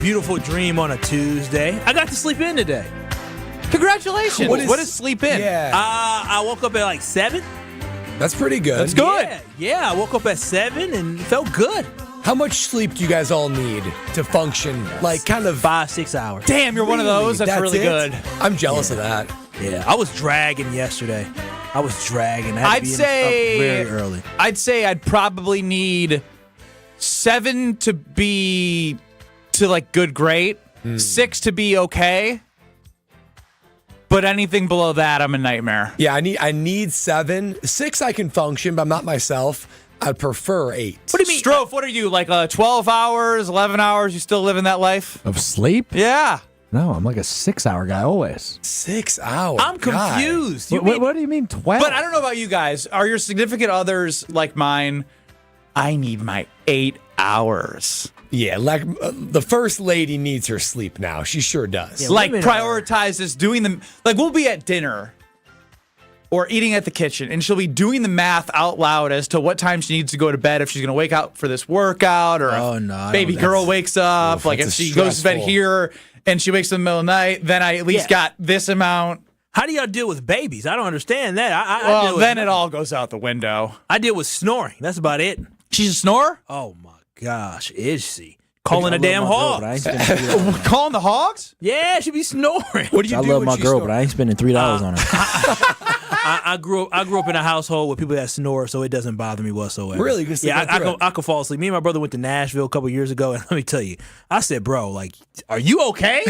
beautiful dream on a Tuesday. I got to sleep in today. Congratulations. What is sleep in? Yeah. I woke up at like 7. That's pretty good. That's good. Yeah, I woke up at 7 and felt good. How much sleep do you guys all need to function? Like kind of 5-6 hours. Damn, you're one of those. That's really it? good. I'm jealous of that. Yeah, I was dragging yesterday. I had to I'd be say up very early. I'd say I'd probably need 7 to be to like good, great. 6 to be okay. But anything below that, I'm a nightmare. Yeah, I need 7. 6 I can function, but I'm not myself. I'd prefer 8. What do you mean? Strofe, what are you, like 12 hours, 11 hours? You still living that life? Of sleep? Yeah. No, I'm like a 6-hour guy always. 6 hours. I'm confused. What do you mean 12? But I don't know about you guys. Are your significant others like mine? I need my 8 hours. Yeah, like the first lady needs her sleep now. She sure does. Yeah, Like women prioritizes doing them. Like we'll be at dinner or eating at the kitchen, and she'll be doing the math out loud as to what time she needs to go to bed, if she's going to wake up for this workout, or if baby girl wakes up. Like if she goes to bed here and she wakes up in the middle of the night, then I at least got this amount. How do y'all deal with babies? I don't understand that. Well, then it all goes out the window. I deal with snoring. That's about it. She's a snorer? Oh, my gosh. Is she? Calling a damn hog. Calling the hogs? Yeah, she be snoring. What do you I do love when my she girl, snores? but I ain't spending $3 on her. I grew up in a household with people that snore, so it doesn't bother me whatsoever. Really? You can sleep Yeah, right through I could fall asleep. Me and my brother went to Nashville a couple years ago, and let me tell you, I said, bro, like, are you okay?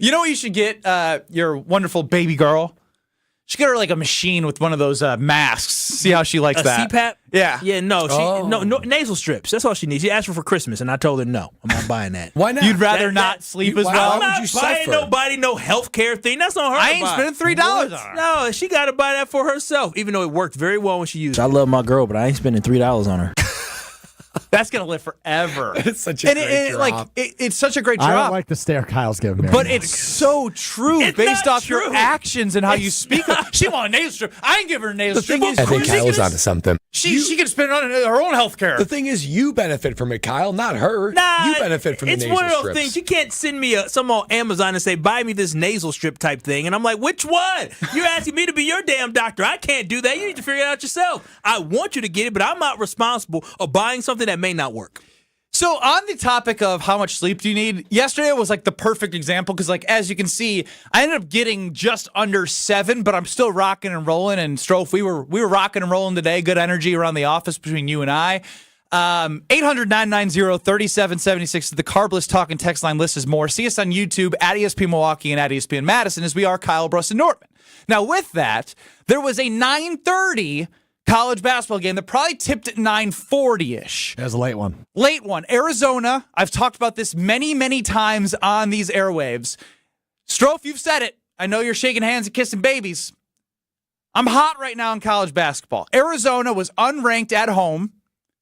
You know what you should get your wonderful baby girl? You should get her like a machine with one of those masks. See how she likes that. CPAP? Yeah. Yeah, no, no nasal strips. That's all she needs. She asked for Christmas, and I told her no. I'm not buying that. Why not? You'd rather That- not that- sleep as why- well? I'm would not you buying suffer? nobody no health care thing. That's on her. I to ain't buy. spending $3 on her. No, she got to buy that for herself, even though it worked very well when she used I it. love my girl, but I ain't spending $3 on her. That's gonna live forever. It's such a great drop. It's such a great I drop. don't like the stare Kyle's giving me. But it's so true It's based not off your true. actions and how you speak. She want a nasal strip. I ain't give her a nasal The strip. thing is, I think Kyle's onto something. She can spend it on her own health care. The thing is, you benefit from it, Kyle, not her. Nah, you benefit from the it's nasal one of those strips. things. You can't send me some on Amazon and say, buy me this nasal strip type thing. And I'm like, which one? You're asking me to be your damn doctor. I can't do that. You need to figure it out yourself. I want you to get it, but I'm not responsible of buying something that may not work. So on the topic of how much sleep do you need, yesterday was like the perfect example because, like, as you can see, I ended up getting just under 7, but I'm still rocking and rolling. And Strofe, we were rocking and rolling today. Good energy around the office between you and I. 800-990-3776 is the Carbless Talk and Text line. List is more. See us on YouTube at ESPN Milwaukee and at ESPN Madison, as we are Kyle, Bruss, and Nortman. Now, with that, there was a 9:30 college basketball game that probably tipped at 9:40-ish. It was a late one. Late one. Arizona. I've talked about this many, many times on these airwaves. Strofe, you've said it. I know you're shaking hands and kissing babies. I'm hot right now in college basketball. Arizona was unranked at home,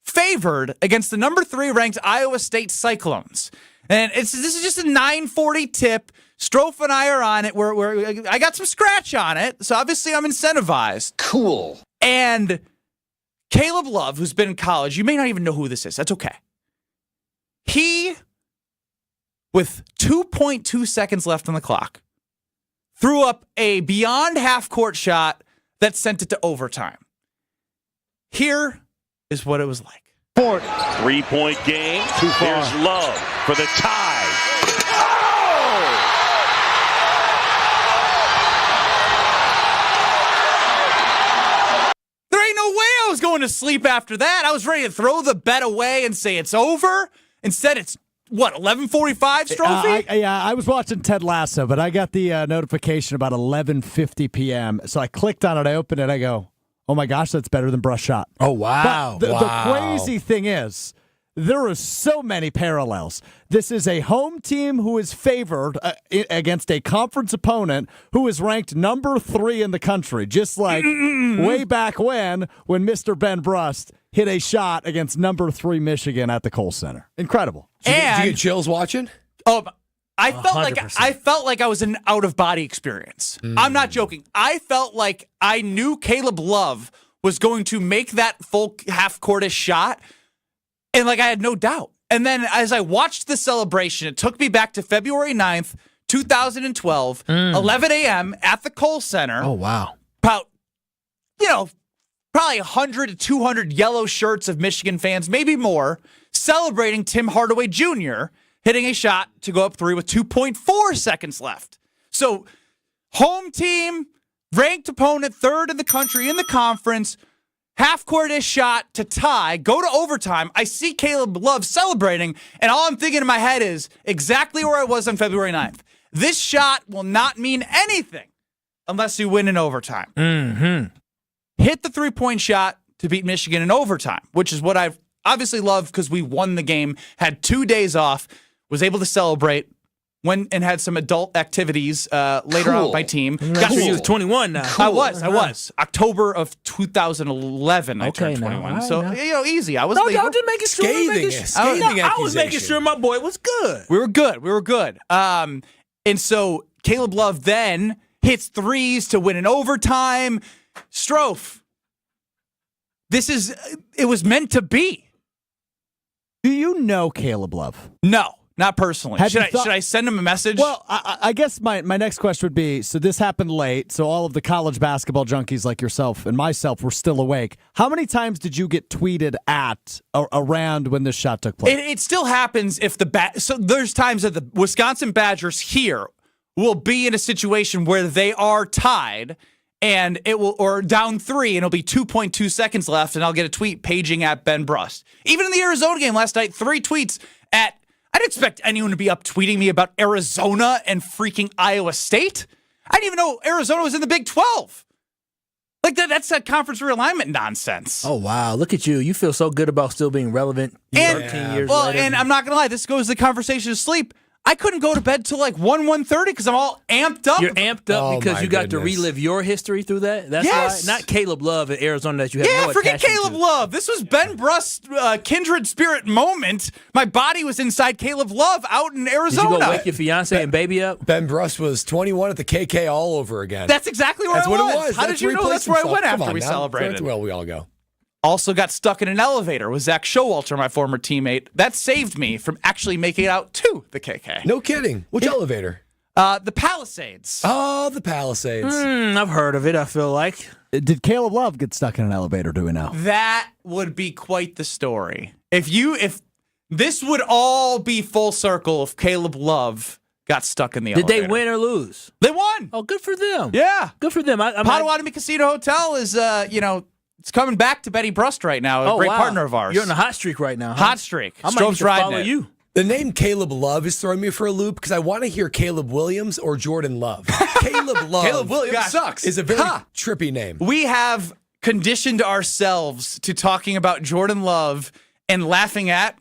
favored against the number 3 ranked Iowa State Cyclones. And this is just a 9:40 tip. Strofe and I are on it. I got some scratch on it, so obviously I'm incentivized. Cool. And Caleb Love, who's been in college, you may not even know who this is. That's okay. He, with 2.2 seconds left on the clock, threw up a beyond half-court shot that sent it to overtime. Here is what it was like. 3-point game. Here's Love for the tie. There ain't no way I was going to sleep after that. I was ready to throw the bet away and say it's over. Instead, it's, 11:45, Strophy? I was watching Ted Lasso, but I got the notification about 11:50 p.m. So I clicked on it, I opened it, I go, oh my gosh, that's better than Brush Shot. Oh, wow. But the crazy thing is, there are so many parallels. This is a home team who is favored against a conference opponent who is ranked number 3 in the country, just like way back when Mr. Ben Brust hit a shot against number 3 Michigan at the Kohl Center. Incredible. Did you get chills watching? Oh, I felt 100%. like I was in an out-of-body experience. I'm not joking. I felt like I knew Caleb Love was going to make that full half-courtish shot, and like I had no doubt. And then as I watched the celebration, it took me back to February 9th, 2012, 11 a.m. at the Kohl Center. Oh, wow. About, probably 100 to 200 yellow shirts of Michigan fans, maybe more, celebrating Tim Hardaway Jr. hitting a shot to go up 3 with 2.4 seconds left. So, home team, ranked opponent, third in the country in the conference, half-court-ish shot to tie, go to overtime. I see Caleb Love celebrating, and all I'm thinking in my head is exactly where I was on February 9th. This shot will not mean anything unless you win in overtime. Hit the three-point shot to beat Michigan in overtime, which is what I obviously love because we won the game, had 2 days off, was able to celebrate, went and had some adult activities later on with my team. Got you was 21 now. I was. October of 2011, I turned 21. Right, so, easy. I was No, legal. I'm just making sure. Scathing I was making accusation. sure my boy was good. We were good. And so Caleb Love then hits threes to win in overtime. Strofe, it was meant to be. Do you know Caleb Love? No, not personally. Have you Should I send him a message? Well, I guess my next question would be, so this happened late, so all of the college basketball junkies like yourself and myself were still awake. How many times did you get tweeted at around when this shot took place? It still happens if so there's times that the Wisconsin Badgers here will be in a situation where they are tied and it will, or down 3 and it'll be 2.2 seconds left and I'll get a tweet paging at Ben Brust. Even in the Arizona game last night, 3 tweets I didn't expect anyone to be up tweeting me about Arizona and freaking Iowa State. I didn't even know Arizona was in the Big 12. Like that's that conference realignment nonsense. Oh, wow. Look at you. You feel so good about still being relevant 13 years later. And I'm not going to lie, this goes the conversation to sleep. I couldn't go to bed till like 1:30 because I'm all amped up. You're amped up because you got to goodness. relive your history through that? That's Yes. why? Not Caleb Love at Arizona that you have no forget attachment Caleb to. Love. This was Ben Brust's kindred spirit moment. My body was inside Caleb Love out in Did Arizona. you go wake your fiance and baby up? Ben Brust was 21 at the KK all over again. That's exactly where That's I what was. it was. How did you know that's where I went after we celebrated? Well, we all go. Also got stuck in an elevator with Zach Showalter, my former teammate. That saved me from actually making it out to the KK. No kidding. Which elevator? The Palisades. Oh, the Palisades. I've heard of it, I feel like. Did Caleb Love get stuck in an elevator, do we know? That would be quite the story. If this would all be full circle if Caleb Love got stuck in the Did elevator. they win or lose? They won. Oh, good for them. Yeah. Good for them. Potawatomi Casino Hotel is, it's coming back to Betty Brust right now, a great partner of ours. You're on a hot streak right now. Huh? Hot streak. I might need Strove's to riding follow it. you. The name Caleb Love is throwing me for a loop because I want to hear Caleb Williams or Jordan Love. Caleb Love. Caleb Williams sucks. Is a very trippy name. We have conditioned ourselves to talking about Jordan Love and laughing at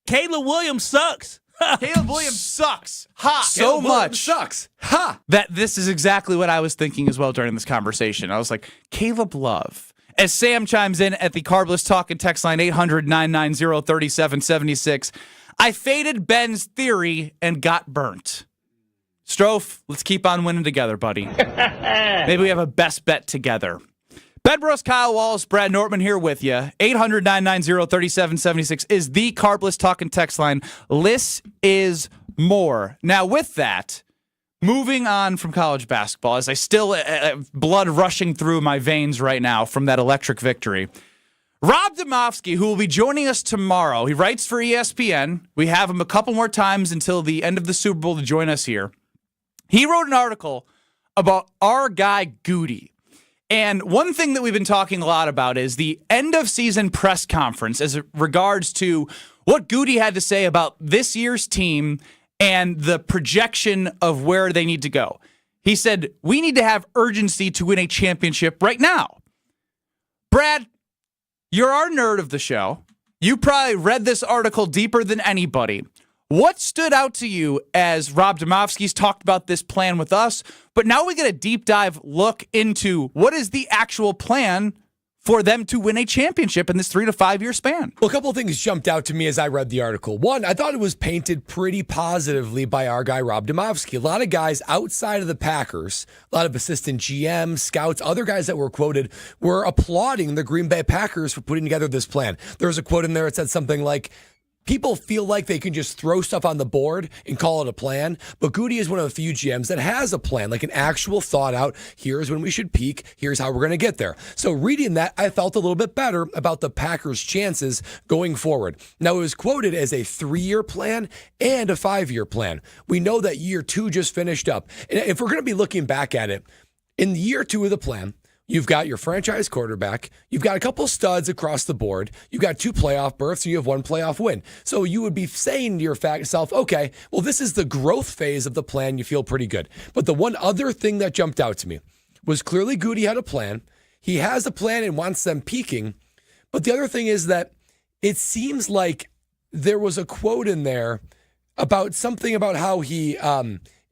Caleb Williams sucks. Caleb Williams sucks. Ha! So Caleb Williams much. sucks. Ha! That this is exactly what I was thinking as well during this conversation. I was like, Caleb Love. As Sam chimes in at the Carbless Talk and text line 800-990-3776, I faded Ben's theory and got burnt. Strofe, let's keep on winning together, buddy. Maybe we have a best bet together. Ben Brust, Kyle Wallace, Brad Nortman here with you. 800-990-3776 is the Carbless Talk and text line. Less is more. Now, with that, moving on from college basketball, as I still blood rushing through my veins right now from that electric victory. Rob Domofsky, who will be joining us tomorrow, he writes for ESPN. We have him a couple more times until the end of the Super Bowl to join us here. He wrote an article about our guy Goody. And one thing that we've been talking a lot about is the end of season press conference as it regards to what Goody had to say about this year's team and the projection of where they need to go. He said, we need to have urgency to win a championship right now. Brad, you're our nerd of the show. You probably read this article deeper than anybody. What stood out to you as Rob Domofsky's talked about this plan with us, but now we get a deep dive look into what is the actual plan for them to win a championship in this 3 to 5 year span? Well, a couple of things jumped out to me as I read the article. One, I thought it was painted pretty positively by our guy, Rob Domofsky. A lot of guys outside of the Packers, a lot of assistant GMs, scouts, other guys that were quoted were applauding the Green Bay Packers for putting together this plan. There was a quote in there that said something like, people feel like they can just throw stuff on the board and call it a plan. But Goody is one of the few GMs that has a plan, like an actual thought out. Here's when we should peak. Here's how we're going to get there. So reading that, I felt a little bit better about the Packers' chances going forward. Now, it was quoted as a 3-year plan and a 5-year plan. We know that year 2 just finished up. And if we're going to be looking back at it, in year 2 of the plan, you've got your franchise quarterback. You've got a couple studs across the board. You've got 2 playoff berths, and you have 1 playoff win. So you would be saying to yourself, okay, well, this is the growth phase of the plan. You feel pretty good. But the one other thing that jumped out to me was clearly Goody had a plan. He has a plan and wants them peaking. But the other thing is that it seems like there was a quote in there about something about how he,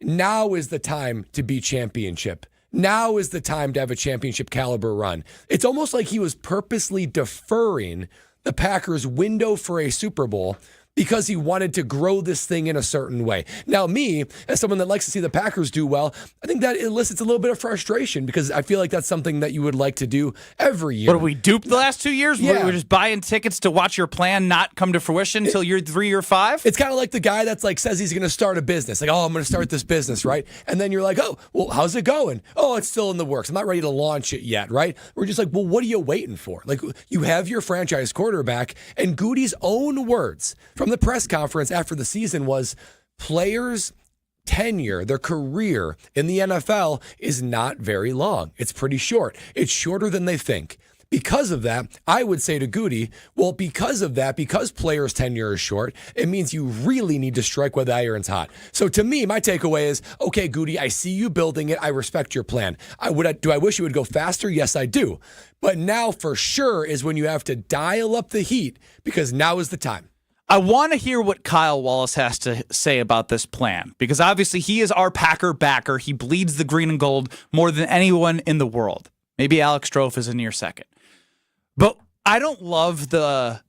now is the time to be championship. Now is the time to have a championship caliber run. It's almost like he was purposely deferring the Packers' window for a Super Bowl because he wanted to grow this thing in a certain way. Now, me, as someone that likes to see the Packers do well, I think that elicits a little bit of frustration because I feel like that's something that you would like to do every year. What, are we duped the last 2 years? Yeah. We're just buying tickets to watch your plan not come to fruition until year 3 or 5? It's kind of like the guy that's like says he's going to start a business. Like, oh, I'm going to start this business, right? And then you're like, oh, well, how's it going? Oh, it's still in the works. I'm not ready to launch it yet, right? We're just like, well, what are you waiting for? Like, you have your franchise quarterback, and Goody's own words from the press conference after the season was players' tenure, their career in the NFL is not very long. It's pretty short. It's shorter than they think. Because of that, I would say to Goody, well, because of that, because players' tenure is short, it means you really need to strike while the iron's hot. So to me, my takeaway is, okay, Goody, I see you building it. I respect your plan. Do I wish it would go faster? Yes, I do. But now for sure is when you have to dial up the heat because now is the time. I want to hear what Kyle Wallace has to say about this plan, because obviously he is our Packer backer. He bleeds the green and gold more than anyone in the world. Maybe Alex Strofe is a near second. But I don't love the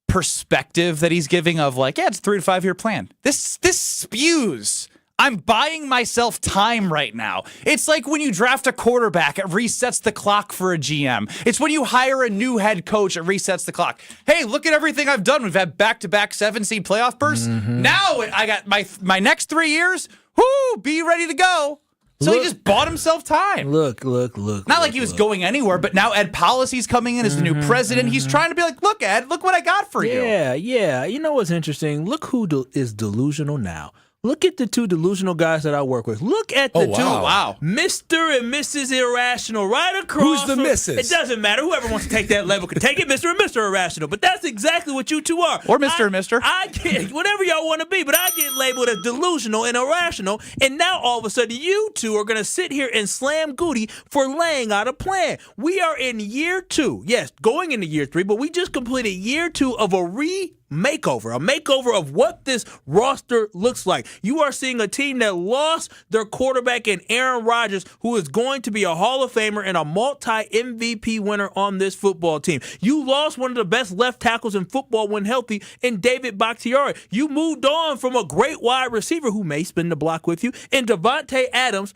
perspective that he's giving of like, yeah, it's a 3 to 5 year plan. This spews. I'm buying myself time right now. It's like when you draft a quarterback, it resets the clock for a GM. It's when you hire a new head coach, it resets the clock. Hey, look at everything I've done. We've had back-to-back 7-seed playoff bursts. Now I got my next 3 years. Whoo, be ready to go. So he just bought himself time. Look. Not like he was going anywhere, but now Ed Policy's coming in as the new president. He's trying to be like, look, Ed, look what I got for you. Yeah. You know what's interesting? Look who is delusional now. Look at the 2 delusional guys that I work with. Look at the 2. Wow. Mr. and Mrs. Irrational right across. Who's the from, Mrs.? It doesn't matter. Whoever wants to take that level can take it, Mr. and Mr. Irrational. But that's exactly what you 2 are. Or Mr. and Mr. I get whatever y'all want to be, but I get labeled as delusional and irrational. And now all of a sudden you 2 are going to sit here and slam Goody for laying out a plan. We are in year 2. Yes, going into year 3, but we just completed year 2 of a makeover of what this roster looks like. You are seeing a team that lost their quarterback in Aaron Rodgers, who is going to be a Hall of Famer and a multi-MVP winner on this football team. You lost one of the best left tackles in football when healthy in David Bakhtiari. You moved on from a great wide receiver who may spin the block with you in Devontae Adams,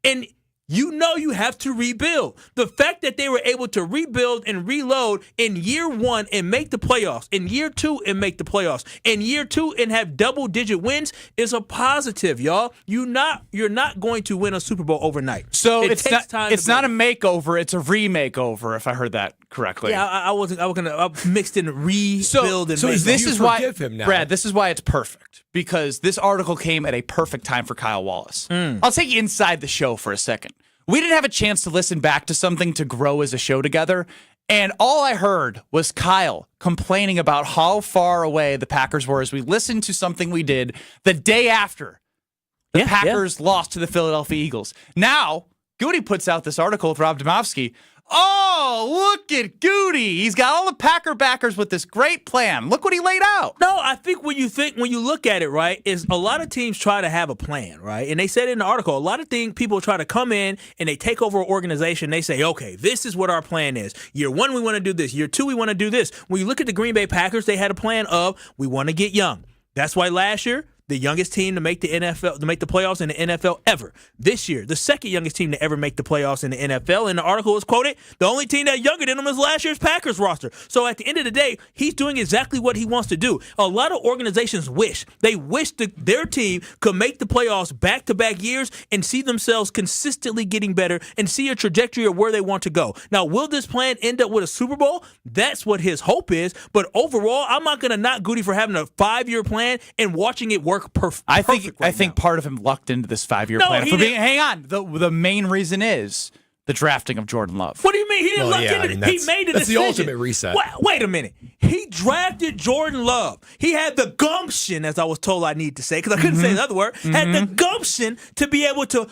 and you know you have to rebuild. The fact that they were able to rebuild and reload in year 1 and make the playoffs, in year 2 and make the playoffs, in year 2 and have double-digit wins is a positive, y'all. You're not going to win a Super Bowl overnight. So it it's takes time. It's not a makeover; it's a remake-over. If I heard that correctly. Yeah, I mixed in rebuild and so make. this You is why, forgive him now. Brad. This is why it's perfect, because this article came at a perfect time for Kyle Wallace. I'll take you inside the show for a second. We didn't have a chance to listen back to something to grow as a show together, and all I heard was Kyle complaining about how far away the Packers were as we listened to something we did the day after the Packers lost to the Philadelphia Eagles. Now, Goody puts out this article with Rob Domofsky. Oh, look at Goody. He's got all the Packer backers with this great plan. Look what he laid out. No, I think when you look at it, right, is a lot of teams try to have a plan, right? And they said in the article, a lot of people try to come in and they take over an organization. They say, okay, this is what our plan is. Year 1, we want to do this. Year 2, we want to do this. When you look at the Green Bay Packers, they had a plan of we want to get young. That's why last year the youngest team to make the playoffs in the NFL ever. This year, the second youngest team to ever make the playoffs in the NFL. And the article was quoted, the only team that's younger than him is last year's Packers roster. So at the end of the day, he's doing exactly what he wants to do. A lot of organizations wish their team could make the playoffs back-to-back years and see themselves consistently getting better and see a trajectory of where they want to go. Now, will this plan end up with a Super Bowl? That's what his hope is. But overall, I'm not going to knock Goody for having a 5-year plan and watching it work perfectly. I think part of him lucked into this 5-year plan. Hang on. The main reason is the drafting of Jordan Love. What do you mean? He didn't luck into it. He made a decision. That's the ultimate reset. Wait a minute. He drafted Jordan Love. He had the gumption, as I was told I need to say, because I couldn't say another word, had the gumption to be able to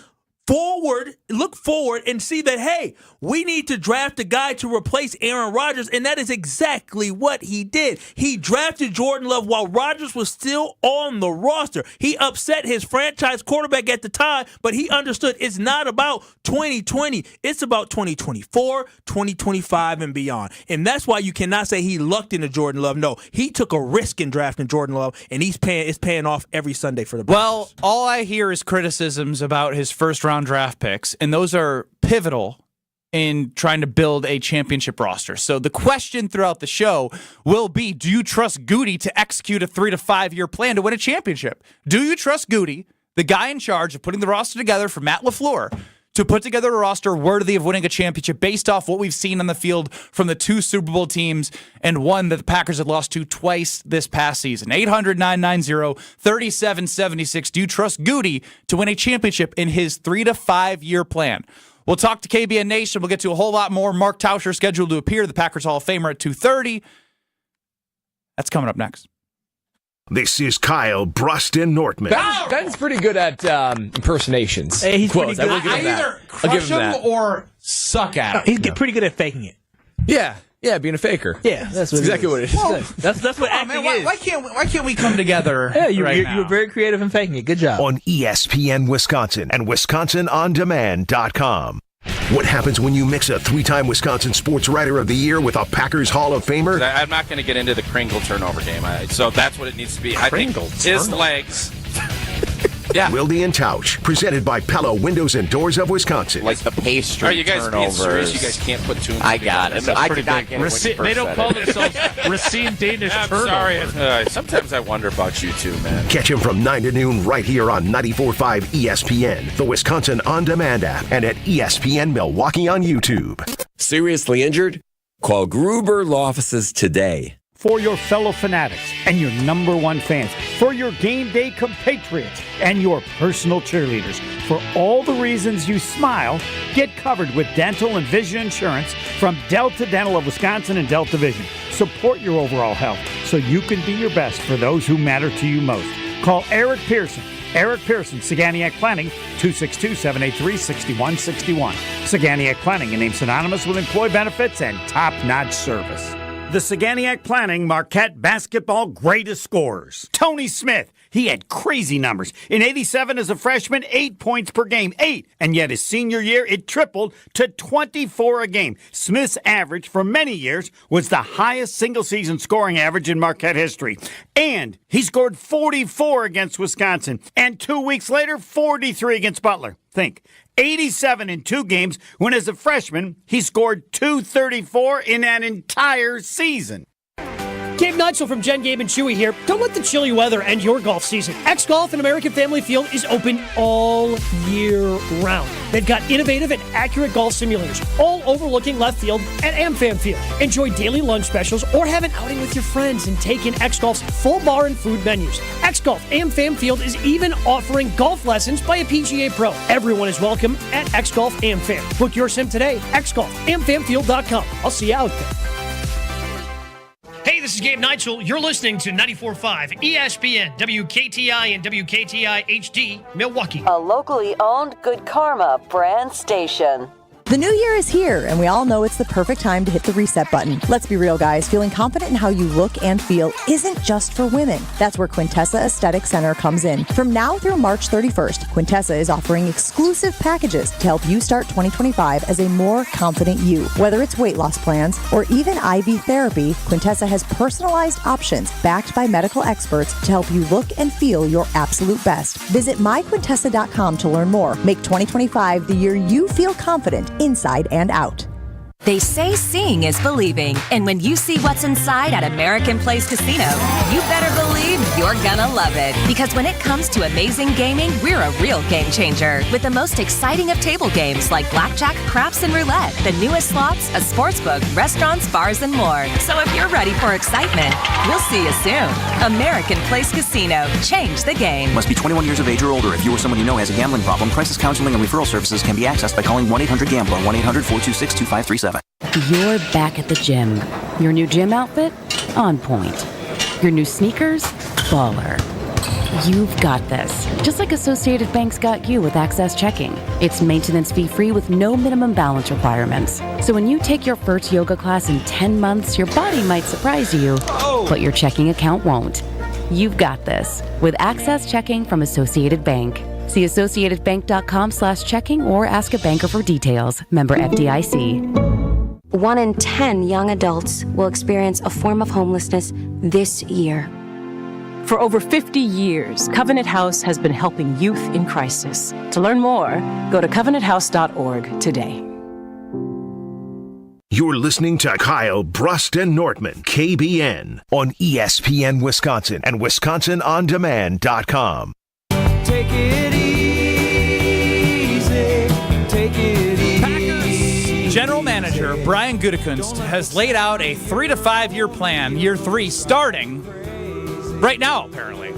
look forward and see that, hey, we need to draft a guy to replace Aaron Rodgers, and that is exactly what he did. He drafted Jordan Love while Rodgers was still on the roster. He upset his franchise quarterback at the time, but he understood it's not about 2020. It's about 2024, 2025, and beyond. And that's why you cannot say he lucked into Jordan Love. No, he took a risk in drafting Jordan Love, and it's paying off every Sunday for the Broncos. Well, all I hear is criticisms about his first-round draft picks, and those are pivotal in trying to build a championship roster. So the question throughout the show will be, do you trust Goody to execute a 3 to 5 year plan to win a championship? Do you trust Goody, the guy in charge of putting the roster together for Matt LaFleur, to put together a roster worthy of winning a championship based off what we've seen on the field from the 2 Super Bowl teams and one that the Packers had lost to twice this past season? 800-990-3776. Do you trust Goody to win a championship in his 3 to 5 year plan? We'll talk to KBN Nation. We'll get to a whole lot more. Mark Tauscher scheduled to appear, the Packers Hall of Famer, at 2:30. That's coming up next. This is Kyle Bruston Nortman. Ben's pretty good at impersonations. Hey, he's pretty good. I either crush him or suck at him. He's pretty good at faking it. Yeah, being a faker. Yeah, that's exactly what it is. Well, that's what acting is. Why can't we come together? Yeah, you're very creative in faking it. Good job. On ESPN Wisconsin and WisconsinOnDemand.com. What happens when you mix a 3-time Wisconsin Sports Writer of the Year with a Packers Hall of Famer? I'm not going to get into the Kringle turnover game, so that's what it needs to be. I think his legs. Yeah. Wilde and Tausch, presented by Pella Windows and Doors of Wisconsin. Like the pastry. Are you guys being serious? You guys can't put two. I got it. I could not get it. They don't call themselves Racine Danish turnover. Sorry. Sometimes I wonder about you too, man. Catch him from 9 to noon right here on 94.5 ESPN, the Wisconsin On Demand app, and at ESPN Milwaukee on YouTube. Seriously injured? Call Gruber Law Offices today. For your fellow fanatics and your number one fans, for your game day compatriots and your personal cheerleaders, for all the reasons you smile, get covered with dental and vision insurance from Delta Dental of Wisconsin and Delta Vision. Support your overall health so you can be your best for those who matter to you most. Call Eric Pearson. Eric Pearson, Saganiac Planning, 262-783-6161. Saganiac Planning, a name synonymous with employee benefits and top-notch service. The Saganiac Planning Marquette basketball greatest scorers. Tony Smith, he had crazy numbers. In 87 as a freshman, 8 points per game, 8. And yet his senior year, it tripled to 24 a game. Smith's average for many years was the highest single-season scoring average in Marquette history. And he scored 44 against Wisconsin. And 2 weeks later, 43 against Butler. Think. 87 in 2 games, when as a freshman, he scored 234 in an entire season. Gabe Neitzel from Jen, Gabe, and Chewy here. Don't let the chilly weather end your golf season. X-Golf and American Family Field is open all year round. They've got innovative and accurate golf simulators, all overlooking left field at AmFam Field. Enjoy daily lunch specials or have an outing with your friends and take in X-Golf's full bar and food menus. X-Golf AmFam Field is even offering golf lessons by a PGA Pro. Everyone is welcome at X-Golf AmFam. Book your sim today. XGolfAmFamField.com. I'll see you out there. Hey, this is Gabe Neitzel. You're listening to 94.5 ESPN, WKTI and WKTI HD, Milwaukee. A locally owned Good Karma brand station. The new year is here, and we all know it's the perfect time to hit the reset button. Let's be real, guys. Feeling confident in how you look and feel isn't just for women. That's where Quintessa Aesthetic Center comes in. From now through March 31st, Quintessa is offering exclusive packages to help you start 2025 as a more confident you. Whether it's weight loss plans or even IV therapy, Quintessa has personalized options backed by medical experts to help you look and feel your absolute best. Visit myquintessa.com to learn more. Make 2025 the year you feel confident inside and out. They say seeing is believing, and when you see what's inside at American Place Casino, you better believe you're gonna love it. Because when it comes to amazing gaming, we're a real game changer. With the most exciting of table games like blackjack, craps, and roulette, the newest slots, a sportsbook, restaurants, bars, and more. So if you're ready for excitement, we'll see you soon. American Place Casino. Change the game. Must be 21 years of age or older. If you or someone you know has a gambling problem, crisis counseling and referral services can be accessed by calling 1-800-GAMBLER, 1-800-426-2537. You're back at the gym. Your new gym outfit? On point. Your new sneakers? Baller. You've got this. Just like Associated Bank's got you with Access Checking. It's maintenance fee-free with no minimum balance requirements. So when you take your first yoga class in 10 months, your body might surprise you, but your checking account won't. You've got this with Access Checking from Associated Bank. See associatedbank.com/checking or ask a banker for details. Member FDIC. 1 in 10 young adults will experience a form of homelessness this year. For over 50 years, Covenant House has been helping youth in crisis. To learn more, go to covenanthouse.org today. You're listening to Kyle, Brust, and Nortman, KBN, on ESPN Wisconsin and WisconsinOnDemand.com. Take it easy, take it easy. General Manager Brian Gutekunst has laid out a 3 to 5 year plan, year 3 starting right now, apparently.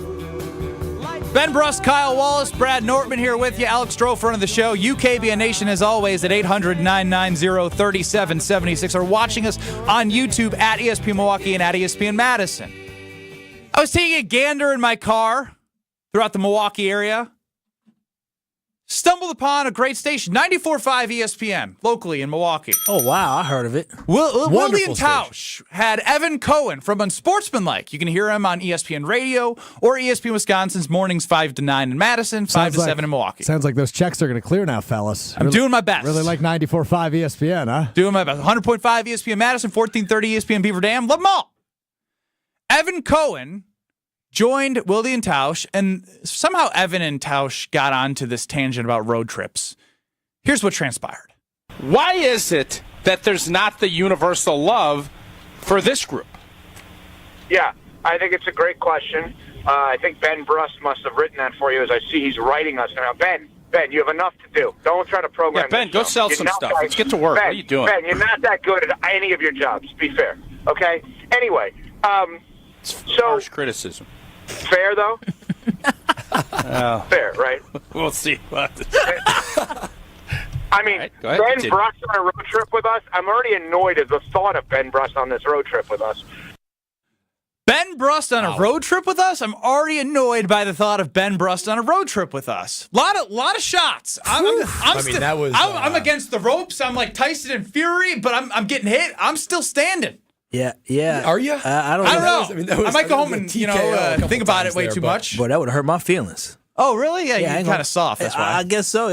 Ben Brust, Kyle Wallace, Brad Nortman here with you. Alex Stroh, front of the show. UKBN Nation, as always, at 800-990-3776, or watching us on YouTube at ESPN Milwaukee and at ESPN Madison. I was taking a gander in my car throughout the Milwaukee area. Stumbled upon a great station, 94.5 ESPN, locally in Milwaukee. Oh, wow, I heard of it. William Tausch had Evan Cohen from Unsportsmanlike. You can hear him on ESPN Radio or ESPN Wisconsin's mornings 5 to 9 in Madison, 5 to 7 in Milwaukee. Sounds like those checks are going to clear now, fellas. I'm doing my best. Really like 94.5 ESPN, huh? Doing my best. 100.5 ESPN Madison, 1430 ESPN Beaver Dam. Love them all. Evan Cohen joined Willie and Tausch, and somehow Evan and Tausch got onto this tangent about road trips. Here's what transpired. Why is it that there's not the universal love for this group? Yeah, I think it's a great question. I think Ben Brust must have written that for you, as I see he's writing us now. Ben, you have enough to do. Don't try to program. Yeah, Ben, go sell some stuff. Let's get to work. Ben, what are you doing? Ben, you're not that good at any of your jobs. Be fair, okay? Anyway, so harsh criticism. Fair, though? Fair, right? We'll see. I mean, right, go ahead, Ben continue. Brust on a road trip with us, I'm already annoyed at the thought of Ben Brust on this road trip with us. Ben Brust on a road trip with us? I'm already annoyed by the thought of Ben Brust on a road trip with us. Lot of shots. I'm against the ropes. I'm like Tyson and Fury, but I'm getting hit. I'm still standing. Yeah. Are you? I don't know. I might go home and think about it way too much. Boy, that would hurt my feelings. Oh, really? Yeah, you're kind of soft. That's why. I guess so.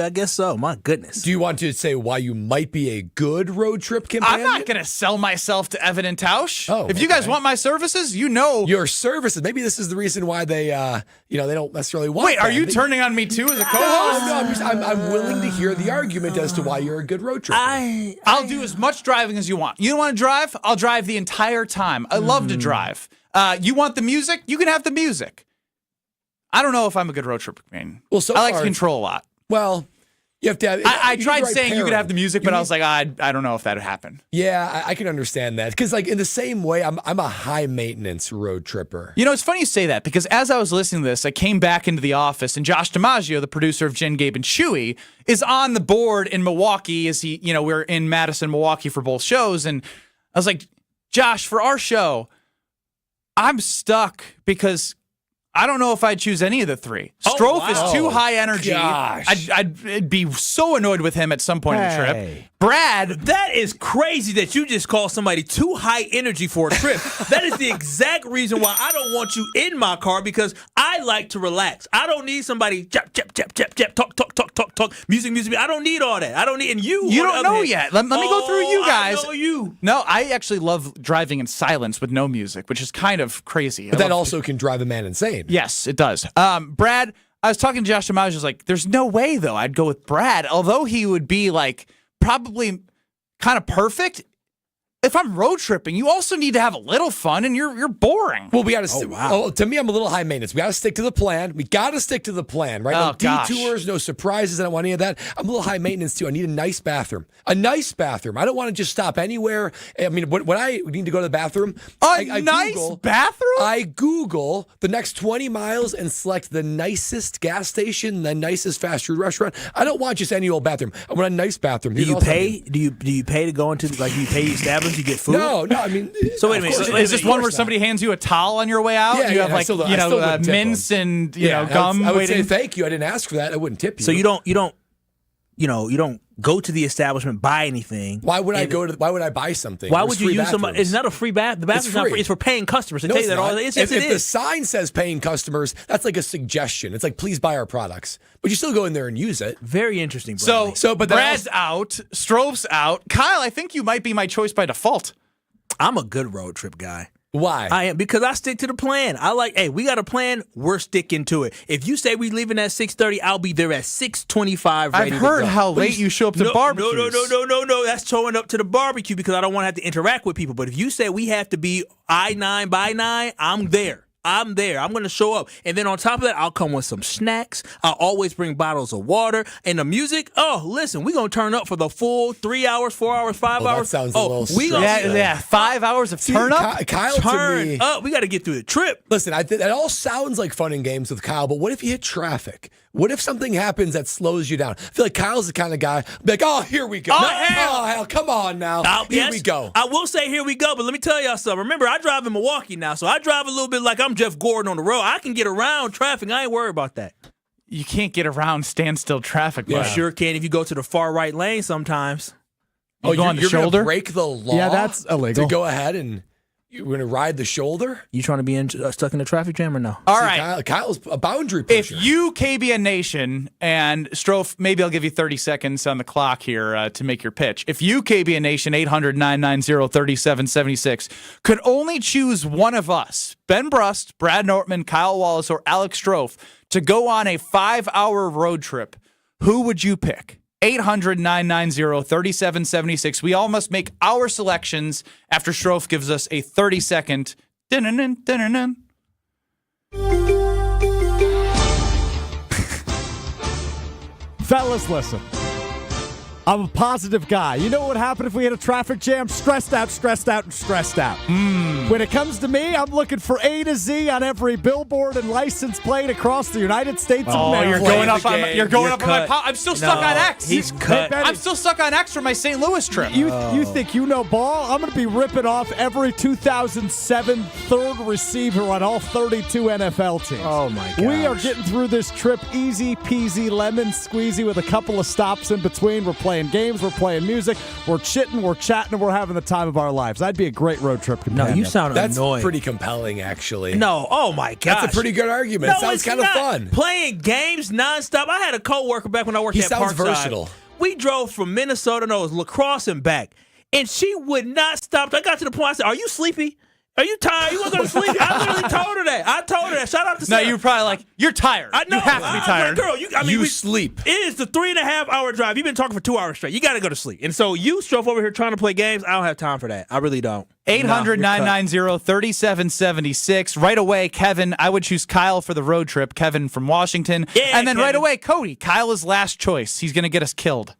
My goodness. Do you want to say why you might be a good road trip companion? I'm not going to sell myself to Evan and Tausch. Oh, if you guys want my services, you know. Your services. Maybe this is the reason why they, they don't necessarily want Wait, are you turning on me too as a co-host? No, I'm willing to hear the argument as to why you're a good road trip. I'll do as much driving as you want. You want to drive? I'll drive the entire time. I love to drive. You want the music? You can have the music. I don't know if I'm a good road trip companion. Well, so I like far, to control a lot. Well, you have to have. I tried saying you could have the music, but I was like, I don't know if that would happen. Yeah, I can understand that. Because, like, in the same way, I'm a high-maintenance road tripper. You know, it's funny you say that, because as I was listening to this, I came back into the office, and Josh DiMaggio, the producer of Jen, Gabe, and Chewy, is on the board in Milwaukee as we're in Madison, Milwaukee for both shows. And I was like, Josh, for our show, I'm stuck because I don't know if I'd choose any of the three. Strofe is too high energy. Gosh. I'd be so annoyed with him at some point in the trip. Brad. That is crazy that you just call somebody too high energy for a trip. That is the exact reason why I don't want you in my car, because I like to relax. I don't need somebody talk, music. I don't need all that. I don't need, and you don't know yet. Let me go through you guys. I know you. No, I actually love driving in silence with no music, which is kind of crazy. But that also can drive a man insane. Yes, it does. Brad, I was talking to Josh and I was just like, there's no way, though, I'd go with Brad, although he would be like probably kind of perfect. If I'm road tripping, you also need to have a little fun, and you're boring. Well, we got to. To me, I'm a little high maintenance. We got to stick to the plan. We got to stick to the plan, right? No detours, no surprises. I don't want any of that. I'm a little high maintenance too. I need a nice bathroom. I don't want to just stop anywhere. I mean, when I need to go to the bathroom, I nice Google, bathroom. I Google the next 20 miles and select the nicest gas station, the nicest fast food restaurant. I don't want just any old bathroom. I want a nice bathroom. Do you pay? Do you pay to go into do you pay the establishment? You get food? No. I mean, so wait a minute. Is this one where somebody hands you a towel on your way out? Yeah, you have mints and gum. I would say thank you. I didn't ask for that. I wouldn't tip you. So you don't go to the establishment, buy anything. Why would I buy something? Why would you use somebody? It's not a free bath. The bathroom's not free. It's for paying customers. They tell you that all. If the sign says paying customers, that's like a suggestion. It's like, please buy our products, but you still go in there and use it. Very interesting. Bradley. But Brad's out. Strove's out. Kyle, I think you might be my choice by default. I'm a good road trip guy. Why? I am, because I stick to the plan. We got a plan. We're sticking to it. If you say we leaving at 6:30, I'll be there at 6:25. I've heard how late you show up to barbecues. No. That's showing up to the barbecue because I don't want to have to interact with people. But if you say we have to be I-9 by 9, I'm there. I'm going to show up. And then on top of that, I'll come with some snacks. I'll always bring bottles of water. And the music, listen, we're going to turn up for the full 3 hours, 4 hours, 5 hours. That sounds a little strange. 5 hours of turn up? Kyle, turn to me, up. We got to get through the trip. Listen, that all sounds like fun and games with Kyle, but what if you hit traffic? What if something happens that slows you down? I feel like Kyle's the kind of guy, be like, here we go. Hell, come on now. Here we go. I will say here we go, but let me tell y'all something. Remember, I drive in Milwaukee now, so I drive a little bit like I'm Jeff Gordon on the road. I can get around traffic. I ain't worried about that. You can't get around standstill traffic. You sure can if you go to the far right lane sometimes. You go on the shoulder? Gonna break the law? Yeah, that's illegal. To go ahead and you're going to ride the shoulder? You trying to be stuck in the traffic jam or no? All right. Kyle's a boundary pusher. If you, KBN Nation, and Strofe, maybe I'll give you 30 seconds on the clock here to make your pitch. If you, KBN Nation, 800-990-3776, could only choose one of us, Ben Brust, Brad Nortman, Kyle Wallace, or Alex Strofe, to go on a 5-hour road trip, who would you pick? 800-990-3776. We all must make our selections after Strofe gives us a 30-second din-din-din. Fellas, listen. I'm a positive guy. You know what would happen if we had a traffic jam? Stressed out. When it comes to me, I'm looking for A to Z on every billboard and license plate across the United States of America. You're going up on my I'm still stuck on X. He's cut. I'm still stuck on X for my St. Louis trip. You think you know ball? I'm going to be ripping off every 2007 third receiver on all 32 NFL teams. Oh, my gosh. We are getting through this trip easy peasy lemon squeezy with a couple of stops in between. We're playing games, we're playing music, we're chitting, we're chatting, and we're having the time of our lives. That'd be a great road trip companion. No, you sound That's annoyed. pretty compelling, actually. No, oh my gosh. That's a pretty good argument. No, it sounds kind of fun. Playing games nonstop. I had a coworker back when I worked at Parkside. He sounds versatile. We drove from Minnesota, it was La Crosse and back, and she would not stop. I got to the point, I said, are you sleepy? Are you tired? You want to go to sleep? I literally told her that. Shout out to Sarah. No, you were probably like, you're tired. I know. You have to be tired. Girl, you sleep. It is the 3.5-hour drive. You've been talking for 2 hours straight. You got to go to sleep. And so you strove over here trying to play games. I don't have time for that. I really don't. 800-990-3776. Right away, Kevin, I would choose Kyle for the road trip. Kevin from Washington. Yeah, and then Kevin. right away, Cody. Kyle is last choice. He's going to get us killed.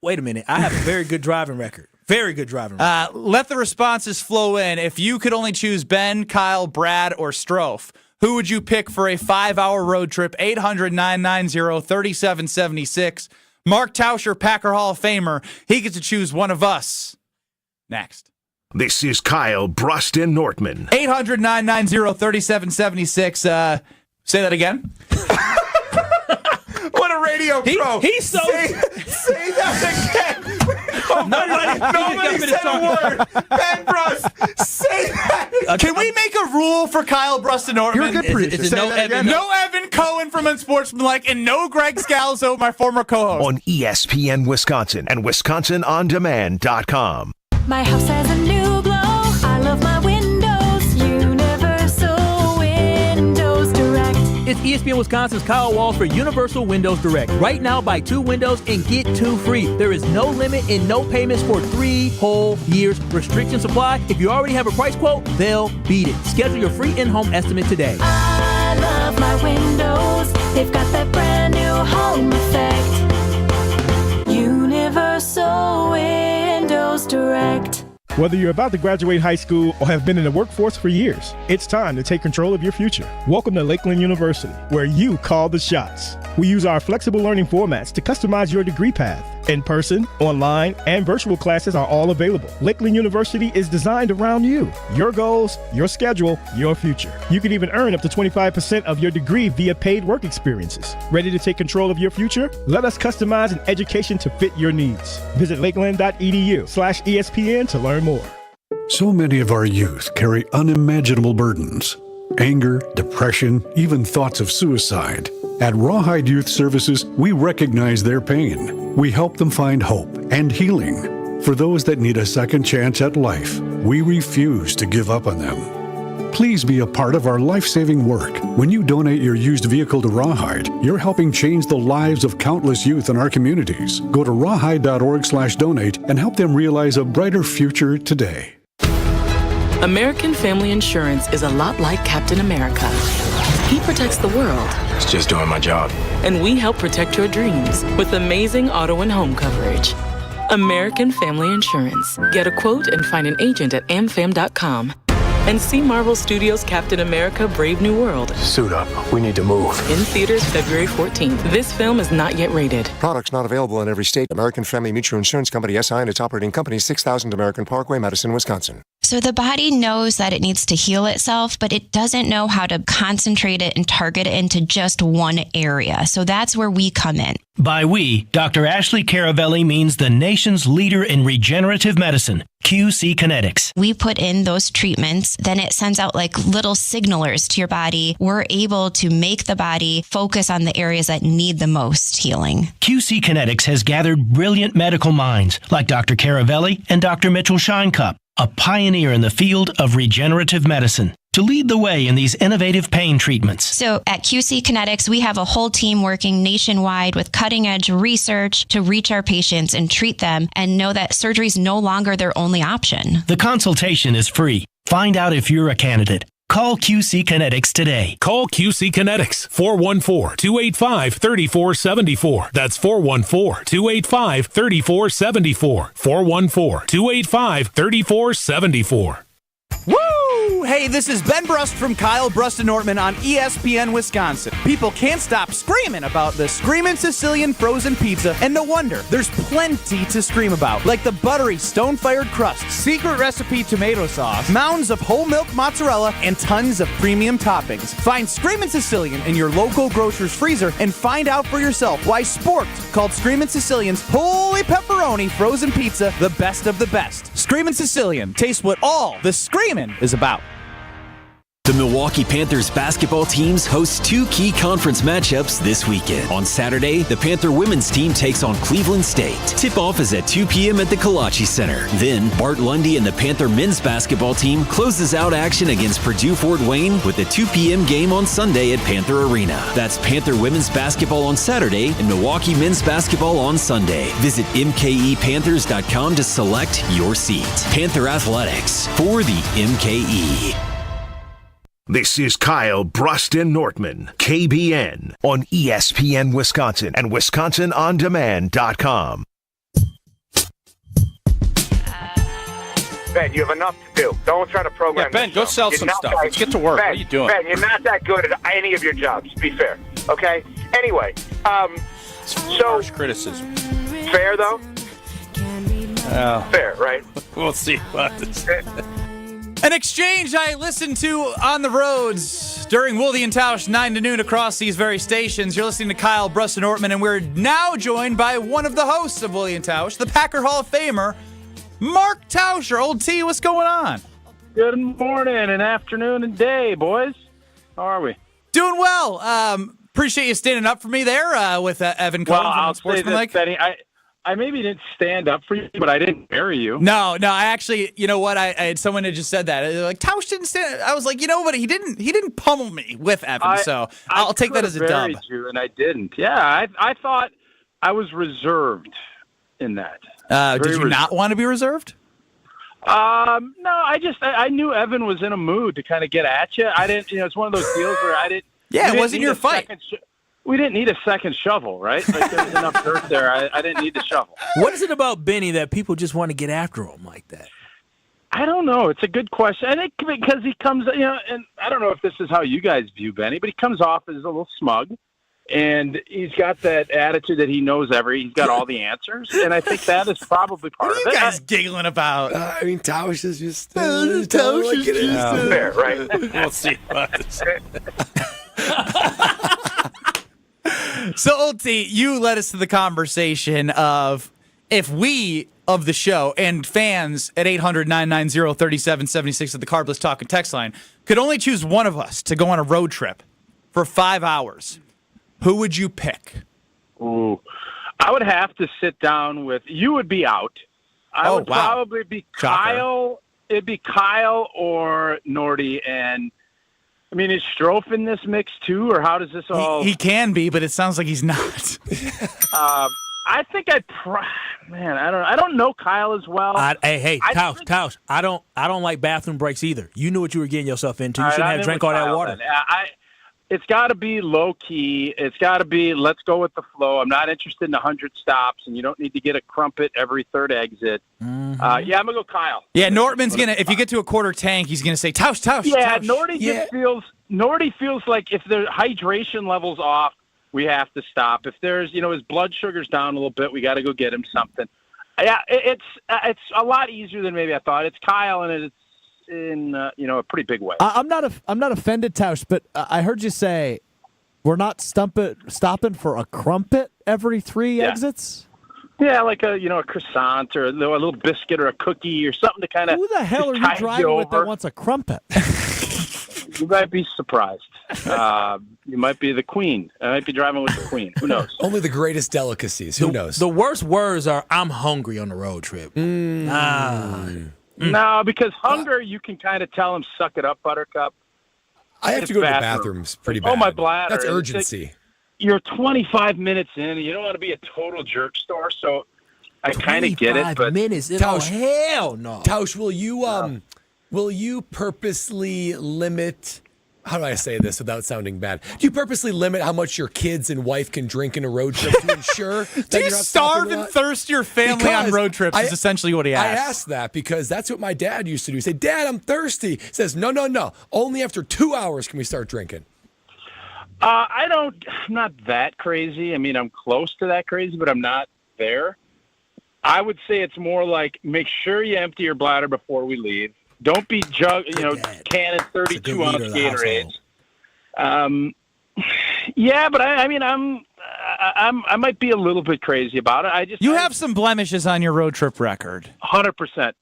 Wait a minute. I have a very good driving record. Very good driving record. Let the responses flow in. If you could only choose Ben, Kyle, Brad, or Strofe, who would you pick for a 5-hour road trip? 800-990-3776. Mark Tauscher, Packer Hall of Famer. He gets to choose one of us. Next. This is Kyle Brust and Nortman. 800-990-3776. Say that again. What a radio pro. He's so... Say that again. Nobody said a word. Ben Brust, say that. Can we make a rule for Kyle Brust and Nortman? You're a good producer. Is it no Evan? No Evan Cohen from Unsportsmanlike, and no Greg Scalzo, my former co-host. On ESPN Wisconsin and WisconsinOnDemand.com. My house has a new glow. I love my windows. Universal Windows Direct. It's ESPN Wisconsin's Kyle Walsh for Universal Windows Direct. Right now, buy 2 windows and get 2 free. There is no limit and no payments for 3 whole years. Restrictions apply. If you already have a price quote, they'll beat it. Schedule your free in-home estimate today. I love my windows. They've got that brand new home effect. Universal Windows Direct. Whether you're about to graduate high school or have been in the workforce for years, it's time to take control of your future. Welcome to Lakeland University, where you call the shots. We use our flexible learning formats to customize your degree path. In-person, online, and virtual classes are all available. Lakeland University is designed around you, your goals, your schedule, your future. You can even earn up to 25% of your degree via paid work experiences. Ready to take control of your future? Let us customize an education to fit your needs. Visit lakeland.edu/ESPN to learn more. So many of our youth carry unimaginable burdens. Anger, depression, even thoughts of suicide. At Rawhide Youth Services, we recognize their pain. We help them find hope and healing. For those that need a second chance at life, we refuse to give up on them. Please be a part of our life-saving work. When you donate your used vehicle to Rawhide, you're helping change the lives of countless youth in our communities. Go to rawhide.org/donate and help them realize a brighter future today. American Family Insurance is a lot like Captain America. He protects the world. It's just doing my job. And we help protect your dreams with amazing auto and home coverage. American Family Insurance. Get a quote and find an agent at amfam.com. And see Marvel Studios' Captain America: Brave New World. Suit up. We need to move. In theaters February 14th. This film is not yet rated. Products not available in every state. American Family Mutual Insurance Company, SI, and its operating company, 6000 American Parkway, Madison, Wisconsin. So the body knows that it needs to heal itself, but it doesn't know how to concentrate it and target it into just one area. So that's where we come in. By we, Dr. Ashley Caravelli means the nation's leader in regenerative medicine, QC Kinetics. We put in those treatments, then it sends out like little signalers to your body. We're able to make the body focus on the areas that need the most healing. QC Kinetics has gathered brilliant medical minds like Dr. Caravelli and Dr. Mitchell Scheinkup, a pioneer in the field of regenerative medicine, to lead the way in these innovative pain treatments. So at QC Kinetics, we have a whole team working nationwide with cutting-edge research to reach our patients and treat them and know that surgery is no longer their only option. The consultation is free. Find out if you're a candidate. Call QC Kinetics today. Call QC Kinetics, 414-285-3474. That's 414-285-3474. 414-285-3474. Woo! Hey, this is Ben Brust from Kyle Brust and Nortman on ESPN Wisconsin. People can't stop screaming about the Screamin' Sicilian frozen pizza, and no wonder. There's plenty to scream about, like the buttery stone-fired crust, secret recipe tomato sauce, mounds of whole milk mozzarella, and tons of premium toppings. Find Screamin' Sicilian in your local grocer's freezer and find out for yourself why Sport called Screamin' Sicilian's Holy Pepperoni frozen pizza the best of the best. Screamin' Sicilian, taste what all the screamin' is about. The Milwaukee Panthers basketball teams host 2 key conference matchups this weekend. On Saturday, the Panther women's team takes on Cleveland State. Tip-off is at 2 p.m. at the Kalachi Center. Then, Bart Lundy and the Panther men's basketball team closes out action against Purdue Fort Wayne with a 2 p.m. game on Sunday at Panther Arena. That's Panther women's basketball on Saturday and Milwaukee men's basketball on Sunday. Visit mkepanthers.com to select your seat. Panther Athletics for the MKE. This is Kyle Brust and Nortman, KBN, on ESPN Wisconsin and WisconsinOnDemand.com. Ben, you have enough to do. Don't try to program. Yeah, Ben, go sell some stuff. Let's get to work. Ben, what are you doing? Ben, you're not that good at any of your jobs. Be fair, okay? Anyway, so harsh criticism. Fair though. Fair, right? We'll see about this. An exchange I listened to on the roads during Wooldy and Tausch 9 to noon across these very stations. You're listening to Kyle Bruston-Ortman, and we're now joined by one of the hosts of Wooldy and Tausch, the Packer Hall of Famer, Mark Tauscher. Old T, what's going on? Good morning and afternoon and day, boys. How are we? Doing well. Appreciate you standing up for me there with Evan Cohen from I'll Sportsmanlike. say this, Benny, I maybe didn't stand up for you, but I didn't bury you. No, I actually, you know what? I had someone had just said that. They're like, Tausch didn't stand. I was like, you know what? He didn't pummel me with Evan, so I'll take that as a dub. You, and I didn't. Yeah, I thought I was reserved in that. Did you not want to be reserved? No, I knew Evan was in a mood to kind of get at you. I didn't. It's one of those deals where I didn't. Yeah, it wasn't your fight. We didn't need a second shovel, right? Like, there was enough dirt there. I didn't need the shovel. What is it about Benny that people just want to get after him like that? I don't know. It's a good question. I think because he comes, and I don't know if this is how you guys view Benny, but he comes off as a little smug, and he's got that attitude that he knows he's got all the answers, and I think that is probably part of it. What are you guys giggling about? Tausch is just Tausch is just fair, right? We'll see about this. So, Old T, you led us to the conversation of if we of the show and fans at 800-990-3776 at the Carbless Talk and Text line could only choose one of us to go on a road trip for 5 hours, who would you pick? Ooh, I would have to sit down with you. Would be out. I would probably be Kyle. It'd be Kyle or Nordy, and I mean, is Strofe in this mix too, or how does this all? He can be, but it sounds like he's not. I think man, I don't know Kyle as well. Hey, Tausch. I don't like bathroom breaks either. You knew what you were getting yourself into. You shouldn't have drank all that water. It's got to be low key. It's got to be let's go with the flow. I'm not interested in 100 stops, and you don't need to get a crumpet every third exit. Mm-hmm. I'm gonna go Kyle. Yeah, Nortman's gonna. If you get to a quarter tank, he's gonna say Tausch. Yeah, Tausch. Nordy feels like if the hydration level's off, we have to stop. If there's his blood sugar's down a little bit, we got to go get him something. Yeah, it's a lot easier than maybe I thought. It's Kyle, and it's in a pretty big way. I'm not offended, Tausch, but I heard you say we're not stopping for a crumpet every 3 exits. Yeah, like a croissant or a little biscuit or a cookie or something to kind of. Who the hell are you driving with that wants a crumpet? You might be surprised. You might be the queen. I might be driving with the queen. Who knows? Only the greatest delicacies. Who knows? The worst words are "I'm hungry" on the road trip. No, because hunger, you can kind of tell them, "Suck it up, Buttercup." I have to go to the bathrooms pretty bad. Oh, my bladder. That's urgency. You're 25 minutes in, and you don't want to be a total jerk store, so I kind of get it. 25 minutes? Tausch, hell no. Tausch, will you purposely limit? How do I say this without sounding bad? Do you purposely limit how much your kids and wife can drink in a road trip to ensure that Do you you're not starve stopping a and lot? thirst your family on road trips is essentially what he asked. I asked that because that's what my dad used to do. He said, "Dad, I'm thirsty." He says, No. Only after 2 hours can we start drinking. I'm not that crazy. I mean, I'm close to that crazy, but I'm not there. I would say it's more like make sure you empty your bladder before we leave. Don't be canning 32-ounce Gatorades. Yeah, but I mean, I might be a little bit crazy about it. You have some blemishes on your road trip record. 100%.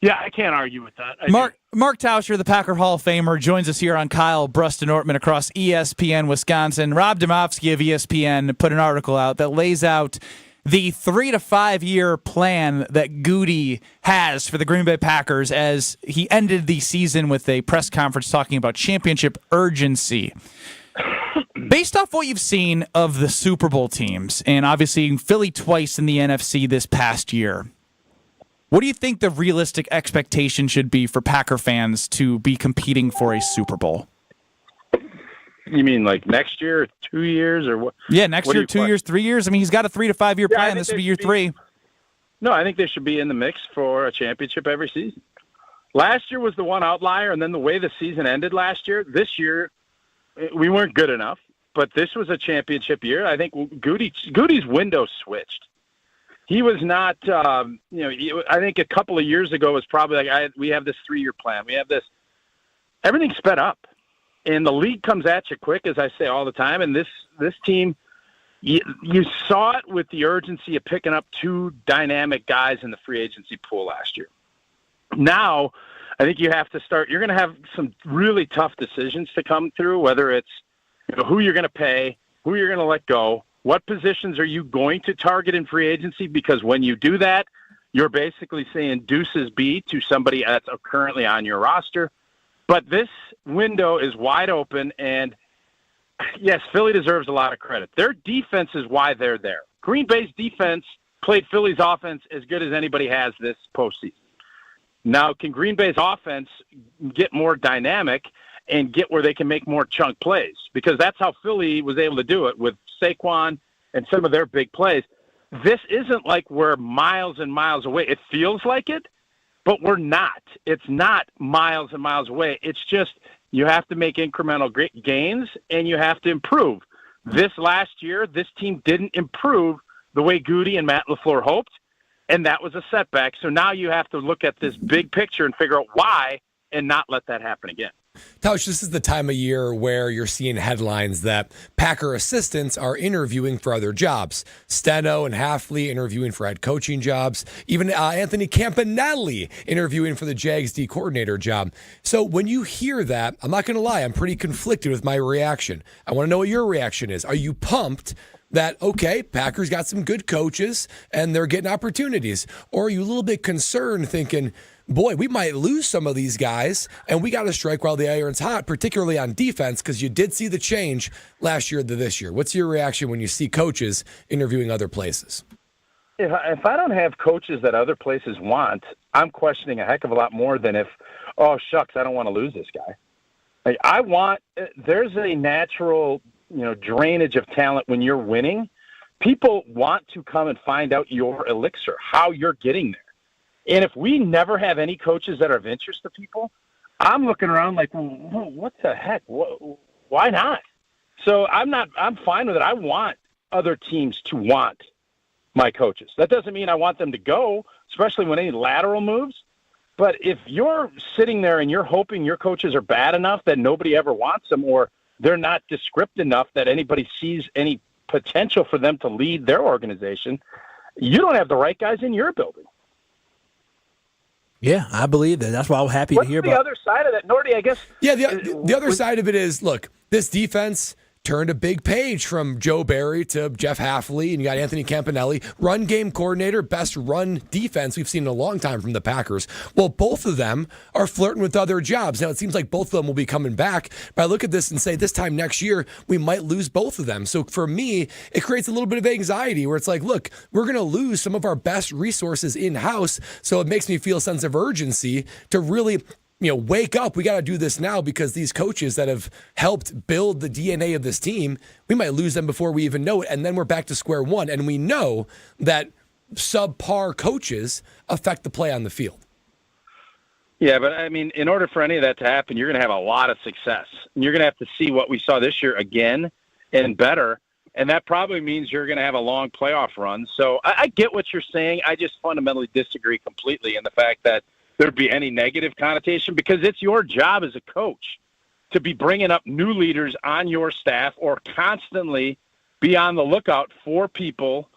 Yeah, I can't argue with that. Mark Tauscher, the Packer Hall of Famer, joins us here on Kyle Bruston-Ortman across ESPN Wisconsin. Rob Domofsky of ESPN put an article out that lays out the 3 to 5 year plan that Goody has for the Green Bay Packers as he ended the season with a press conference talking about championship urgency. Based off what you've seen of the Super Bowl teams, and obviously Philly twice in the NFC this past year, what do you think the realistic expectation should be for Packer fans to be competing for a Super Bowl? You mean like next year, 2 years, or what? Yeah, next year, 2 years, 3 years. I mean, he's got a 3 to 5 year plan. This would be year 3. No, I think they should be in the mix for a championship every season. Last year was the one outlier, and then the way the season ended last year, this year, we weren't good enough. But this was a championship year. I think Goody's window switched. he was not. I think a couple of years ago was probably like, we have this 3-year plan. We have this. Everything's sped up, and the league comes at you quick, as I say all the time. And this team, you saw it with the urgency of picking up 2 dynamic guys in the free agency pool last year. Now, I think you have to start. You're going to have some really tough decisions to come through, whether it's who you're going to pay, who you're going to let go, what positions are you going to target in free agency? Because when you do that, you're basically saying deuces be to somebody that's currently on your roster. But this window is wide open, and yes, Philly deserves a lot of credit. Their defense is why they're there. Green Bay's defense played Philly's offense as good as anybody has this postseason. Now, can Green Bay's offense get more dynamic and get where they can make more chunk plays? Because that's how Philly was able to do it with Saquon and some of their big plays. This isn't like we're miles and miles away. It feels like it, but we're not. It's not miles and miles away. It's just you have to make incremental gains, and you have to improve. This last year, this team didn't improve the way Goody and Matt LaFleur hoped, and that was a setback. So now you have to look at this big picture and figure out why and not let that happen again. Tausch, this is the time of year where you're seeing headlines that Packer assistants are interviewing for other jobs. Steno and Halfley interviewing for head coaching jobs. Even Anthony Campanelli interviewing for the Jags D coordinator job. So when you hear that, I'm not going to lie, I'm pretty conflicted with my reaction. I want to know what your reaction is. Are you pumped that, okay, Packers got some good coaches and they're getting opportunities? Or are you a little bit concerned thinking, boy, we might lose some of these guys, and we got to strike while the iron's hot, particularly on defense, because you did see the change last year to this year. What's your reaction when you see coaches interviewing other places? If I don't have coaches that other places want, I'm questioning a heck of a lot more than if, oh, shucks, I don't want to lose this guy. There's a natural, drainage of talent when you're winning. People want to come and find out your elixir, how you're getting there. And if we never have any coaches that are of interest to people, I'm looking around like, well, what the heck? Why not? So I'm fine with it. I want other teams to want my coaches. That doesn't mean I want them to go, especially when any lateral moves. But if you're sitting there and you're hoping your coaches are bad enough that nobody ever wants them, or they're not descriptive enough that anybody sees any potential for them to lead their organization, you don't have the right guys in your building. Yeah, I believe that. That's why I'm happy to hear about. What's the other side of that, Nordy? I guess. Yeah, the other side of it is, look, this defense turned a big page from Joe Barry to Jeff Halfley, and you got Anthony Campanelli, run game coordinator, best run defense we've seen in a long time from the Packers. Well, both of them are flirting with other jobs. Now, it seems like both of them will be coming back, but I look at this and say this time next year, we might lose both of them. So for me, it creates a little bit of anxiety where it's like, look, we're going to lose some of our best resources in-house, so it makes me feel a sense of urgency to really wake up. We got to do this now because these coaches that have helped build the DNA of this team, we might lose them before we even know it. And then we're back to square one. And we know that subpar coaches affect the play on the field. Yeah, but I mean, in order for any of that to happen, you're going to have a lot of success. And you're going to have to see what we saw this year again and better. And that probably means you're going to have a long playoff run. So I get what you're saying. I just fundamentally disagree completely in the fact that there'd be any negative connotation, because it's your job as a coach to be bringing up new leaders on your staff or constantly be on the lookout for people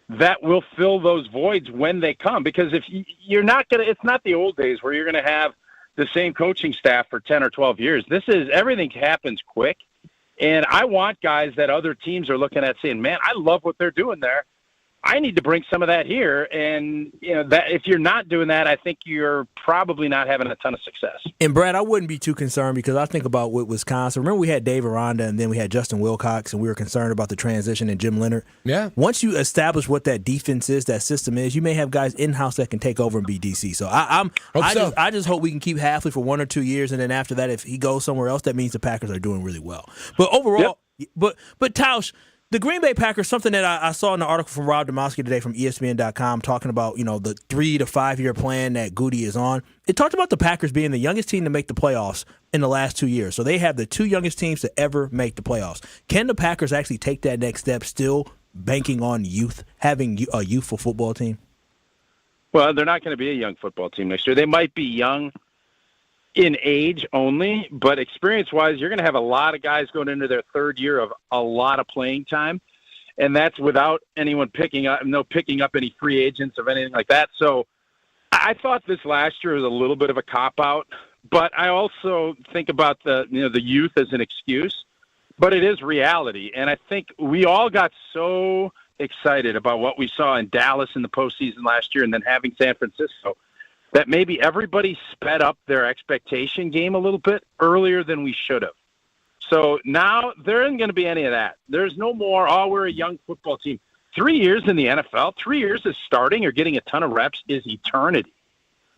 that will fill those voids when they come. Because if you're not going to, it's not the old days where you're going to have the same coaching staff for 10 or 12 years. Everything happens quick. And I want guys that other teams are looking at saying, man, I love what they're doing there. I need to bring some of that here. And, that if you're not doing that, I think you're probably not having a ton of success. And, Brad, I wouldn't be too concerned because I think about with Wisconsin. Remember we had Dave Aranda and then we had Justin Wilcox, and we were concerned about the transition and Jim Leonard. Yeah. Once you establish what that defense is, that system is, you may have guys in-house that can take over and be DC. So I just hope we can keep Halfley for 1 or 2 years, and then after that, if he goes somewhere else, that means the Packers are doing really well. But overall, but Tausch, the Green Bay Packers, something that I saw in the article from Rob Domowski today from ESPN.com talking about, the 3 to 5 year plan that Goody is on. It talked about the Packers being the youngest team to make the playoffs in the last 2 years. So they have the 2 youngest teams to ever make the playoffs. Can the Packers actually take that next step, still banking on youth, having a youthful football team? Well, they're not going to be a young football team next year. They might be young in age only, but experience-wise, you're going to have a lot of guys going into their third year of a lot of playing time, and that's without anyone picking up any free agents of anything like that. So I thought this last year was a little bit of a cop-out, but I also think about the youth as an excuse, but it is reality. And I think we all got so excited about what we saw in Dallas in the postseason last year and then having San Francisco that maybe everybody sped up their expectation game a little bit earlier than we should have. So now there isn't going to be any of that. There's no more, we're a young football team. 3 years in the NFL, 3 years of starting or getting a ton of reps is eternity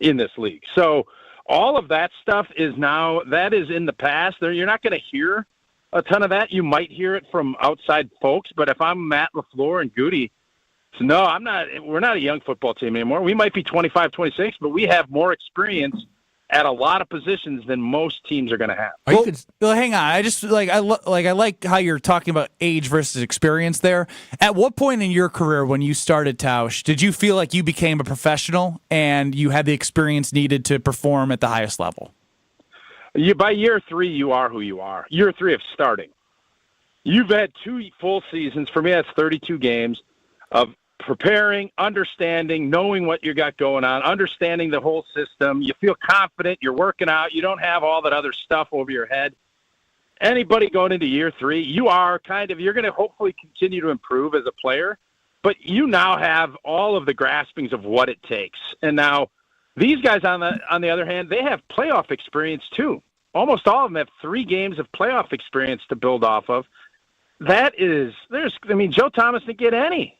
in this league. So all of that stuff is in the past. You're not going to hear a ton of that. You might hear it from outside folks, but if I'm Matt LaFleur and Goody, no, we're not a young football team anymore. We might be 25, 26, but we have more experience at a lot of positions than most teams are going to have. Well, hang on. I just I like how you're talking about age versus experience there. At what point in your career when you started, Tausch, did you feel like you became a professional and you had the experience needed to perform at the highest level? By year 3, you are who you are. Year 3 of starting. You've had 2 full seasons. For me, that's 32 games of preparing, understanding, knowing what you got going on, understanding the whole system. You feel confident. You're working out. You don't have all that other stuff over your head. Anybody going into year 3, you are you're going to hopefully continue to improve as a player, but you now have all of the graspings of what it takes. And now these guys, on the other hand, they have playoff experience too. Almost all of them have 3 games of playoff experience to build off of. Joe Thomas didn't get any.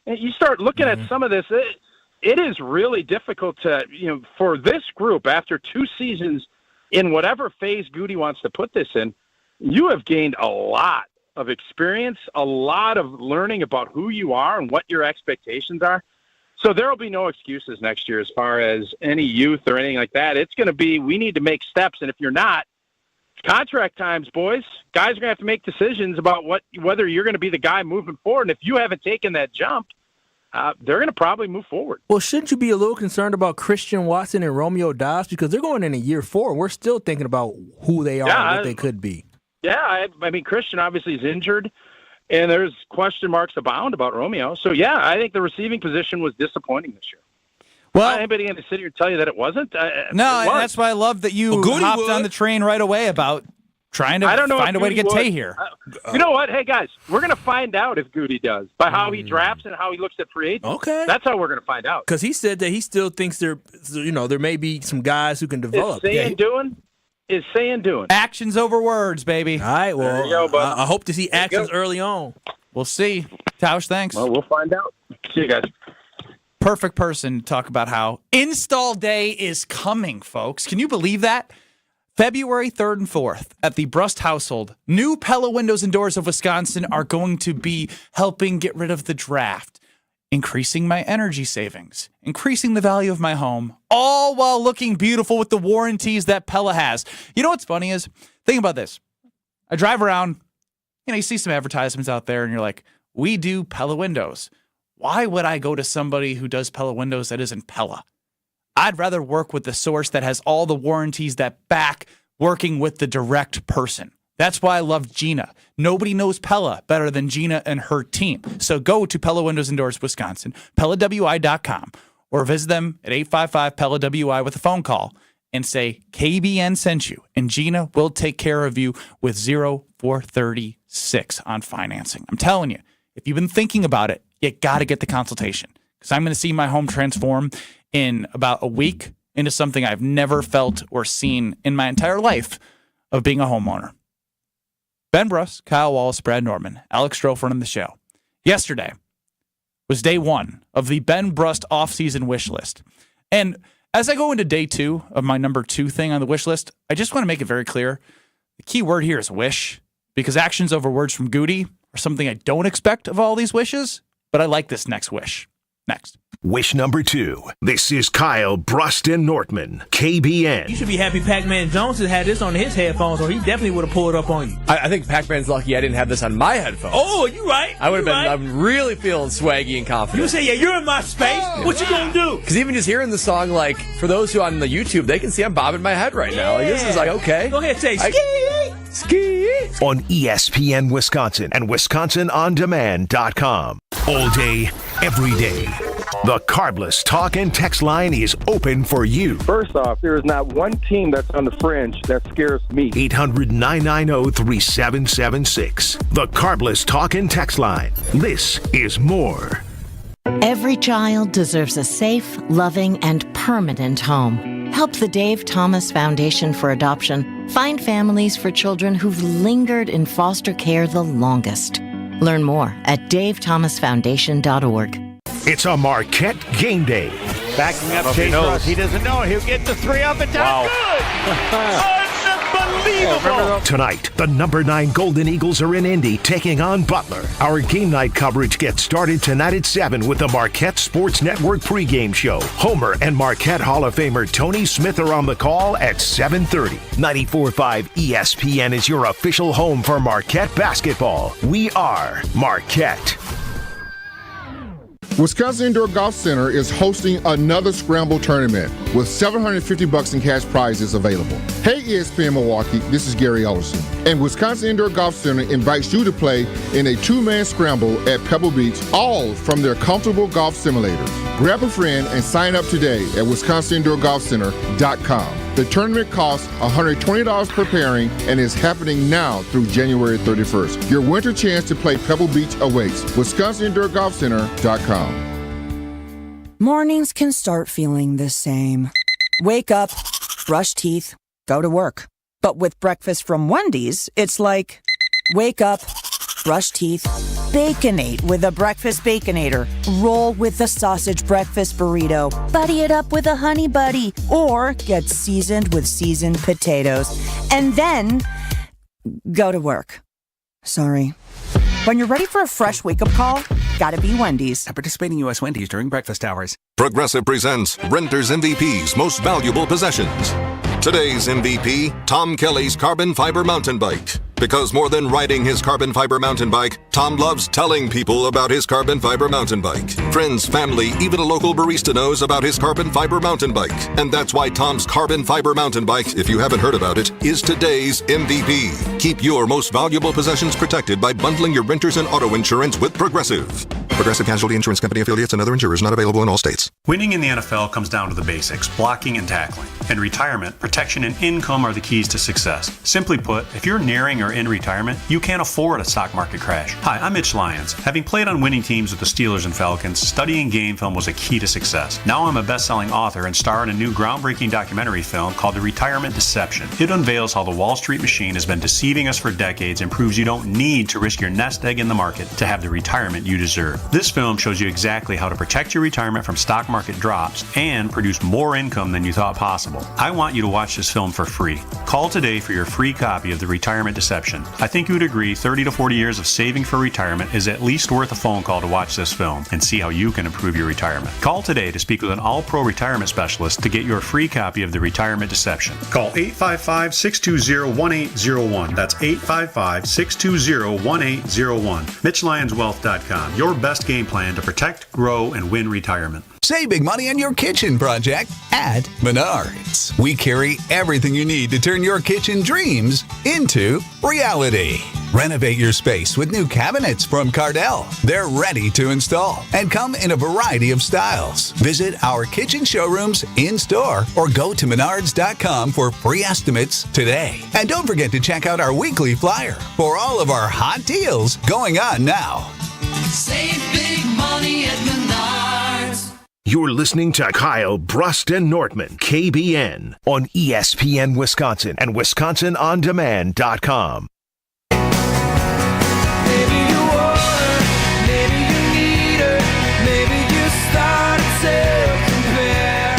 And you start looking at some of this, it is really difficult for this group after 2 seasons in whatever phase Goody wants to put this in, you have gained a lot of experience, a lot of learning about who you are and what your expectations are. So there will be no excuses next year as far as any youth or anything like that. It's going to be, we need to make steps. And if you're not, it's contract times, boys. Guys are going to have to make decisions about whether you're going to be the guy moving forward. And if you haven't taken that jump, they're going to probably move forward. Well, shouldn't you be a little concerned about Christian Watson and Romeo Dobbs? Because they're going into year 4. We're still thinking about who they are and what they could be. Yeah, I mean, Christian obviously is injured. And there's question marks abound about Romeo. So, yeah, I think the receiving position was disappointing this year. Well, not anybody going to sit here and tell you that it wasn't? No, and that's why I love that you hopped on the train right away about trying to find a way to get Tay here. You know what? Hey, guys, we're going to find out if Goody does by how he drafts and how he looks at free agents. Okay. That's how we're going to find out. Because he said that he still thinks there may be some guys who can develop. Is saying doing. Actions over words, baby. All right, well, I hope to see actions early on. We'll see. Tausch, thanks. Well, we'll find out. See you guys. Perfect person to talk about how install day is coming, folks. Can you believe that? February 3rd and 4th at the Brust household, new Pella Windows and Doors of Wisconsin are going to be helping get rid of the draft, increasing my energy savings, increasing the value of my home, all while looking beautiful with the warranties that Pella has. You know what's funny is, think about this. I drive around, you see some advertisements out there, and you're like, we do Pella Windows. Why would I go to somebody who does Pella Windows that isn't Pella? I'd rather work with the source that has all the warranties that back working with the direct person. That's why I love Gina. Nobody knows Pella better than Gina and her team. So go to Pella Windows and Doors Wisconsin, PellaWI.com, or visit them at 855-PELLA-WI with a phone call and say KBN sent you, and Gina will take care of you with 0-436 on financing. I'm telling you, if you've been thinking about it, you got to get the consultation, because I'm going to see my home transform in about a week into something I've never felt or seen in my entire life of being a homeowner. Ben Bruss, Kyle Wallace, Brad Norman, Alex Stroh running the show. Yesterday was day 1 of the Ben Bruss off-season wish list. And as I go into day 2 of my number 2 thing on the wish list, I just want to make it very clear. The key word here is wish, because actions over words from Goody are something I don't expect of all these wishes, but I like this next wish. Next. Wish number 2. This is Kyle Bruston Nortman, KBN. You should be happy Pac-Man Jones had this on his headphones, or he definitely would have pulled up on you. I think Pac-Man's lucky I didn't have this on my headphones. Oh, you right. I would have been. Right. I'm really feeling swaggy and confident. You say, yeah, you're in my space. What you gonna do? Because even just hearing the song, like, for those who on the YouTube, they can see I'm bobbing my head right now. Like, this is like, okay. Go ahead, say ski on ESPN Wisconsin and WisconsinOnDemand.com. All day, every day. The Carbless talk and text line is open for you. First off, there is not one team that's on the fringe that scares me. 800-990-3776. The Carbless talk and text line. This is more. Every child deserves a safe, loving, and permanent home. Help the Dave Thomas Foundation for Adoption find families for children who've lingered in foster care the longest. Learn more at davethomasfoundation.org. It's a Marquette game day. Backing up Chase Ross. He doesn't know. He'll get the three up and down. Good! Unbelievable! Tonight, the number 9 Golden Eagles are in Indy taking on Butler. Our game night coverage gets started tonight at 7 with the Marquette Sports Network pregame show. Homer and Marquette Hall of Famer Tony Smith are on the call at 7:30. 94.5 ESPN is your official home for Marquette basketball. We are Marquette. Wisconsin Indoor Golf Center is hosting another Scramble tournament with $750 in cash prizes available. Hey ESPN Milwaukee, this is Gary Ellerson, and Wisconsin Indoor Golf Center invites you to play in a 2-man scramble at Pebble Beach, all from their comfortable golf simulators. Grab a friend and sign up today at WisconsinIndoorGolfCenter.com. The tournament costs $120 per pairing and is happening now through January 31st. Your winter chance to play Pebble Beach awaits. WisconsinIndoorGolfCenter.com. Mornings can start feeling the same. Wake up, brush teeth, go to work. But with breakfast from Wendy's, it's like, wake up, brush teeth, Baconate with a breakfast Baconator. Roll with the sausage breakfast burrito. Buddy it up with a honey buddy. Or get seasoned with seasoned potatoes. And then go to work. Sorry. When you're ready for a fresh wake-up call, gotta be Wendy's. At participating U.S. Wendy's during breakfast hours. Progressive presents Renter's MVP's Most Valuable Possessions. Today's MVP, Tom Kelly's carbon fiber mountain bike. Because more than riding his carbon fiber mountain bike, Tom loves telling people about his carbon fiber mountain bike. Friends, family, even a local barista knows about his carbon fiber mountain bike. And that's why Tom's carbon fiber mountain bike, if you haven't heard about it, is today's MVP. Keep your most valuable possessions protected by bundling your renters and auto insurance with Progressive. Progressive Casualty Insurance Company affiliates and other insurers not available in all states. Winning in the NFL comes down to the basics, blocking and tackling. In retirement, protection and income are the keys to success. Simply put, if you're nearing or in retirement, you can't afford a stock market crash. Hi, I'm Mitch Lyons. Having played on winning teams with the Steelers and Falcons, studying game film was a key to success. Now I'm a best-selling author and star in a new groundbreaking documentary film called The Retirement Deception. It unveils how the Wall Street machine has been deceiving us for decades and proves you don't need to risk your nest egg in the market to have the retirement you deserve. This film shows you exactly how to protect your retirement from stock market drops and produce more income than you thought possible. I want you to watch this film for free. Call today for your free copy of The Retirement Deception. I think you would agree 30 to 40 years of saving for retirement is at least worth a phone call to watch this film and see how you can improve your retirement. Call today to speak with an all-pro retirement specialist to get your free copy of The Retirement Deception. Call 855-620-1801. That's 855-620-1801. MitchLyonsWealth.com. Your best game plan to protect, grow, and win retirement. Save big money on your kitchen project at Menards. We carry everything you need to turn your kitchen dreams into reality. Renovate your space with new cabinets from Cardell. They're ready to install and come in a variety of styles. Visit our kitchen showrooms in-store or go to Menards.com for free estimates today. And don't forget to check out our weekly flyer for all of our hot deals going on now. Save big money at Menards. You're listening to Kyle Bruston Nortman, KBN, on ESPN Wisconsin and WisconsinOnDemand.com. Maybe you want her, maybe you need her, maybe you start to compare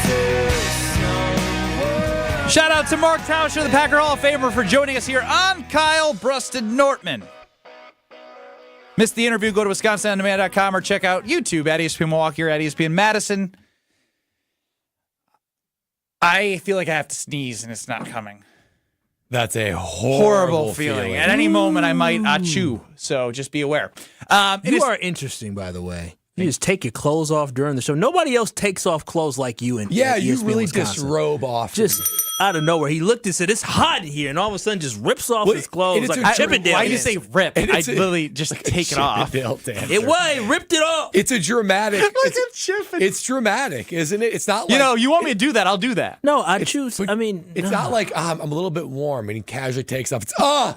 to someone. Shout out to Mark Tauscher, the Packer Hall of Famer, for joining us here on Kyle Bruston Nortman. Missed the interview? Go to WisconsinOnDemand.com or check out YouTube at ESPN Milwaukee or at ESPN Madison. I feel like I have to sneeze and it's not coming. That's a horrible feeling. At any moment, I might achoo. So just be aware. You are interesting, by the way. You just take your clothes off during the show. Nobody else takes off clothes like you. Yeah, you ESPN really Wisconsin. disrobe off. Just out of nowhere. He looked and said, it's hot in here, and all of a sudden just rips off his clothes like a Chippendale. Why do you say rip? I literally just take it off. It was. He ripped it off. It's a dramatic. Chippendale. It's dramatic, isn't it? It's not like... you want me to do that, I'll do that. No, I choose. I mean... It's not like, I'm a little bit warm, and he casually takes off. It's, oh,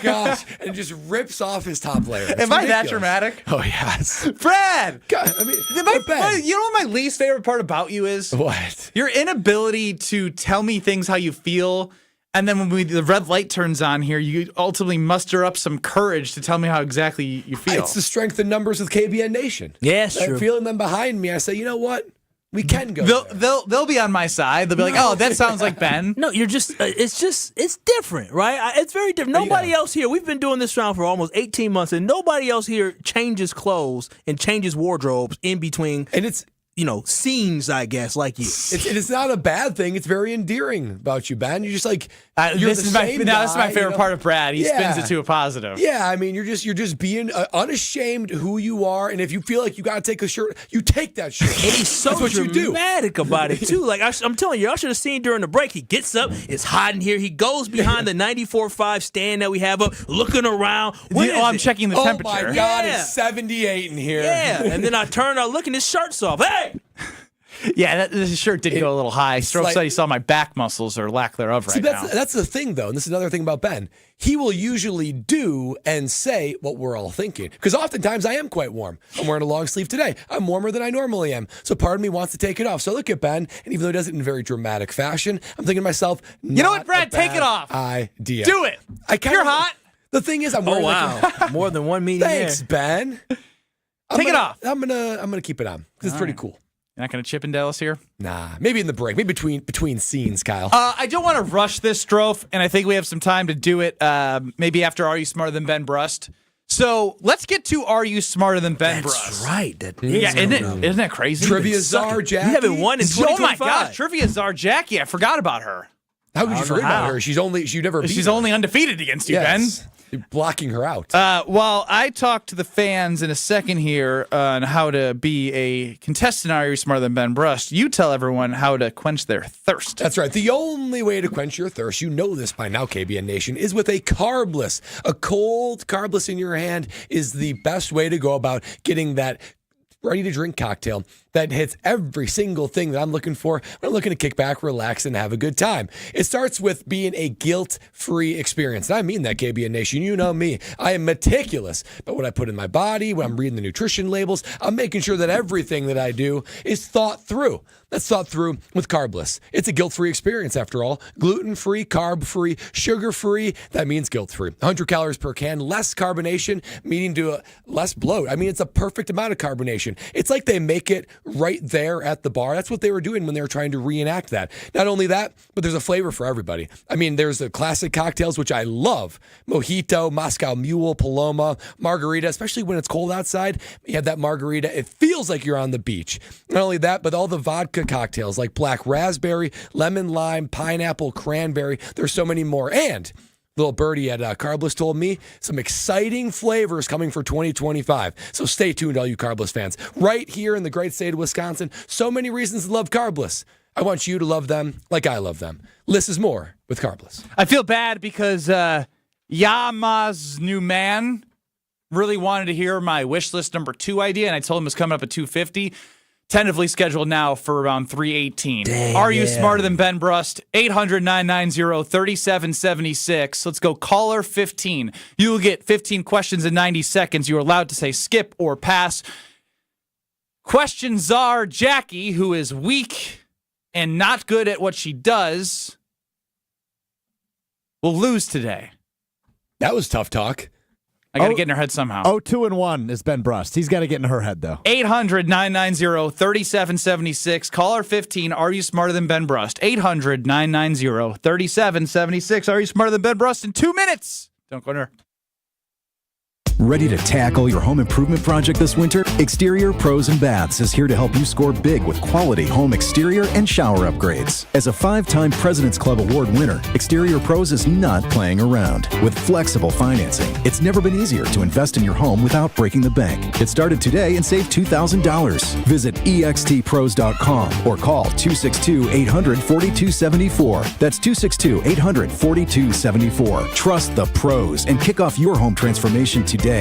gosh, and just rips off his top layer. It's Am I that ridiculous. dramatic? Oh, yes. Brad! God, I mean, you know what my least favorite part about you is? What? Your inability to tell me things how you feel, and then when the red light turns on here, you ultimately muster up some courage to tell me how exactly you feel. It's the strength in numbers with KBN Nation. Yeah, it's true. Feeling them behind me, I say, you know what? We can go. They'll be on my side. They'll be like, oh, that sounds like Ben. No, you're just, it's different, right? It's very different. Nobody else here, we've been doing this round for almost 18 months, and nobody else here changes clothes and changes wardrobes in between. And it's, scenes, I guess, like you. It's not a bad thing. It's very endearing about you, Ben. You're just like, this is my favorite part of Brad. He spins it to a positive. Yeah, I mean, you're just being unashamed who you are, and if you feel like you got to take a shirt, you take that shirt. And he's so dramatic about it, too. Like, I'm telling you, I should have seen during the break, he gets up, it's hot in here, he goes behind the 94.5 stand that we have up, looking around. I'm checking the temperature. Oh, my God, it's 78 in here. Yeah, and then I turn, I look, and his shirt's off. Hey! Yeah, this shirt did go a little high. Stroke said he saw my back muscles or lack thereof now. That's the thing, though, and this is another thing about Ben. He will usually do and say what we're all thinking. Because oftentimes I am quite warm. I'm wearing a long sleeve today. I'm warmer than I normally am. So part of me wants to take it off. So I look at Ben, and even though he does it in very dramatic fashion, I'm thinking to myself, you know what, Brad? Take it off. Idea. Do it. You're hot. The thing is, I'm wearing more than one meeting. Thanks, Ben. Take it off. I'm gonna keep it on because it's pretty cool. You're not going to Chippendale us here? Nah, maybe in the break, maybe between scenes, Kyle. I don't want to rush this, Strofe, and I think we have some time to do it. Maybe after Are You Smarter Than Ben Brust? So let's get to Are You Smarter Than Ben Brust? That's right. That isn't that crazy? Trivia Czar Jackie. You haven't won in 2025. Oh my gosh, Trivia Czar Jackie. I forgot about her. How could you forget about her? She's only undefeated against you, yes. Ben. You're blocking her out. Well, I talk to the fans in a second here on how to be a contestant Are You Smarter Than Ben Brust. You tell everyone how to quench their thirst. That's right. The only way to quench your thirst, you know this by now, KBN Nation, is with a carbless. A cold carbless in your hand is the best way to go about getting that ready-to-drink cocktail that hits every single thing that I'm looking for when I'm looking to kick back, relax, and have a good time. It starts with being a guilt-free experience. And I mean that, KBN Nation. You know me. I am meticulous about what I put in my body, when I'm reading the nutrition labels. I'm making sure that everything that I do is thought through. That's thought through with Carbless. It's a guilt-free experience, after all. Gluten-free, carb-free, sugar-free. That means guilt-free. 100 calories per can, less carbonation, meaning to less bloat. I mean, it's a perfect amount of carbonation. It's like they make it right there at the bar. That's what they were doing when they were trying to reenact that. Not only that, but there's a flavor for everybody. I mean, there's the classic cocktails, which I love. Mojito, Moscow Mule, Paloma, margarita, especially when it's cold outside. You have that margarita. It feels like you're on the beach. Not only that, but all the vodka cocktails like black raspberry, lemon lime, pineapple, cranberry. There's so many more. And little birdie at Carbless told me some exciting flavors coming for 2025. So stay tuned, all you Carbless fans. Right here in the great state of Wisconsin, so many reasons to love Carbless. I want you to love them like I love them. Less is more with Carbless. I feel bad because Yama's new man really wanted to hear my wish list number 2 idea, and I told him it was coming up at 250. Tentatively scheduled now for around 3:18. Are you smarter than Ben Brust? 800-990-3776. Let's go caller 15. You will get 15 questions in 90 seconds. You are allowed to say skip or pass. Question czar Jackie, who is weak and not good at what she does, will lose today. That was tough talk. I got to get in her head somehow. 2-1 is Ben Brust. He's got to get in her head, though. 800-990-3776. Caller 15. Are you smarter than Ben Brust? 800-990-3776. Are you smarter than Ben Brust? In 2 minutes. Don't go to her. Ready to tackle your home improvement project this winter? Exterior Pros and Baths is here to help you score big with quality home exterior and shower upgrades. As a 5-time President's Club Award winner, Exterior Pros is not playing around. With flexible financing, it's never been easier to invest in your home without breaking the bank. Get started today and save $2,000. Visit extpros.com or call 262-800-4274. That's 262-800-4274. Trust the pros and kick off your home transformation today.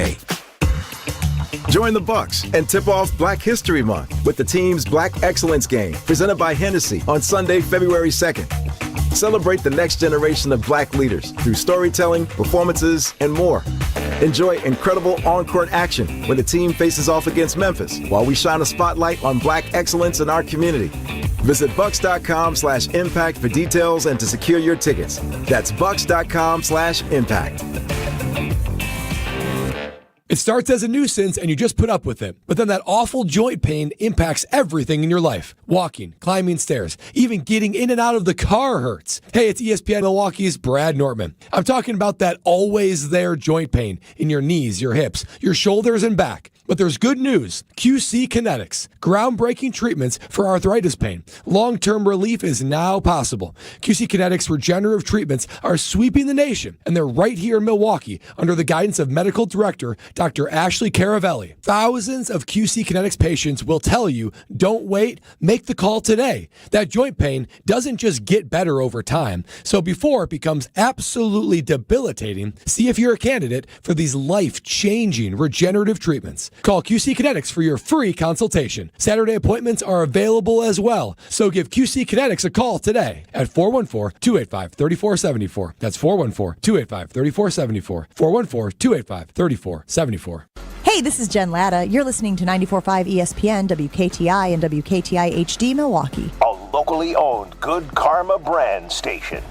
Join the Bucks and tip off Black History Month with the team's Black Excellence Game, presented by Hennessy on Sunday, February 2nd. Celebrate the next generation of Black leaders through storytelling, performances, and more. Enjoy incredible on-court action when the team faces off against Memphis, while we shine a spotlight on Black excellence in our community. Visit bucks.com/impact for details and to secure your tickets. That's bucks.com/impact. It starts as a nuisance and you just put up with it. But then that awful joint pain impacts everything in your life. Walking, climbing stairs, even getting in and out of the car hurts. Hey, it's ESPN Milwaukee's Brad Nortman. I'm talking about that always there joint pain in your knees, your hips, your shoulders, and back. But there's good news. QC Kinetics, groundbreaking treatments for arthritis pain. Long-term relief is now possible. QC Kinetics regenerative treatments are sweeping the nation, and they're right here in Milwaukee under the guidance of medical director Dr. Ashley Caravelli. Thousands of QC Kinetics patients will tell you, don't wait, make the call today. That joint pain doesn't just get better over time, so before it becomes absolutely debilitating, see if you're a candidate for these life-changing regenerative treatments. Call QC Kinetics for your free consultation. Saturday appointments are available as well, so give QC Kinetics a call today at 414-285-3474. That's 414-285-3474. 414-285-3474. Hey, this is Jen Latta. You're listening to 94.5 ESPN, WKTI, and WKTI HD Milwaukee. A locally owned Good Karma brand station.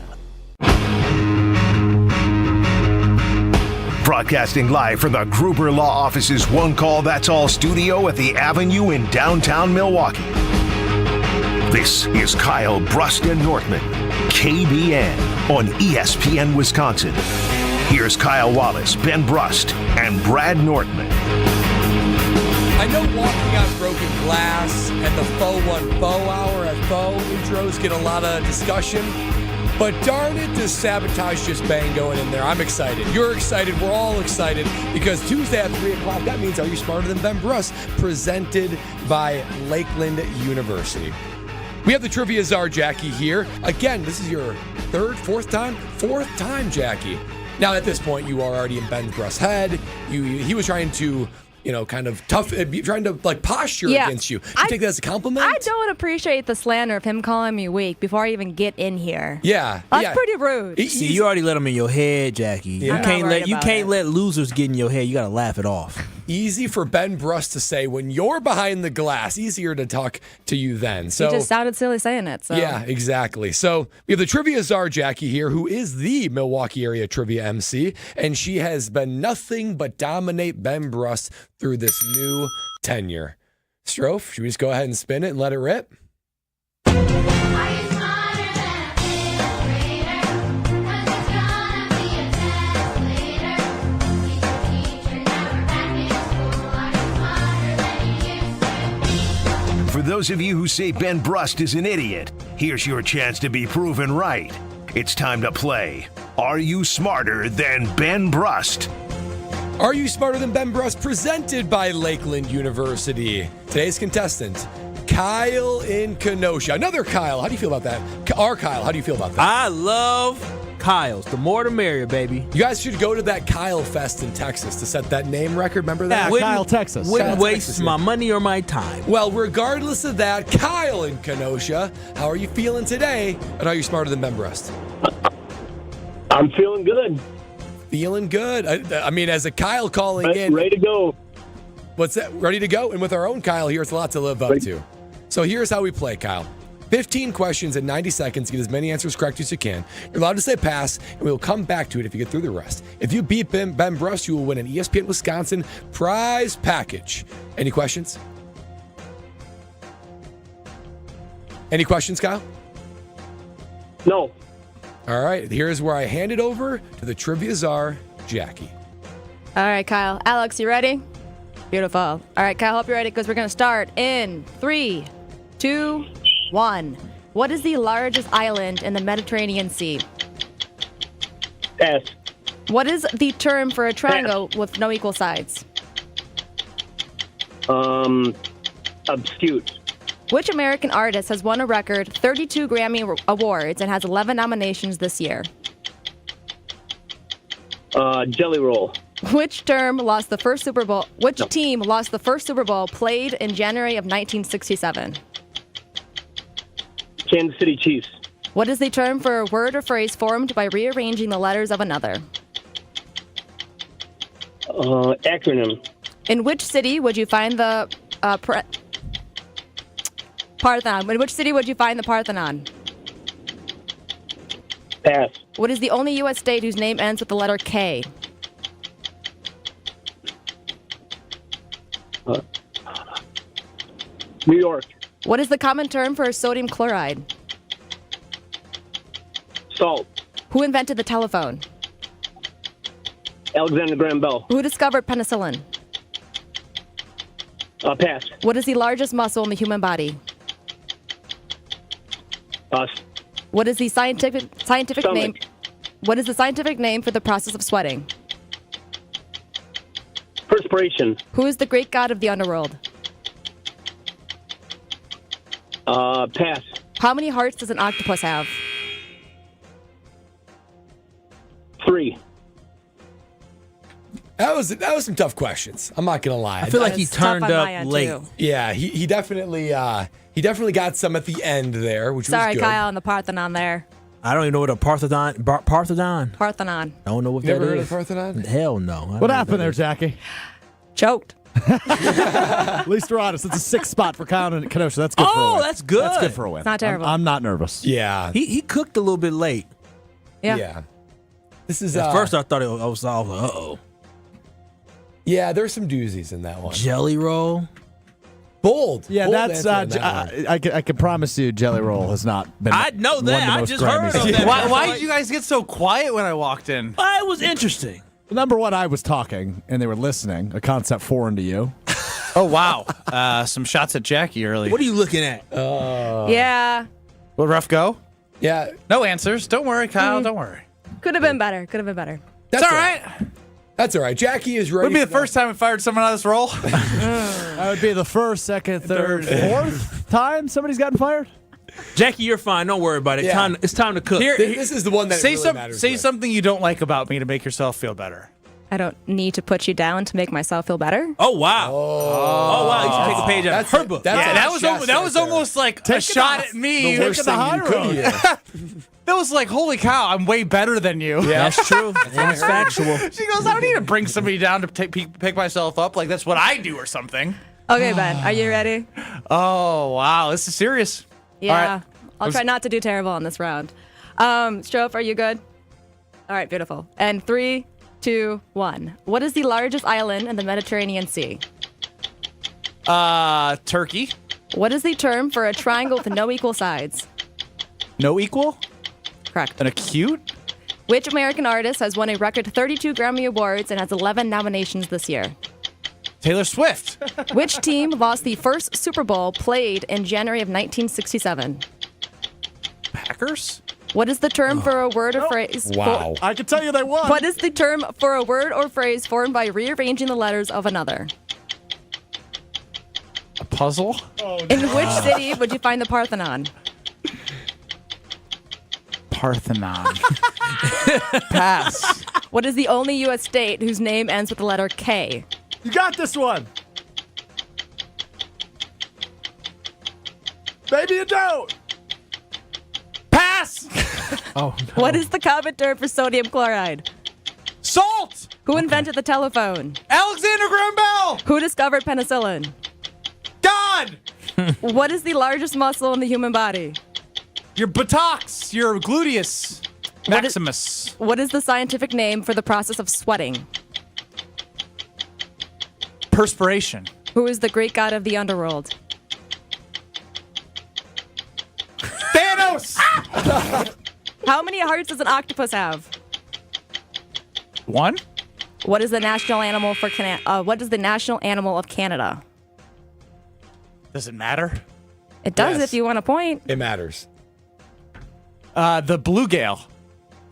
Broadcasting live from the Gruber Law Office's One Call That's All studio at the Avenue in downtown Milwaukee. This is Kyle Brust and Northman, KBN on ESPN Wisconsin. Here's Kyle Wallace, Ben Brust, and Brad Nortman. I know walking on broken glass and the faux one faux hour at faux intros get a lot of discussion. But darn it, does Sabotage just bang going in there? I'm excited. You're excited. We're all excited because Tuesday at 3 o'clock, that means Are You Smarter Than Ben Brust? Presented by Lakeland University. We have the Trivia Czar, Jackie, here. Again, this is your fourth time, Jackie. Now, at this point, you are already in Ben Brust's head. He was trying to... kind of tough, trying to posture against you. Do you take that as a compliment? I don't appreciate the slander of him calling me weak before I even get in here. Yeah. That's pretty rude. See, you already let him in your head, Jackie. Yeah. You can't let losers get in your head. You got to laugh it off. Easy for Ben Brust to say when you're behind the glass. Easier to talk to you then. So he just sounded silly saying it. So. Yeah, exactly. So we have the Trivia Czar, Jackie, here, who is the Milwaukee area trivia MC, and she has been nothing but dominate Ben Brust through this new tenure. Strofe, should we just go ahead and spin it and let it rip? For those of you who say Ben Brust is an idiot, here's your chance to be proven right. It's time to play Are You Smarter Than Ben Brust? Are You Smarter Than Ben Brust? Presented by Lakeland University. Today's contestant, Kyle in Kenosha. Another Kyle. How do you feel about that? Our Kyle, how do you feel about that? I love Kyles. The more the merrier, baby. You guys should go to that Kyle Fest in Texas to set that name record. Remember that? Yeah, Kyle, Texas. Wouldn't Kyle, waste Texas, my money or my time. Well, regardless of that, Kyle in Kenosha, how are you feeling today? And are you smarter than Ben Brust? I'm feeling good. Feeling good. I mean, as a Kyle calling in. Ready to go. What's that? Ready to go? And with our own Kyle here, it's a lot to live up to. So here's how we play, Kyle. 15 questions in 90 seconds. Get as many answers correct as you can. You're allowed to say pass, and we'll come back to it if you get through the rest. If you beat Ben Brust, you will win an ESPN Wisconsin prize package. Any questions? Any questions, Kyle? No. All right. Here's where I hand it over to the Trivia Czar, Jackie. All right, Kyle. Alex, you ready? Beautiful. All right, Kyle, hope you're ready because we're going to start in 3, 2, 1. What is the largest island in the Mediterranean Sea? Pass. What is the term for a triangle with no equal sides? Obscute. Which American artist has won a record 32 Grammy Awards and has 11 nominations this year? Jelly Roll. Which team lost the first Super Bowl played in January of 1967? Kansas City Chiefs. What is the term for a word or phrase formed by rearranging the letters of another? Acronym. In which city would you find the Parthenon? In which city would you find the Parthenon? Pass. What is the only U.S. state whose name ends with the letter K? New York. What is the common term for sodium chloride? Salt. Who invented the telephone? Alexander Graham Bell. Who discovered penicillin? Pass. What is the largest muscle in the human body? What is the scientific Stomach. name? What is the scientific name for the process of sweating? Perspiration. Who is the great god of the underworld? Pass. How many hearts does an octopus have? 3. That was some tough questions. I'm not gonna lie. I feel like he turned up late. Too. Yeah, he definitely got some at the end there, which Sorry, was good. Kyle, on the Parthenon there. I don't even know what a Parthenon. Parthenon. I don't know what Never that heard is. of Parthenon? Hell no. What happened there, Jackie? Choked. At least we're honest. It's a 6th spot for Kyle and Kenosha. That's good for a win. That's good. That's good for a win. It's not terrible. I'm not nervous. Yeah. He cooked a little bit late. Yeah. This is At first I thought I was like, uh-oh. Yeah, there's some doozies in that one. Jelly roll. Bold. Yeah, Bold that's. answer on that one. I can promise you, Jelly Roll has not been. I know won that. the I most just heard Grammys. of that. Why did you guys get so quiet when I walked in? It was interesting. Number one, I was talking and they were listening. A concept foreign to you. Oh, wow. Some shots at Jackie early. What are you looking at? Yeah. Will Ruff go? Yeah. No answers. Don't worry, Kyle. Don't worry. Could have been better. Could have been better. That's all right. That's all right. Jackie is ready. Would be the first time we fired someone out of this role. That would be the first, second, third, fourth time somebody's gotten fired. Jackie, you're fine. Don't worry about it. Yeah. It's time to cook. This is the one that say really matters. Say with. something you don't like about me to make yourself feel better. I don't need to put you down to make myself feel better. Oh, wow. Oh, wow. You should take a page out of her book. That was almost like a shot at me. The worst thing you could hear. That was like, holy cow, I'm way better than you. Yeah, that's true. That's factual. She goes, I don't need to bring somebody down to pick myself up. Like, that's what I do or something. Okay, Ben, are you ready? Oh, wow. This is serious. Yeah. All right. I'll try not to do terrible on this round. Strofe, are you good? All right, beautiful. And 3, 2, 1. What is the largest island in the Mediterranean Sea? Turkey. What is the term for a triangle with no equal sides? No equal? Correct. An acute? Which American artist has won a record 32 Grammy Awards and has 11 nominations this year? Taylor Swift. Which team lost the first Super Bowl played in January of 1967? Packers? What is the term for a word or phrase? Wow. I can tell you they won. What is the term for a word or phrase formed by rearranging the letters of another? A puzzle? In which city would you find the Parthenon? Parthenon. Pass. What is the only U.S. state whose name ends with the letter K? You got this one. Maybe you don't. Pass. Oh, no. What is the common term for sodium chloride? Salt. Who invented the telephone? Alexander Graham Bell. Who discovered penicillin? God. What is the largest muscle in the human body? Your buttocks. Your gluteus maximus. What is the scientific name for the process of sweating? Perspiration. Who is the great god of the underworld? Thanos. How many hearts does an octopus have? 1. What is the national animal for what is the national animal of Canada? Does it matter? It does Yes. if you want a point. It matters. The bluegill.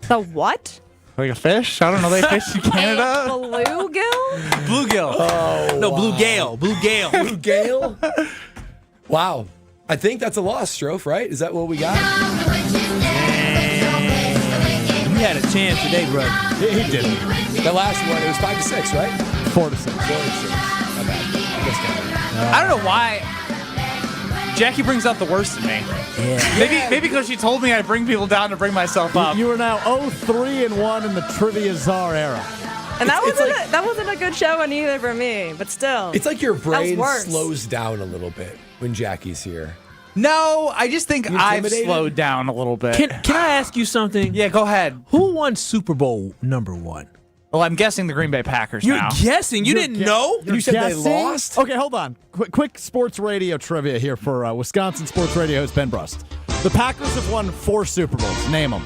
The what? Like a fish? I don't know. They fish in Canada. A bluegill? Bluegill. Oh, No, wow. Blue Gale. Blue Gale. Blue Gale? Wow. I think that's a loss, Strofe, right? Is that what we got? You had a chance today, brother. He didn't. The last one, it was 5-6, right? 4-6. 4-6. My bad. I guess not. I don't know why Jackie brings out the worst in me. Yeah. Maybe because she told me I bring people down to bring myself up. You are now 0-3-1 in the Trivia Czar era. And that wasn't a good showing either for me, but still. It's like your brain worse. slows down a little bit when Jackie's here. No, I just think You I've intimidated? slowed down a little bit. Can I ask you something? Yeah, go ahead. Who won Super Bowl #1? Well, I'm guessing the Green Bay Packers You're now. guessing? You didn't know? You said Guessing? they lost? Okay, hold on. Quick sports radio trivia here for Wisconsin Sports Radio host Ben Brust. The Packers have won 4 Super Bowls. Name them.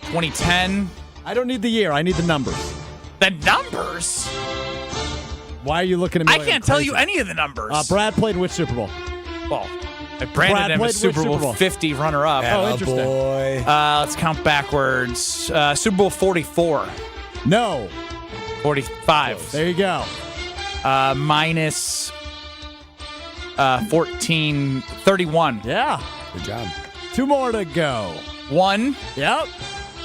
2010. I don't need the year. I need the numbers. The numbers? Why are you looking at me? I like can't I'm tell crazy? you any of the numbers. Brad played which Super Bowl? Well, I branded him played as Super which Bowl Super Bowl? 50 runner-up. Oh, interesting. Boy. Let's count backwards. Super Bowl 44. No. 45. There you go. Minus 14. 31. Yeah. Good job. 2 more to go. 1. Yep.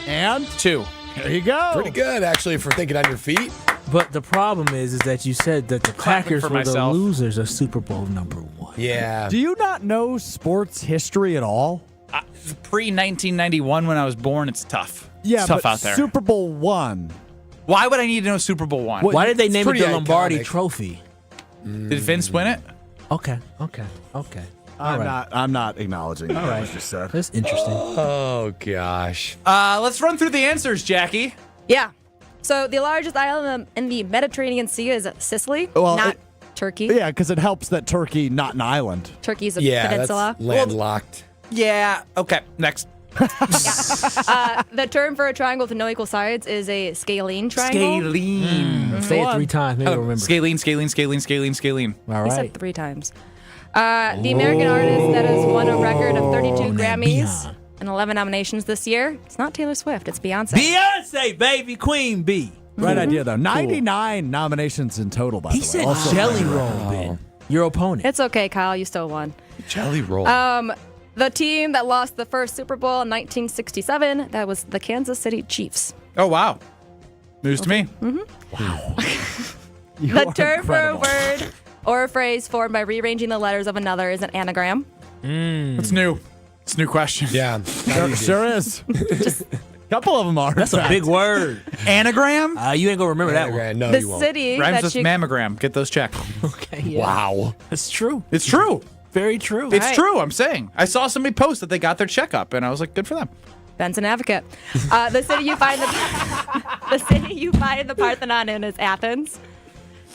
And 2. there you go. Pretty good, actually, for thinking on your feet. But the problem is that you said that the Packers for were myself. the losers of Super Bowl #1. Yeah. Do you not know sports history at all? Pre-1991 when I was born, it's tough. Yeah, it's tough but out there. Super Bowl 1. Why would I need to know Super Bowl 1? Why did they name it pretty the Lombardi iconic. Trophy? Did Vince win it? Okay. I'm not acknowledging what you just said. That's interesting. Oh, gosh. Let's run through the answers, Jackie. Yeah. So the largest island in the Mediterranean Sea is Sicily, Well, not Turkey. Yeah, because it helps that Turkey not an island. Turkey's a Yeah, peninsula. that's landlocked. Yeah. Okay. Next. The term for a triangle with no equal sides is a scalene triangle. Scalene. Say it 3 times. Maybe I'll remember. Scalene, scalene, scalene, scalene, scalene. All He right. said 3 times. The American artist that has won a record of 32 Grammys and 11 nominations this year, it's not Taylor Swift, it's Beyonce. Beyonce, baby, Queen B. Right idea, though. 99 nominations in total, by He the way. said Also- jelly roll, Ben. Your opponent. It's okay, Kyle, you still won. Jelly roll. The team that lost the first Super Bowl in 1967, that was the Kansas City Chiefs. Oh, wow. News to me. You The are term for a incredible. word or a phrase formed by rearranging the letters of another is an anagram. It's new. It's a new question. Yeah. Sure is. A couple of them are. That's a big word. Anagram? You ain't gonna remember that one. No, The you won't. city Rhymes that with you... mammogram. Get those checked. Okay. Yeah. Wow. It's true. It's true. Very true. It's Right. true. I'm saying. I saw somebody post that they got their checkup, and I was like, good for them. Ben's an advocate. The city you find the Parthenon in is Athens.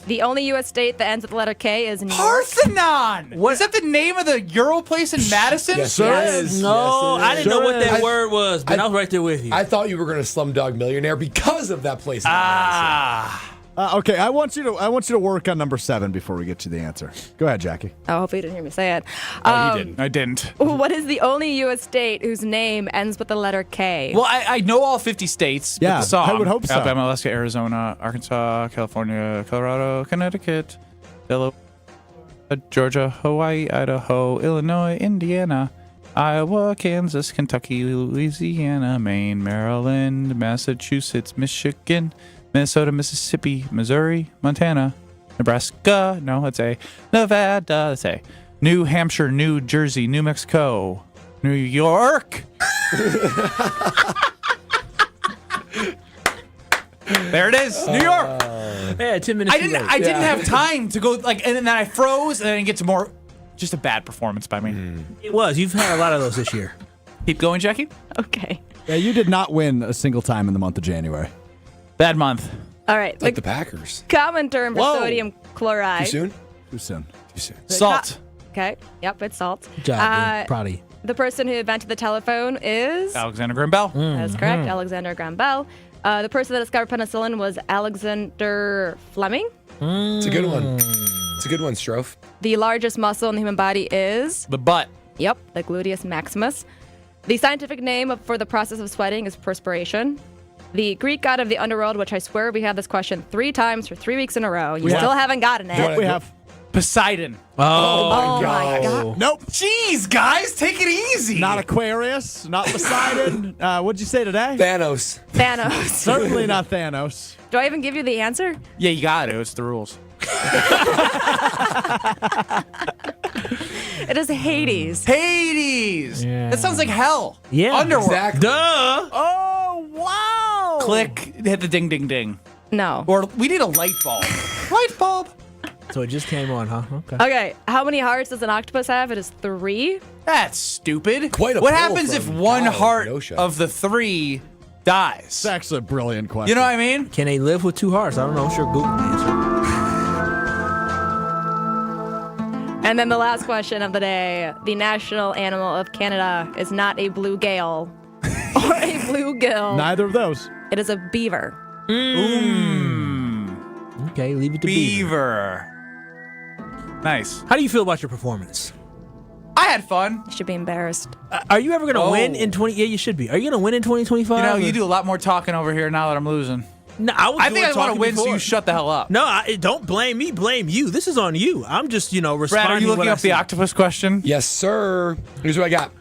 The only U.S. state that ends with the letter K is New York. Parthenon. What is that? The name of the Euro place in Madison? Yes, Sure it is. is. No, Yes, it I didn't is. know what that I- word was, but I was right there with you. I thought you were going to Slumdog Millionaire because of that place. Okay, I want you to work on number 7 before we get to the answer. Go ahead, Jackie. Oh, hopefully you didn't hear me say it. No, you didn't. I didn't. What is the only U.S. state whose name ends with the letter K? Well, I know all 50 states. but Yeah, the song, I would hope so. Alabama, Alaska, Arizona, Arkansas, California, Colorado, Connecticut, Delaware, Georgia, Hawaii, Idaho, Illinois, Indiana, Iowa, Kansas, Kentucky, Louisiana, Maine, Maryland, Massachusetts, Michigan, Minnesota, Mississippi, Missouri, Montana, Nebraska. No, let's say Nevada. Let's say New Hampshire, New Jersey, New Mexico, New York. There it is, New York. Yeah, 10 minutes. I didn't have time to go and then I froze, and then I get to more. Just a bad performance by me. It was. You've had a lot of those this year. Keep going, Jackie. Okay. Yeah, you did not win a single time in the month of January. Bad month. All right. Like the Packers. Common term for Whoa. sodium chloride. Too soon? Too soon. Too soon. Salt. Okay. Yep, it's salt. Good job, man. Proud of you. The person who invented the telephone is... Alexander Graham Bell. That's correct, Alexander Graham Bell. The person that discovered penicillin was Alexander Fleming. It's a good one. It's a good one, Strofe. The largest muscle in the human body is? The butt. Yep, the gluteus maximus. The scientific name for the process of sweating is perspiration. The Greek god of the underworld, which I swear we had this question 3 times for 3 weeks in a row. You still haven't gotten it. We have Poseidon. Oh, my God. Nope. Jeez, guys, take it easy. Not Aquarius, not Poseidon. What'd you say today? Thanos. Thanos. Certainly not Thanos. Do I even give you the answer? Yeah, you got it. It's the rules. It is Hades. Hades. Yeah. That sounds like hell. Yeah. Underworld. Exactly. Duh. Oh, wow. Click, hit the ding, ding, ding. No. Or we need a light bulb. Light bulb. So it just came on, huh? Okay. Okay, how many hearts does an octopus have? It is 3. That's stupid. Quite a what pull happens if from one Kyle heart Kenosha. of the 3 dies? It's actually a brilliant question. You know what I mean? Can they live with 2 hearts? I don't know. I'm sure Google can answer. And then the last question of the day. The national animal of Canada is not a bluegill or a bluegill. Neither of those. It is a beaver. Okay, leave it to Beaver. Nice. How do you feel about your performance? I had fun. You should be embarrassed. Are you ever going to win in 20? Yeah, you should be. Are you going to win in 2025? You know, you do a lot more talking over here now that I'm losing. No, I think I want to win, so you shut the hell up. No, don't blame me. Blame you. This is on you. I'm just, responding. Brad, are you looking up the octopus question? Yes, sir. Here's what I got.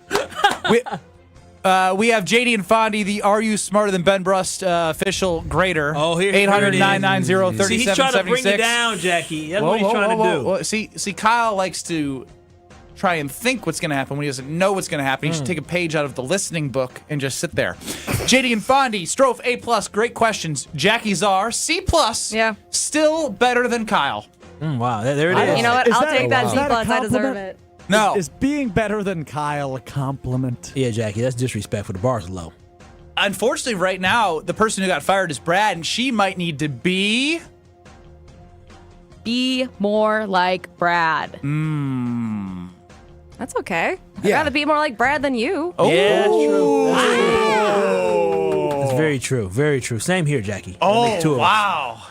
We have JD and Fondy, the Are You Smarter Than Ben Brust official grader. Oh, here 800-990-3776. See, he's trying to bring you down, Jackie. That's what he's trying to do. Whoa. See, Kyle likes to try and think what's going to happen when he doesn't know what's going to happen. He should take a page out of the listening book and just sit there. JD and Fondy, Strofe, A+, great questions. Jackie Czar, C+, Yeah. still better than Kyle. Wow, there it is. You know what? I'll take that C+. I deserve compliment? it. No. Is being better than Kyle a compliment? Yeah, Jackie, that's disrespectful. The bar's low. Unfortunately, right now, the person who got fired is Brad, and she might need to be more like Brad. That's okay. I'd rather be more like Brad than you. Oh. Yeah, that's true. That's very true. Very true. Same here, Jackie. Wow.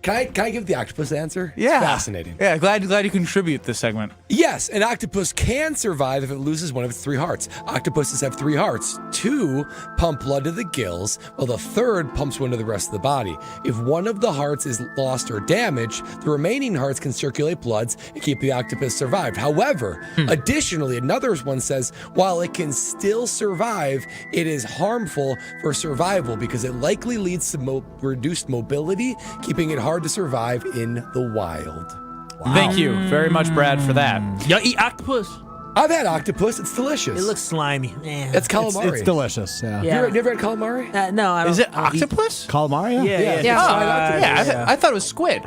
Can I give the octopus answer? Yeah. It's fascinating. Yeah, glad you contribute this segment. Yes, an octopus can survive if it loses one of its 3 hearts. Octopuses have 3 hearts. 2 pump blood to the gills, while the 3rd pumps one to the rest of the body. If one of the hearts is lost or damaged, the remaining hearts can circulate bloods and keep the octopus survived. However, additionally, another one says, while it can still survive, it is harmful for survival because it likely leads to reduced mobility, keeping it hard to survive in the wild. Wow. Thank you very much, Brad, for that. Y'all eat octopus? I've had octopus. It's delicious. It looks slimy. It's calamari. It's delicious. Yeah. Yeah. You ever had calamari? No, I don't. Is it octopus? Calamari? Yeah. I thought it was squid.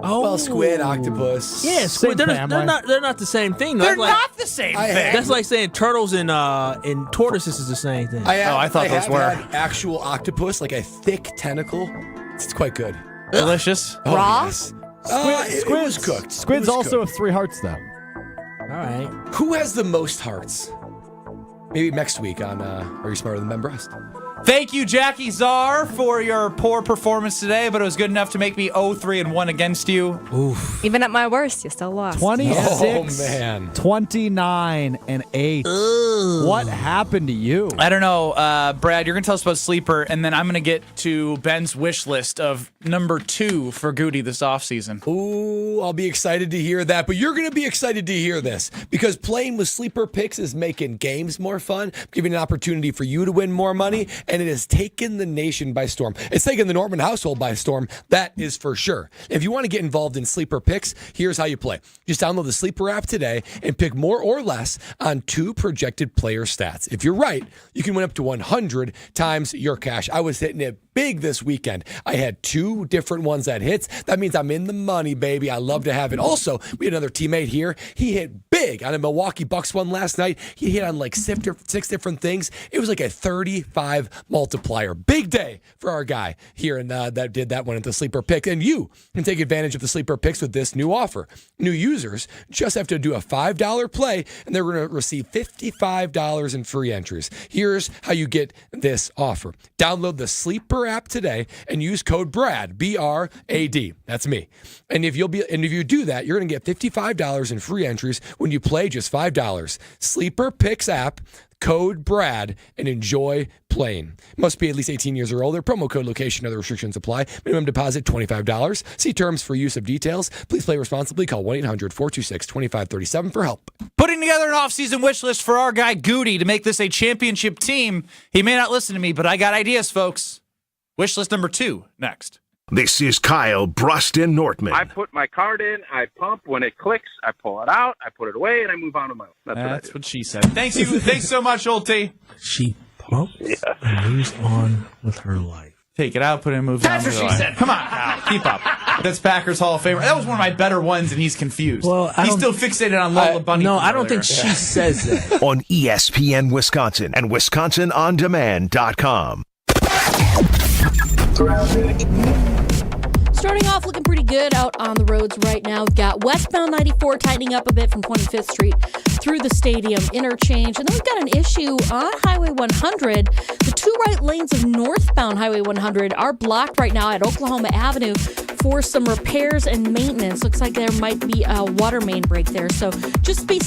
Oh, well, squid, octopus. Yeah, squid. Same They're family. not the same thing. They're That's like, not the same thing. That's like saying turtles and tortoises is the same thing. I thought those were had actual octopus, like a thick tentacle. It's quite good. delicious. Oh, Raw? yes. Squid, It was cooked. Squids It was also cooked. have 3 hearts, though. All right. Who has the most hearts? Maybe next week on Are You Smarter Than Ben Brust? Thank you, Jackie Czar, for your poor performance today, but it was good enough to make me 0-3-1 against you. Oof. Even at my worst, you still lost. 26, Oh, man. 29, and 8. What happened to you? I don't know, Brad, you're going to tell us about Sleeper, and then I'm going to get to Ben's wish list of number 2 for Goody this offseason. Ooh, I'll be excited to hear that, but you're going to be excited to hear this because playing with Sleeper Picks is making games more fun, giving an opportunity for you to win more money, and it has taken the nation by storm. It's taken the Norman household by storm, that is for sure. If you want to get involved in Sleeper Picks, here's how you play. Just download the Sleeper app today and pick more or less on 2 projected player stats. If you're right, you can win up to 100 times your cash. I was hitting it big this weekend. I had 2 different ones that hits. That means I'm in the money, baby. I love to have it. Also, we had another teammate here. He hit big big on a Milwaukee Bucks one last night. He hit on like 6 different things. It was like a 35 multiplier. Big day for our guy here, and that did that one at the Sleeper Pick. And you can take advantage of the Sleeper Picks with this new offer. New users just have to do a $5 play, and they're going to receive $55 in free entries. Here's how you get this offer. Download the Sleeper app today and use code BRAD, B-R-A-D. That's me. And if you do that, you're going to get $55 in free entries when you play just $5. Sleeper Picks app, code BRAD, and enjoy playing. Must be at least 18 years or older. Promo code, location, other restrictions apply. Minimum deposit $25. See terms for use of details. Please play responsibly. Call 1-800-426-2537 for help. Putting together an offseason wish list for our guy Goody to make this a championship team. He may not listen to me, but I got ideas, folks. Wish list number 2 next. This is Kyle Bruston Nortman. I put my card in, I pump. When it clicks, I pull it out, I put it away, and I move on to my own. That's what she said. Thanks so much, Old T. She pumps and moves on with her life. Take it out, put it in, move on. That's what she said. Come on, Kyle. Keep up. That's Packers Hall of Famer. That was one of my better ones, and he's confused. Well, he's still fixated on Lola Bunny. No, I don't think she says that. On ESPN Wisconsin and WisconsinOnDemand.com. Starting off looking pretty good out on the roads right now. We've got westbound 94 tightening up a bit from 25th Street through the stadium interchange. And then we've got an issue on Highway 100. The 2 right lanes of northbound Highway 100 are blocked right now at Oklahoma Avenue for some repairs and maintenance. Looks like there might be a water main break there. So just be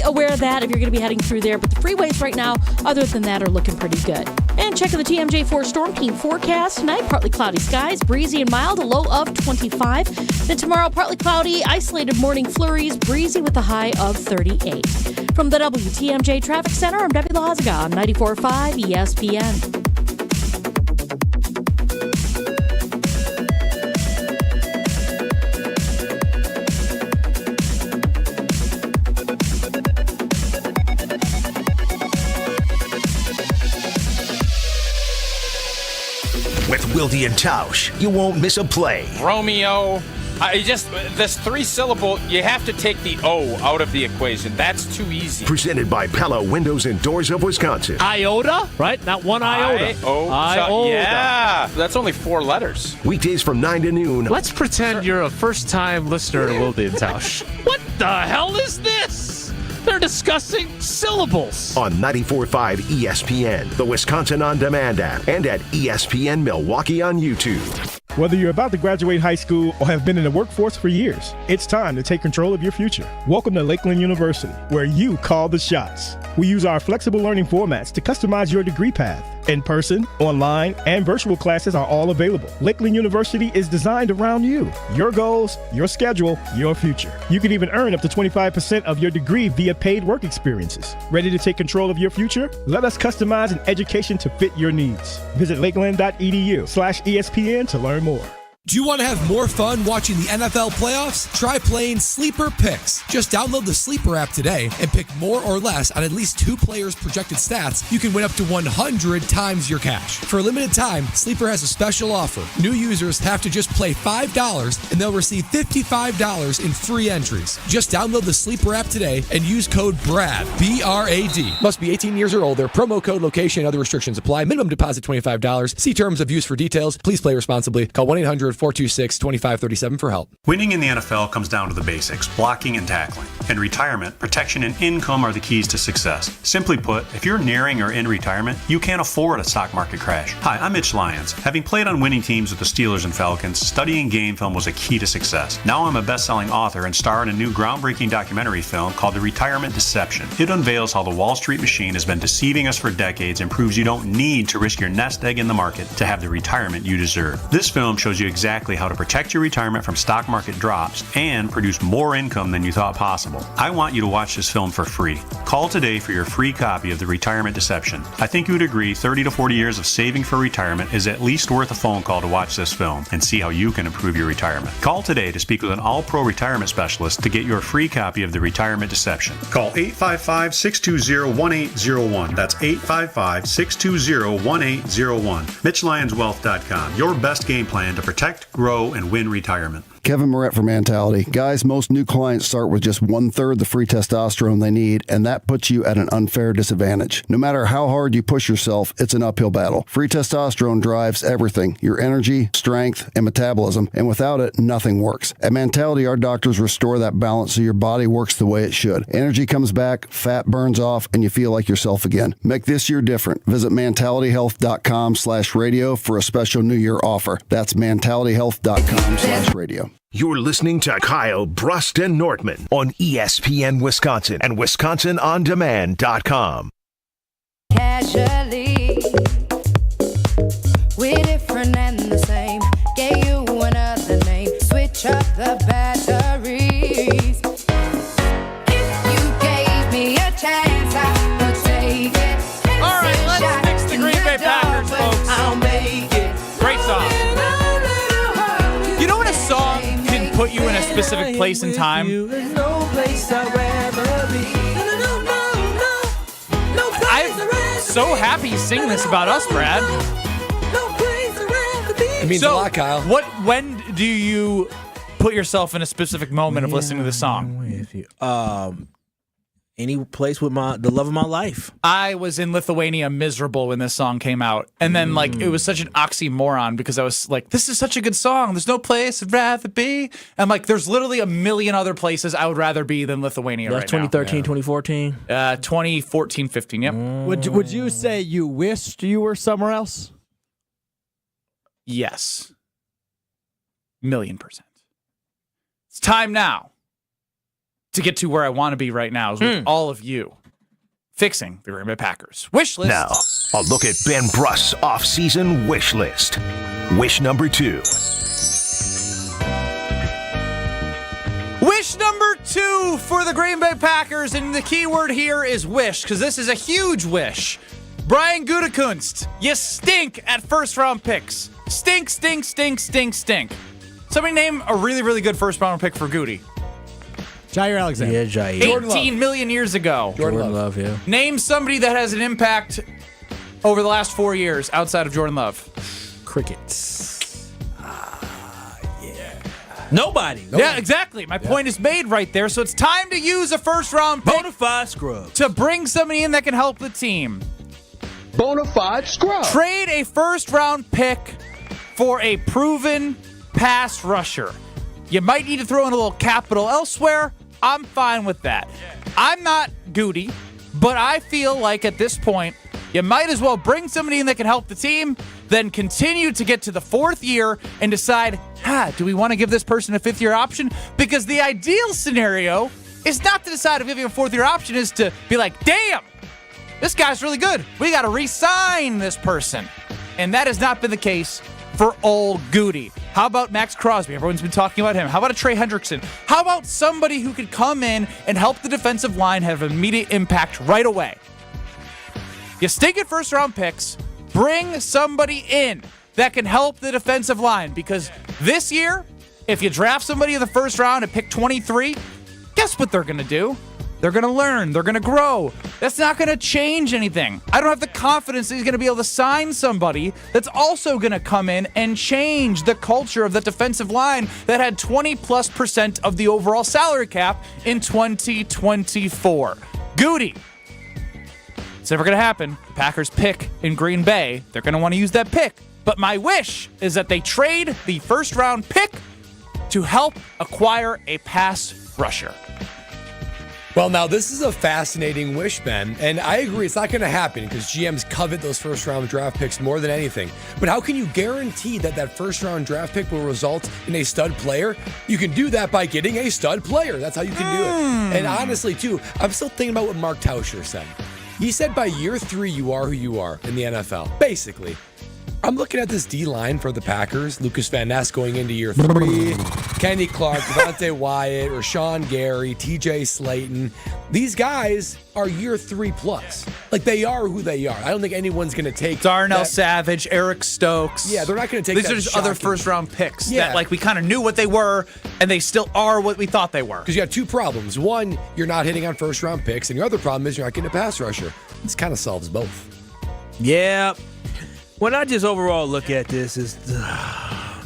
aware of that if you're going to be heading through there. But the freeways right now, other than that, are looking pretty good. And checking the TMJ4 Storm Team forecast tonight. Partly cloudy skies, breezy and mild, a low of 25. Then tomorrow, partly cloudy, isolated morning flurries, breezy with a high of 38. From the WTMJ Traffic Center, I'm Debbie Lazaga on 94.5 ESPN. With Wilde and Tausch, you won't miss a play. Romeo. This 3-syllable, you have to take the O out of the equation. That's too easy. Presented by Pella Windows and Doors of Wisconsin. Iota, right? Not one iota. Iota. Yeah. That's only 4 letters. Weekdays from 9 to noon. Let's pretend you're a first-time listener to Wilde and Tausch. What the hell is this? They're discussing syllables. On 94.5 ESPN, the Wisconsin On Demand app, and at ESPN Milwaukee on YouTube. Whether you're about to graduate high school or have been in the workforce for years, it's time to take control of your future. Welcome to Lakeland University, where you call the shots. We use our flexible learning formats to customize your degree path. In-person, online, and virtual classes are all available. Lakeland University is designed around you, your goals, your schedule, your future. You can even earn up to 25% of your degree via paid work experiences. Ready to take control of your future? Let us customize an education to fit your needs. Visit lakeland.edu/ESPN to learn more. Do you want to have more fun watching the NFL playoffs? Try playing Sleeper Picks. Just download the Sleeper app today and pick more or less on at least 2 players' projected stats. You can win up to 100 times your cash. For a limited time, Sleeper has a special offer. New users have to just play $5 and they'll receive $55 in free entries. Just download the Sleeper app today and use code BRAD, B-R-A-D. Must be 18 years or older. Promo code, location, and other restrictions apply. Minimum deposit $25. See terms of use for details. Please play responsibly. Call 1-800-426-2537 for help. Winning in the NFL comes down to the basics, blocking and tackling. In retirement, protection and income are the keys to success. Simply put, if you're nearing or in retirement, you can't afford a stock market crash. Hi, I'm Mitch Lyons. Having played on winning teams with the Steelers and Falcons, studying game film was a key to success. Now I'm a best-selling author and star in a new groundbreaking documentary film called The Retirement Deception. It unveils how the Wall Street machine has been deceiving us for decades and proves you don't need to risk your nest egg in the market to have the retirement you deserve. This film shows you exactly how to protect your retirement from stock market drops and produce more income than you thought possible. I want you to watch this film for free. Call today for your free copy of The Retirement Deception. I think you would agree 30 to 40 years of saving for retirement is at least worth a phone call to watch this film and see how you can improve your retirement. Call today to speak with an all-pro retirement specialist to get your free copy of The Retirement Deception. Call 855-620-1801. That's 855-620-1801. MitchLyonsWealth.com. Your best game plan to protect, grow, and win retirement. Kevin Moret for Mentality. Guys, most new clients start with just 1/3 the free testosterone they need, and that puts you at an unfair disadvantage. No matter how hard you push yourself, it's an uphill battle. Free testosterone drives everything, your energy, strength, and metabolism, and without it, nothing works. At Mentality, our doctors restore that balance so your body works the way it should. Energy comes back, fat burns off, and you feel like yourself again. Make this year different. Visit mentalityhealth.com/radio for a special New Year offer. That's mentalityhealth.com/radio. You're listening to Kyle, Brust, and Nortman on ESPN Wisconsin and WisconsinOnDemand.com. Casually, we're different and the same. Gave you another name. Switch up the batteries. If you gave me a chance, I would take it. All right, let's fix the Green Bay Packers, folks. I'll make it. Great song. You know when a song can put you in a specific place and time? There's no place I'd rather be. I'm so happy you sing this about us, Brad. It means a lot, Kyle. When do you put yourself in a specific moment of listening to the song? Any place with the love of my life. I was in Lithuania miserable when this song came out. And then, it was such an oxymoron because I was like, this is such a good song. There's no place I'd rather be. And, there's literally a million other places I would rather be than Lithuania right now. That's 2013, 2014? 2014, 15, yep. Would you say you wished you were somewhere else? Yes. 1,000,000%. It's time now to get to where I want to be right now is with all of you fixing the Green Bay Packers wish list. Now, a look at Ben Brust's off-season wish list. Wish number 2. Wish number 2 for the Green Bay Packers, and the key word here is wish, because this is a huge wish. Brian Gutekunst, you stink at first-round picks. Stink, stink, stink, stink, stink. Somebody name a really, really good first-round pick for Goody. Jair Alexander. Yeah, Jair. 18 million years ago. Jordan Love, yeah. Name somebody that has an impact over the last 4 years outside of Jordan Love. Crickets. Nobody. Yeah, exactly. My point is made right there. So it's time to use a first-round pick Bonafide scrub to bring somebody in that can help the team. Bonafide scrub. Trade a first-round pick for a proven pass rusher. You might need to throw in a little capital elsewhere. I'm fine with that. I'm not Goody, but I feel like at this point, you might as well bring somebody in that can help the team, then continue to get to the 4th year and decide, do we want to give this person a 5th-year option? Because the ideal scenario is not to decide if giving a 4th-year option, is to be like, damn, this guy's really good. We got to re-sign this person. And that has not been the case for old Goody. How about Max Crosby? Everyone's been talking about him. How about a Trey Hendrickson? How about somebody who could come in and help the defensive line have immediate impact right away? You stink at first-round picks. Bring somebody in that can help the defensive line, because this year, if you draft somebody in the first round at pick 23, guess what they're going to do? They're going to learn. They're going to grow. That's not going to change anything. I don't have the confidence that he's going to be able to sign somebody that's also going to come in and change the culture of the defensive line that had 20+% of the overall salary cap in 2024. Goody. It's never going to happen. The Packers pick in Green Bay. They're going to want to use that pick. But my wish is that they trade the first-round pick to help acquire a pass rusher. Well, now, this is a fascinating wish, Ben, and I agree it's not going to happen because GMs covet those first-round draft picks more than anything. But how can you guarantee that that first-round draft pick will result in a stud player? You can do that by getting a stud player. That's how you can do it. And honestly, too, I'm still thinking about what Mark Tauscher said. He said by year 3, you are who you are in the NFL, basically. I'm looking at this D-line for the Packers. Lucas Van Ness going into year 3. Kenny Clark, Devontae Wyatt, Rashawn Gary, TJ Slayton. These guys are year 3+. Like, they are who they are. I don't think anyone's going to take Darnell Savage, Eric Stokes. Yeah, they're not going to take These that are just shocking. other first-round picks that, we kind of knew what they were, and they still are what we thought they were. Because you have 2 problems. One, you're not hitting on first-round picks, and your other problem is you're not getting a pass rusher. This kind of solves both. Yeah. When I just overall look at this, is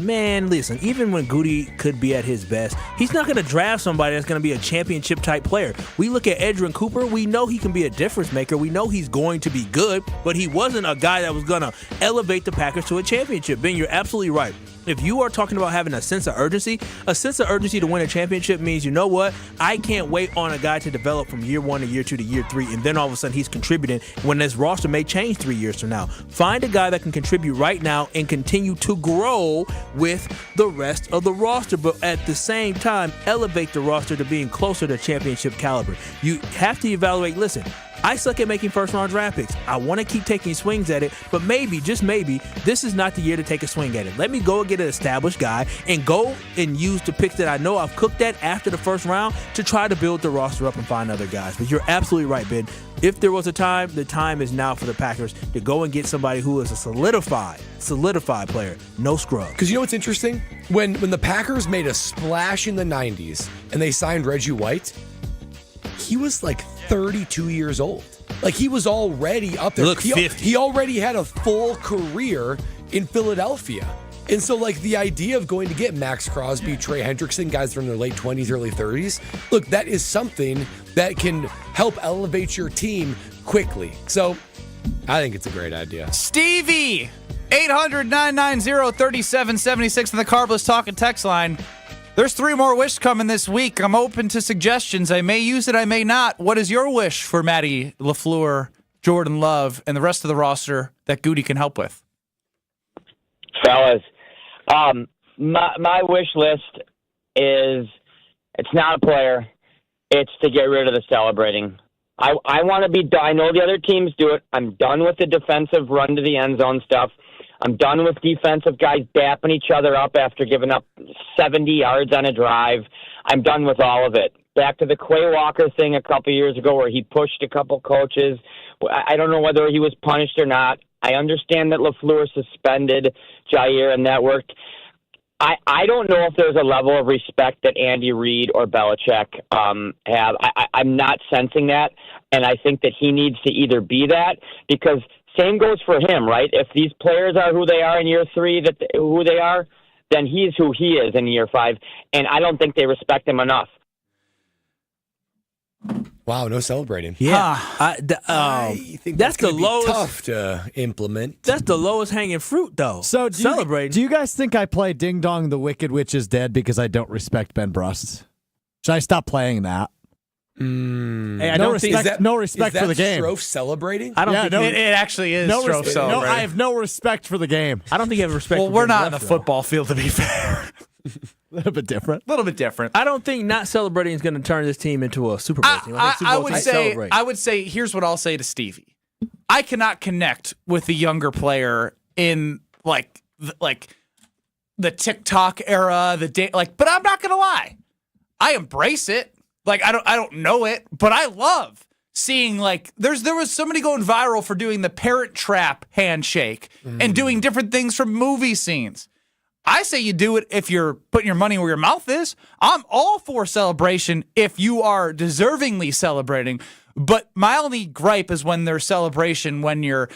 man, listen, even when Goody could be at his best, he's not going to draft somebody that's going to be a championship-type player. We look at Edgerrin Cooper. We know he can be a difference maker. We know he's going to be good, but he wasn't a guy that was going to elevate the Packers to a championship. Ben, you're absolutely right. If you are talking about having a sense of urgency to win a championship means, you know what? I can't wait on a guy to develop from year 1 to year 2 to year 3, and then all of a sudden he's contributing when this roster may change 3 years from now. Find a guy that can contribute right now and continue to grow with the rest of the roster, but at the same time, elevate the roster to being closer to championship caliber. You have to evaluate, listen, I suck at making first-round draft picks. I want to keep taking swings at it, but maybe, just maybe, this is not the year to take a swing at it. Let me go and get an established guy and go and use the picks that I know I've cooked at after the first round to try to build the roster up and find other guys. But you're absolutely right, Ben. If there was a time, the time is now for the Packers to go and get somebody who is a solidified player. No scrub. Because you know what's interesting? When the Packers made a splash in the 90s and they signed Reggie White, he was like 32 years old. Like, he was already up there. Look, 50. He already had a full career in Philadelphia. And so, like, the idea of going to get Max Crosby, Trey Hendrickson, guys that are in their late 20s, early 30s, look, that is something that can help elevate your team quickly. So, I think it's a great idea. Stevie, 800-990-3776 on the Carbless Talk and Text line. There's 3 more wishes coming this week. I'm open to suggestions. I may use it, I may not. What is your wish for Matty LaFleur, Jordan Love, and the rest of the roster that Goody can help with? Fellas, my wish list is, it's not a player. It's to get rid of the celebrating. I want to be done. I know the other teams do it. I'm done with the defensive run to the end zone stuff. I'm done with defensive guys dapping each other up after giving up 70 yards on a drive. I'm done with all of it. Back to the Quay Walker thing a couple years ago where he pushed a couple coaches. I don't know whether he was punished or not. I understand that LaFleur suspended Jair and that worked. I don't know if there's a level of respect that Andy Reid or Belichick have. I'm not sensing that, and I think that he needs to either be that, because same goes for him, right? If these players are who they are in year 3, who they are, then he's who he is in year 5, and I don't think they respect him enough. Wow, no celebrating. Yeah, I think that's the lowest. Tough to implement. That's the lowest hanging fruit, though. So celebrating. Do you guys think I play Ding Dong the Wicked Witch is Dead because I don't respect Ben Brust? Should I stop playing that? Hey, no respect for the game. Strofe celebrating? I don't think it actually is Strofe celebrating. No, I have no respect for the game. I don't think you have respect. Well, for we're Ben not in Brust, the football field, to be fair. A little bit different. I don't think not celebrating is going to turn this team into a Super Bowl team. I would say, here's what I'll say to Stevie. I cannot connect with the younger player in like the TikTok era, but I'm not going to lie. I embrace it. Like, I don't know it, but I love seeing, like, there was somebody going viral for doing the Parent Trap handshake and doing different things from movie scenes. I say you do it if you're putting your money where your mouth is. I'm all for celebration if you are deservingly celebrating. But my only gripe is when there's celebration when you're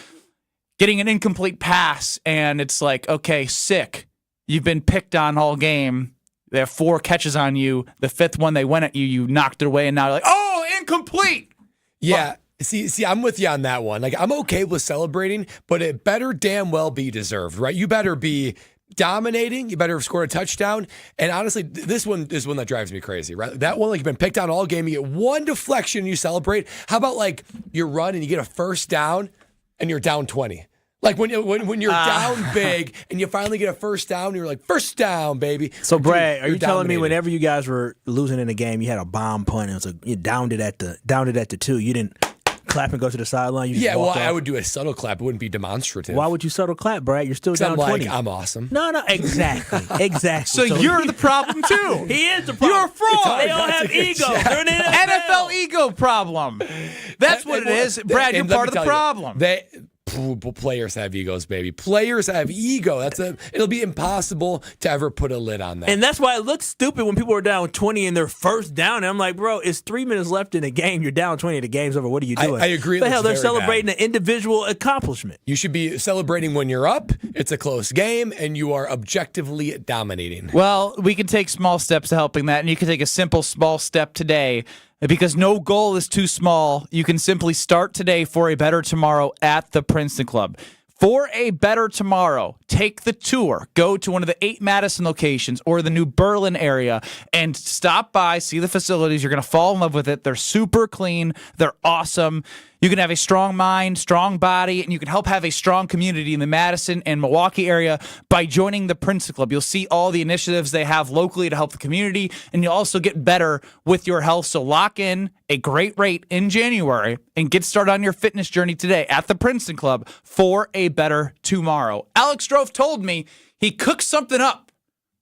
getting an incomplete pass and it's like, okay, sick. You've been picked on all game. They have 4 catches on you. The 5th one they went at you, you knocked it away, and now you're like, oh, incomplete. Yeah. See, I'm with you on that one. Like, I'm okay with celebrating, but it better damn well be deserved, right? You better be dominating. You better have scored a touchdown. And honestly, this one is one that drives me crazy, right? That one, like, you've been picked on all game. You get one deflection, you celebrate. How about, like, you run and you get a first down and you're down 20? Like, when you're down big and you finally get a first down, you're like, first down, baby. So, Brad, are you telling me whenever you guys were losing in a game, you had a bomb punt and it was like, you downed it at the 2. You didn't clap and go to the sideline? You just walked off? I would do a subtle clap. It wouldn't be demonstrative. Why would you subtle clap, Brad? You're still down 20. I'm awesome. No, exactly. So you're the problem, too. He is the problem. You're a fraud. They all have ego. They're in NFL ego problem. That's what it is. Brad, you're part of the problem. Players have egos, baby. Players have ego. It'll be impossible to ever put a lid on that. And that's why it looks stupid when people are down 20 in their first down. And I'm like, bro, it's 3 minutes left in the game. You're down 20. The game's over. What are you doing? I agree. The hell, they're celebrating an individual accomplishment. You should be celebrating when you're up. It's a close game, and you are objectively dominating. Well, we can take small steps to helping that, and you can take a simple small step today. Because no goal is too small, you can simply start today for a better tomorrow at the Princeton Club. For a better tomorrow, take the tour. Go to one of the 8 Madison locations or the New Berlin area and stop by, see the facilities. You're going to fall in love with it. They're super clean. They're awesome. You can have a strong mind, strong body, and you can help have a strong community in the Madison and Milwaukee area by joining the Princeton Club. You'll see all the initiatives they have locally to help the community, and you'll also get better with your health. So lock in a great rate in January and get started on your fitness journey today at the Princeton Club for a better tomorrow. Alex Strofe told me he cooks something up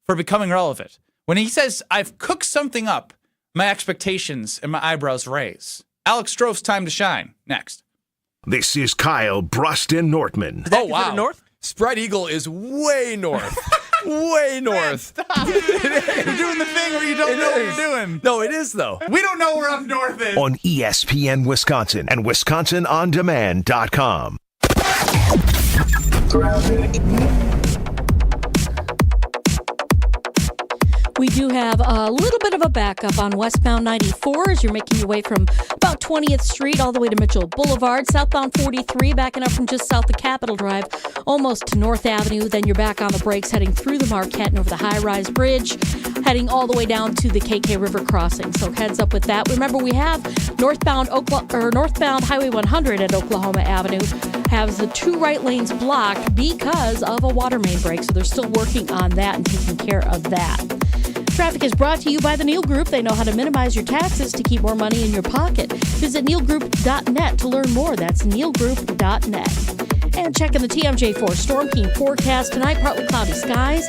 for becoming relevant. When he says, I've cooked something up, my expectations and my eyebrows raise. Alex Strofe's time to shine. Next. This is Kyle Bruston Nortman. Oh, wow. North? Spread Eagle is way north. Way north. Stop. You're doing the thing where you don't know what you're doing. No, it is, though. We don't know where up north is. On ESPN Wisconsin and WisconsinOnDemand.com. We do have a little bit of a backup on westbound 94 as you're making your way from about 20th Street all the way to Mitchell Boulevard. Southbound 43 backing up from just south of Capitol Drive almost to North Avenue. Then you're back on the brakes heading through the Marquette and over the high-rise bridge, heading all the way down to the KK River crossing. So heads up with that. Remember, we have northbound Highway 100 at Oklahoma Avenue has the 2 right lanes blocked because of a water main break. So they're still working on that and taking care of that. Traffic is brought to you by the Neal Group. They know how to minimize your taxes to keep more money in your pocket. Visit nealgroup.net to learn more. That's nealgroup.net. And checking the TMJ4 Storm King forecast tonight, partly cloudy skies,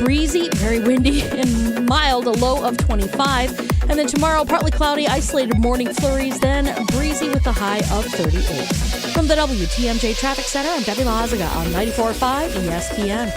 breezy, very windy, and mild, a low of 25. And then tomorrow, partly cloudy, isolated morning flurries, then breezy with a high of 38. From the WTMJ Traffic Center, I'm Debbie Lazaga on 94.5 ESPN.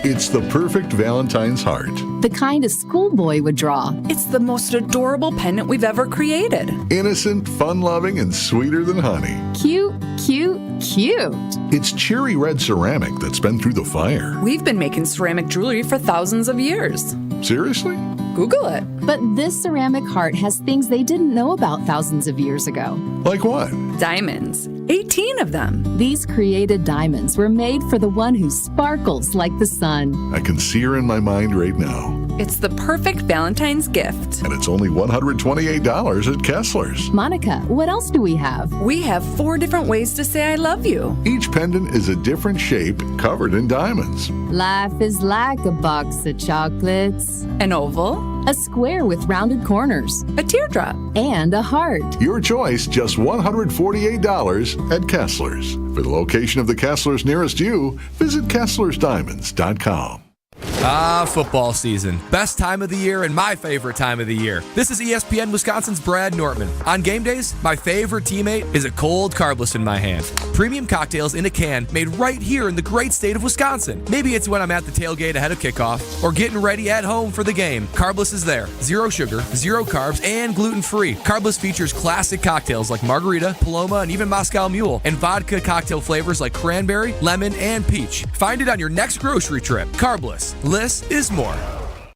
It's the perfect Valentine's heart. The kind a schoolboy would draw. It's the most adorable pendant we've ever created. Innocent, fun-loving, and sweeter than honey. Cute, cute, cute. It's cherry red ceramic that's been through the fire. We've been making ceramic jewelry for thousands of years. Seriously? Google it. But this ceramic heart has things they didn't know about thousands of years ago. Like what? Diamonds. 18 of them. These created diamonds were made for the one who sparkles like the sun. I can see her in my mind right now. It's the perfect Valentine's gift. And it's only $128 at Kessler's. Monica, what else do we have? We have 4 different ways to say I love you. Each pendant is a different shape covered in diamonds. Life is like a box of chocolates. An oval. A square with rounded corners. A teardrop. And a heart. Your choice, just $148 at Kessler's. For the location of the Kessler's nearest you, visit KesslersDiamonds.com. Football season. Best time of the year and my favorite time of the year. This is ESPN Wisconsin's Brad Nortman. On game days, my favorite teammate is a cold carbless in my hand. Premium cocktails in a can made right here in the great state of Wisconsin. Maybe it's when I'm at the tailgate ahead of kickoff or getting ready at home for the game. Carbless is there. 0 sugar, 0 carbs, and gluten-free. Carbless features classic cocktails like margarita, Paloma, and even Moscow Mule, and vodka cocktail flavors like cranberry, lemon, and peach. Find it on your next grocery trip. Carbless. Less is more.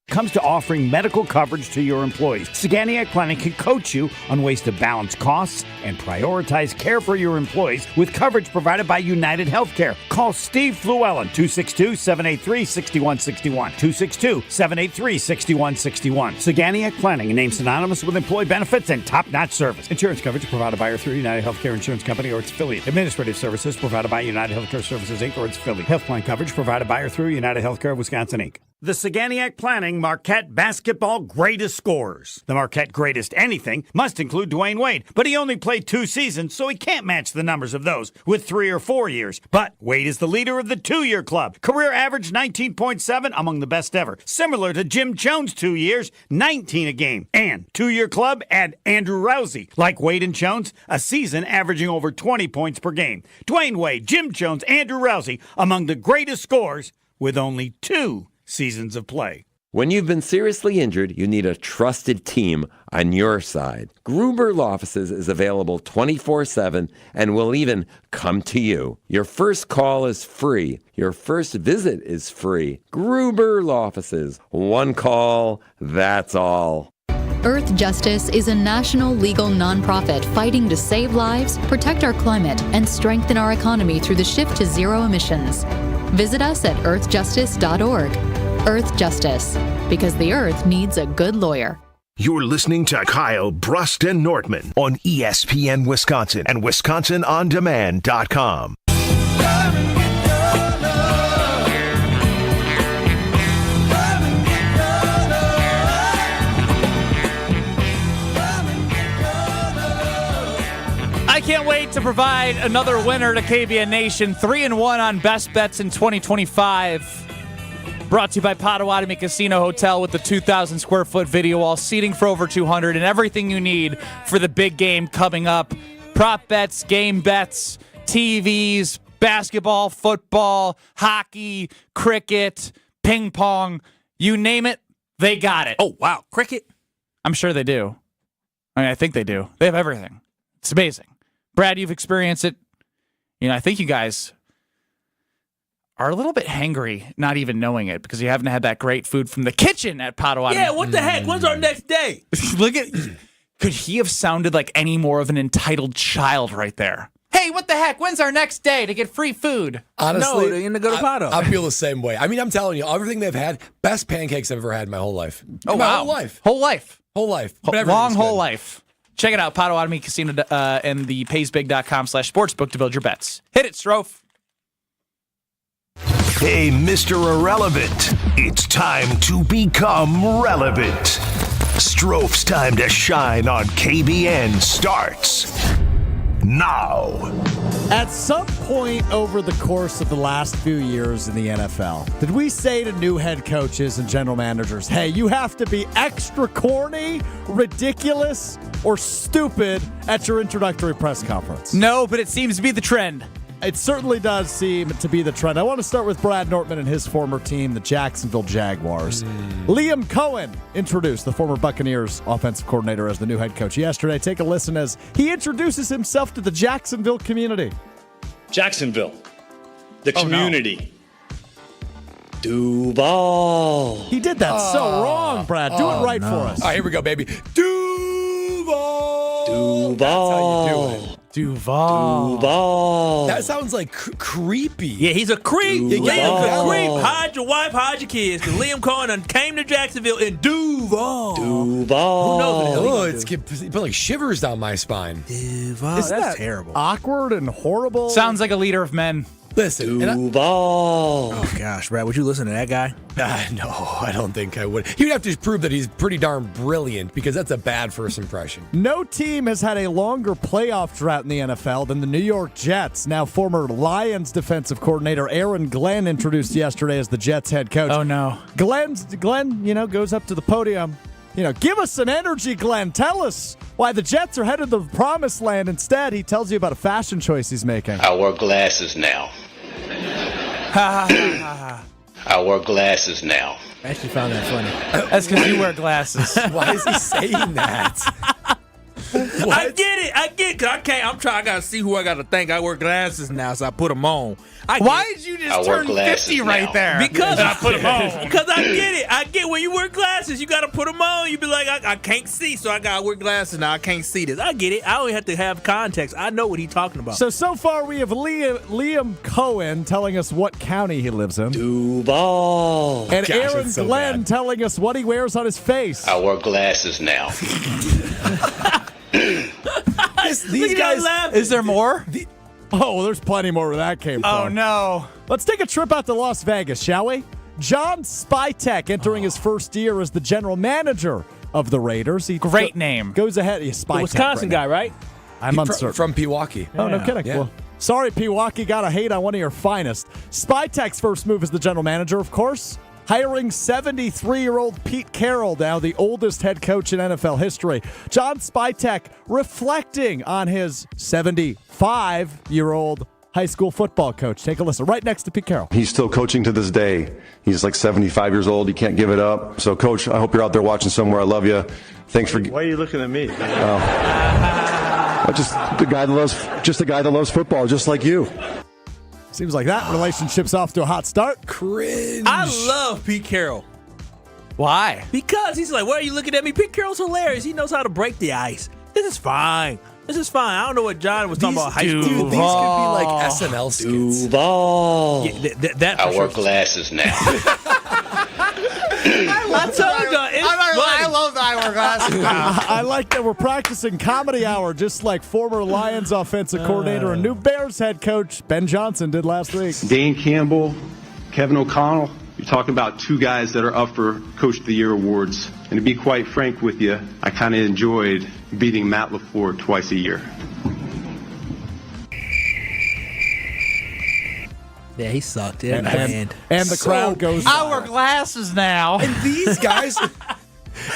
Comes to offering medical coverage to your employees. Saganiac Planning can coach you on ways to balance costs and prioritize care for your employees with coverage provided by United Healthcare. Call Steve Fluellen, 262-783-6161. 262-783-6161. Saganiac Planning, a name synonymous with employee benefits and top-notch service. Insurance coverage provided by or through United Healthcare Insurance Company or its affiliate. Administrative services provided by United Healthcare Services, Inc. or its affiliate. Health plan coverage provided by or through United Healthcare of Wisconsin, Inc. The Saganiac Planning Marquette Basketball Greatest Scorers. The Marquette Greatest Anything must include Dwayne Wade, but he only played 2 seasons, so he can't match the numbers of those with 3 or 4 years. But Wade is the leader of the 2-year club. Career average 19.7, among the best ever. Similar to Jim Jones' 2 years, 19 a game. And 2-year club, add Andrew Rousey. Like Wade and Jones, a season averaging over 20 points per game. Dwayne Wade, Jim Jones, Andrew Rousey, among the greatest scorers with only 2 seasons of play. When you've been seriously injured, you need a trusted team on your side. Gruber Law Offices is available 24/7 and will even come to you. Your first call is free. Your first visit is free. Gruber Law Offices. One call, that's all. Earth Justice is a national legal nonprofit fighting to save lives, protect our climate, and strengthen our economy through the shift to zero emissions. Visit us at earthjustice.org. Earth Justice, because the earth needs a good lawyer. You're listening to Kyle, Brust, and Nortman on ESPN Wisconsin and WisconsinOnDemand.com. I can't wait to provide another winner to KBN Nation. 3-1 on best bets in 2025. Brought to you by Potawatomi Casino Hotel with the 2,000 square foot video wall, seating for over 200, and everything you need for the big game coming up. Prop bets, game bets, TVs, basketball, football, hockey, cricket, ping pong, you name it, they got it. Oh, wow. Cricket? I'm sure they do. I mean, I think they do. They have everything. It's amazing. Brad, you've experienced it. You know, I think you guys are a little bit hangry, not even knowing it, because you haven't had that great food from the kitchen at Potawatomi. Yeah, what the heck? When's our next day? Look at, could he have sounded like any more of an entitled child right there? Hey, what the heck? When's our next day to get free food? Honestly, no, they're going to go to Pato. I feel the same way. I mean, I'm telling you, everything they've had, best pancakes I've ever had in my whole life. Oh, my wow. whole life. Whole life. Whole life. Long whole life. Check it out, Potawatomi Casino and the paysbig.com/sportsbook to build your bets. Hit it, Strofe. Hey, Mr. Irrelevant, it's time to become relevant. Strofe's time to shine on KBN starts now. At some point over the course of the last few years in the NFL, did we say to new head coaches and general managers, hey, you have to be extra corny, ridiculous, or stupid at your introductory press conference? No, but it seems to be the trend. It certainly does seem to be the trend. I want to start with Brad Nortman and his former team, the Jacksonville Jaguars. Liam Cohen introduced the former Buccaneers offensive coordinator as the new head coach yesterday. Take a listen as he introduces himself to the Jacksonville community. Jacksonville, the community. Duval. He did that so wrong, Brad. Do it right for us. All right, here we go, baby. Duval. Duval. That's how you do it. Duval. That sounds like creepy. Yeah, he's a creep. Duval. Liam's a creep. Hide your wife, hide your kids. Because Liam Cohen came to Jacksonville in Duval. Duval. Who knows? Oh, it's put like shivers down my spine. Duval. Isn't That's that terrible. Awkward and horrible. Sounds like a leader of men. Listen, Duval. Oh, gosh, Brad, would you listen to that guy? No, I don't think I would. He would have to prove that he's pretty darn brilliant because that's a bad first impression. No team has had a longer playoff drought in the NFL than the New York Jets. Now, former Lions defensive coordinator Aaron Glenn introduced yesterday as the Jets head coach. Oh, no. Glenn, goes up to the podium. Give us some energy, Glenn. Tell us why the Jets are headed to the promised land. Instead, he tells you about a fashion choice he's making. I wear glasses now. I wear glasses now. I actually found that funny. That's because you wear glasses. Why is he saying that? I get it. Cause I gotta see who I gotta thank. I wear glasses now, so I put them on. Why did you just turn 50 right there? Because I put them on. Because I get it. I get when you wear glasses, you gotta put them on. You be like, I can't see, so I gotta wear glasses now. I can't see this. I get it. I only have to have context. I know what he's talking about. So far we have Liam Cohen telling us what county he lives in. Duval. And Aaron Glenn telling us what he wears on his face. I wear glasses now. These guys laugh. Is there more? There's plenty more where that came from. Oh, no. Let's take a trip out to Las Vegas, shall we? John Spytek entering his first year as the general manager of the Raiders. Great name. Goes ahead. Yeah, Spytek, The Wisconsin guy, right? I'm uncertain. From Pewaukee. Oh, no kidding. Yeah. Well, sorry, Pewaukee got a hate on one of your finest. Spytek's first move as the general manager, of course, hiring 73-year-old Pete Carroll, now the oldest head coach in NFL history. John Spytek reflecting on his 75-year-old high school football coach. Take a listen. Right next to Pete Carroll. He's still coaching to this day. He's like 75 years old. He can't give it up. So, Coach, I hope you're out there watching somewhere. I love you. Thanks for. Why are you looking at me? Just the guy that loves football, just like you. Seems like that relationship's off to a hot start. Cringe. I love Pete Carroll. Why? Because he's like, why are you looking at me? Pete Carroll's hilarious. He knows how to break the ice. This is fine. I don't know what John was talking about high school. Dude, these could be like SNL skits. Duval. Yeah, that I for wear sure. glasses now. I told you, it's funny. I love the eyewear glasses. I like that we're practicing comedy hour, just like former Lions offensive coordinator and new Bears head coach Ben Johnson did last week. Dan Campbell, Kevin O'Connell. You're talking about two guys that are up for Coach of the Year awards. And to be quite frank with you, I kind of enjoyed beating Matt LaFleur twice a year. Yeah, he sucked. And the crowd goes. I wear glasses now.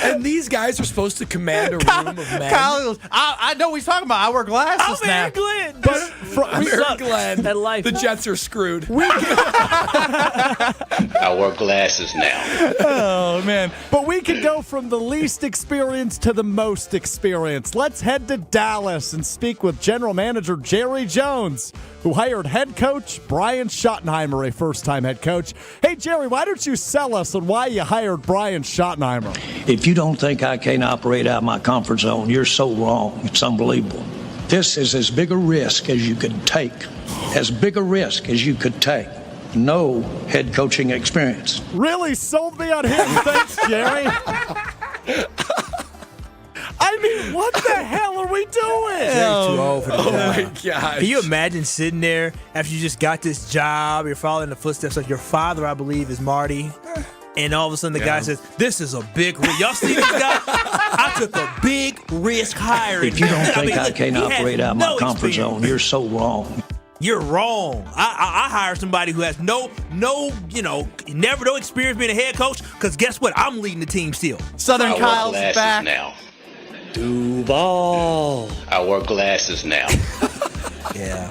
And these guys are supposed to command a room of men. Kyle goes, I know what he's talking about. I wear glasses I'm now. Aaron Glenn. But I'm we Aaron suck Glenn. at life. The Jets are screwed. I wear glasses now. Oh, man. But we could go from the least experienced to the most experienced. Let's head to Dallas and speak with general manager Jerry Jones, who hired head coach Brian Schottenheimer, a first-time head coach. Hey, Jerry, why don't you sell us on why you hired Brian Schottenheimer? If you don't think I can't operate out of my comfort zone, you're so wrong. It's unbelievable. This is as big a risk as you could take. As big a risk as you could take. No head coaching experience. Really sold me on him. Thanks, Jerry. I mean, what the hell are we doing? Oh my gosh. Can you imagine sitting there after you just got this job, you're following the footsteps of your father, I believe, is Marty, and all of a sudden the guy says, this is a big risk. Y'all see this guy? I took a big risk hiring. If you don't think I look, can't he has operate out of my no comfort experience. zone, you're so wrong. You're wrong. I hire somebody who has no experience being a head coach, because guess what? I'm leading the team still. Southern I wear Kyle's glasses back. now. Duval. I wear glasses now. Yeah.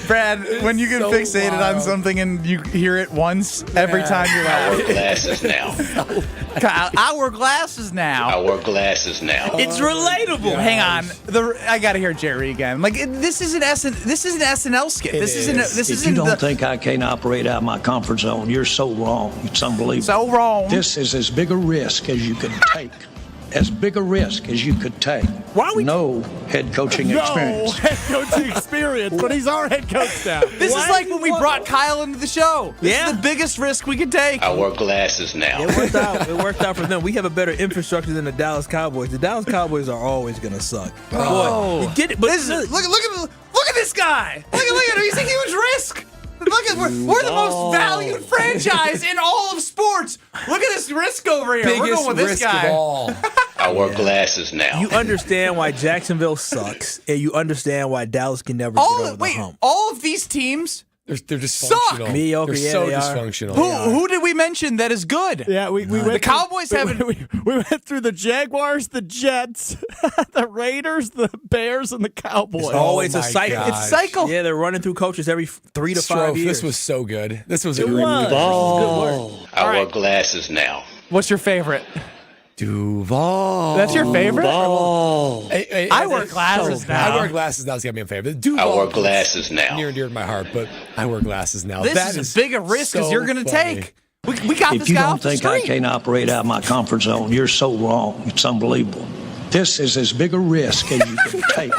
Brad, when you get so fixated on wild. something and you hear it once, every time you're I like, wear glasses now. Kyle, I wear glasses now. I wear glasses now. It's relatable. Hang on, I gotta hear Jerry again. Like this is an SNL skit. This isn't. This If isn't. you don't think I can't operate out of my comfort zone, you're so wrong. It's unbelievable. So wrong. This is as big a risk as you could take. As big a risk as you could take. Why are we? No head coaching experience. head coaching experience, but he's our head coach now. This is like when we brought Kyle into the show. This is the biggest risk we could take. I wear glasses now. It worked out. It worked out for them. We have a better infrastructure than the Dallas Cowboys. The Dallas Cowboys are always going to suck. Boy, you get it. But Look at this guy. Look at him. He's a huge risk. Look at we're the most valued franchise in all of sports. Look at this risk over here. We're going with this risk guy. of all. I wear glasses now. You understand why Jacksonville sucks, and you understand why Dallas can never get over the hump. All of these teams They're dysfunctional. suck. Mediocre, They're yeah, so they are. dysfunctional. Who did we mention that is good? Yeah, we went the Cowboys haven't. We went through the Jaguars, the Jets, the Raiders, the Bears, and the Cowboys. It's always a my cycle. gosh. It's a cycle. Yeah, they're running through coaches every 3 to 5 Strofe, years. this was so good. This was a It great was. movie. Duval. I wear glasses now. What's your favorite? Duval. That's your favorite? Duval. I wear glasses now. I wear glasses now. It's got to be my favorite. I Duval wear glasses now. near and dear to my heart, but I wear glasses now. This That is as big a risk as so you're going to funny. take. We got If this you guy don't off the think I street. can't operate out of my comfort zone, you're so wrong. It's unbelievable. This is as big a risk as you could take.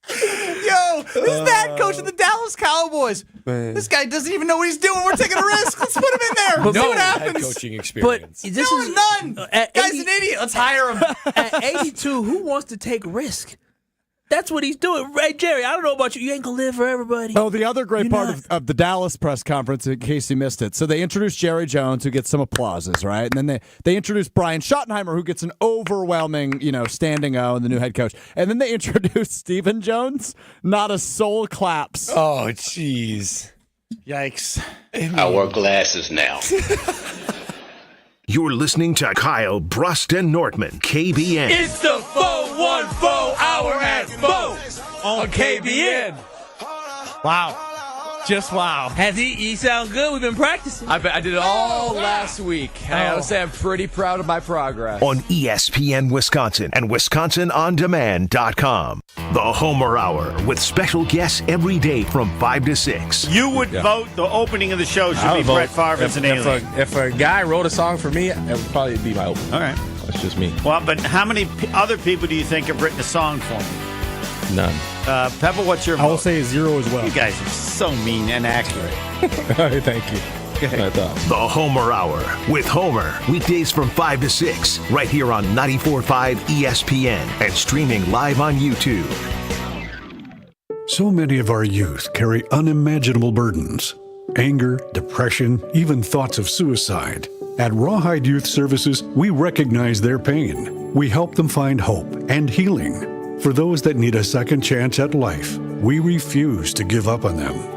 Yo, this is the head coach of the Dallas Cowboys. This guy doesn't even know what he's doing. We're taking a risk. Let's put him in there. No See what head happens. coaching But experience. this No, is none. at Guy's 80 an idiot. Let's hire him. At 82, who wants to take risk? That's what he's doing. Hey, Jerry, I don't know about you. You ain't going to live forever, buddy. Oh, the other great part of the Dallas press conference, in case you missed it. So they introduced Jerry Jones, who gets some applauses, right? And then they introduced Brian Schottenheimer, who gets an overwhelming, standing O, and the new head coach. And then they introduced Stephen Jones. Not a soul claps. Oh, jeez. Yikes. I wear glasses now. You're listening to Kyle Brust and Nortman, KBN. It's the 414 Hour at 4 on KBN. Wow. Just wow. Has he sound good? We've been practicing. I did it all last week. I gotta say, I'm pretty proud of my progress. On ESPN Wisconsin and WisconsinOnDemand.com. The Homer Hour with special guests every day from 5 to 6. You would vote the opening of the show should be Brett Favre as an alien. If a guy wrote a song for me, it would probably be my opening. All right. That's just me. Well, but how many other people do you think have written a song for me? None. Pepper, what's your vote? I will say 0 as well. You guys are so mean and accurate. Thank you. I thought. The Homer Hour with Homer. Weekdays from 5 to 6. Right here on 94.5 ESPN and streaming live on YouTube. So many of our youth carry unimaginable burdens. Anger, depression, even thoughts of suicide. At Rawhide Youth Services, we recognize their pain. We help them find hope and healing. For those that need a second chance at life, we refuse to give up on them.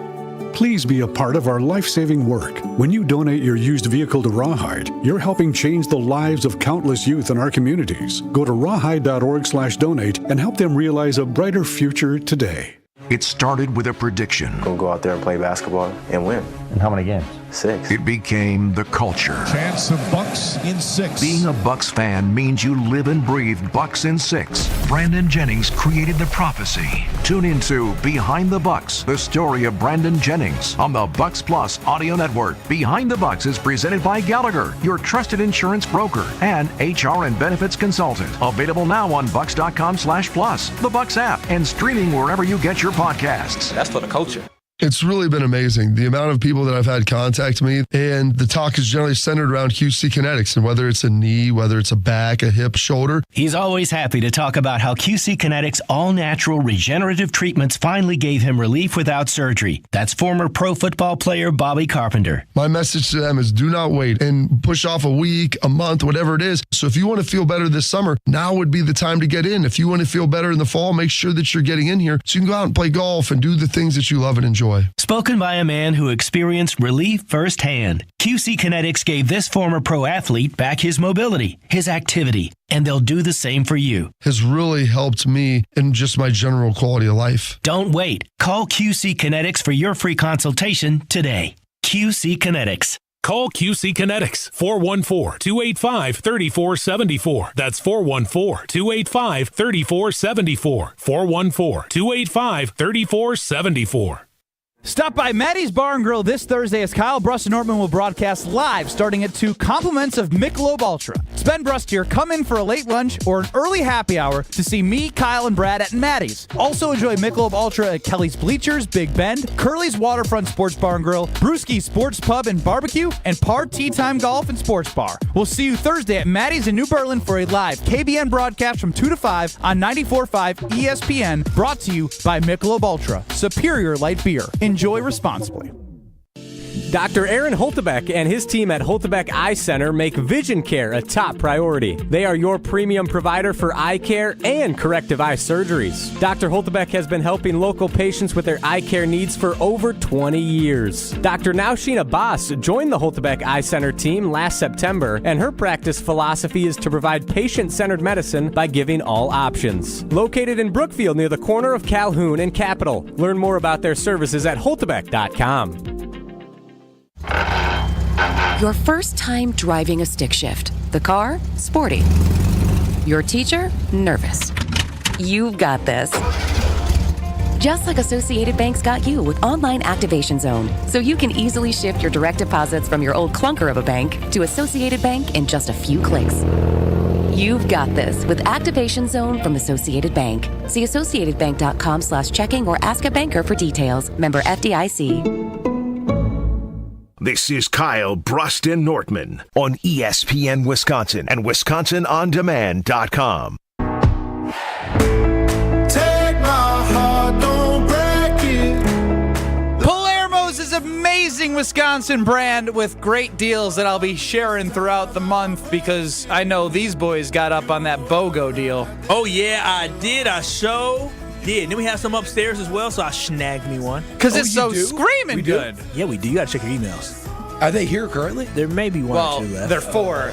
Please be a part of our life-saving work. When you donate your used vehicle to Rawhide, you're helping change the lives of countless youth in our communities. Go to rawhide.org/donate and help them realize a brighter future today. It started with a prediction. We'll go out there and play basketball and win. And how many games? 6. It became the culture. Chance of Bucks in 6. Being a Bucks fan means you live and breathe Bucks in 6. Brandon Jennings created the prophecy. Tune into Behind the Bucks, the story of Brandon Jennings on the Bucks Plus audio network. Behind the Bucks is presented by Gallagher, your trusted insurance broker and HR and benefits consultant. Available now on bucks.com/plus, the Bucks app, and streaming wherever you get your podcasts. That's for the culture. It's really been amazing, the amount of people that I've had contact me, and the talk is generally centered around QC Kinetics, and whether it's a knee, whether it's a back, a hip, shoulder. He's always happy to talk about how QC Kinetics all-natural regenerative treatments finally gave him relief without surgery. That's former pro football player Bobby Carpenter. My message to them is do not wait and push off a week, a month, whatever it is. So if you want to feel better this summer, now would be the time to get in. If you want to feel better in the fall, make sure that you're getting in here so you can go out and play golf and do the things that you love and enjoy. Spoken by a man who experienced relief firsthand. QC Kinetics gave this former pro athlete back his mobility, his activity, and they'll do the same for you. Has really helped me in just my general quality of life. Don't wait. Call QC Kinetics for your free consultation today. QC Kinetics. Call QC Kinetics, 414-285-3474. That's 414-285-3474. 414-285-3474. Stop by Maddie's Bar and Grill this Thursday as Kyle Brust and Nortman will broadcast live starting at 2, compliments of Michelob Ultra. It's Ben Brust here. Come in for a late lunch or an early happy hour to see me, Kyle, and Brad at Maddie's. Also enjoy Michelob Ultra at Kelly's Bleachers, Big Bend, Curly's Waterfront Sports Bar and Grill, Brewski's Sports Pub and Barbecue, and Par Tea Time Golf and Sports Bar. We'll see you Thursday at Maddie's in New Berlin for a live KBN broadcast from 2 to 5 on 94.5 ESPN, brought to you by Michelob Ultra, superior light beer. Enjoy responsibly. Dr. Aaron Holtebeck and his team at Holtebeck Eye Center make vision care a top priority. They are your premium provider for eye care and corrective eye surgeries. Dr. Holtebeck has been helping local patients with their eye care needs for over 20 years. Dr. Nausheen Abbas joined the Holtebeck Eye Center team last September, and her practice philosophy is to provide patient-centered medicine by giving all options. Located in Brookfield near the corner of Calhoun and Capitol. Learn more about their services at holtebeck.com. Your first time driving a stick shift. The car, sporty. Your teacher, nervous. You've got this. Just like Associated Bank's got you with Online Activation Zone, so you can easily shift your direct deposits from your old clunker of a bank to Associated Bank in just a few clicks. You've got this with Activation Zone from Associated Bank. See associatedbank.com/checking or ask a banker for details. Member FDIC. This is Kyle Brust and Nortman on ESPN Wisconsin and WisconsinOnDemand.com. Take my Everything Wisconsin brand with great deals that I'll be sharing throughout the month because I know these boys got up on that BOGO deal. Oh, yeah, I did. I did. Then we have some upstairs as well, so I snagged me one. Because it's so screaming good. Yeah, we do. You got to check your emails. Are they here currently? There may be one or two left. They're for,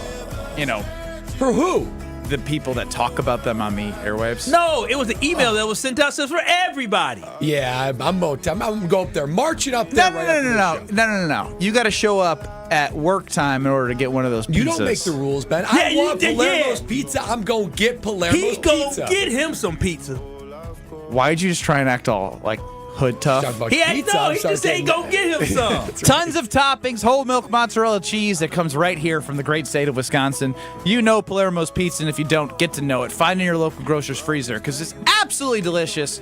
For who? The people that talk about them on the airwaves. No, it was an email that was sent out for everybody. Yeah, I'm going to go up there, marching up there. No. You got to show up at work time in order to get one of those pizzas. You don't make the rules, Ben. I want Palermo's pizza. I'm going to get Palermo's pizza. He's going to get him some pizza. Why'd you just try and act all like hood tough? He just said go get him some. Tons of toppings, whole milk mozzarella cheese that comes right here from the great state of Wisconsin. You know Palermo's Pizza, and if you don't, get to know it. Find it in your local grocer's freezer because it's absolutely delicious.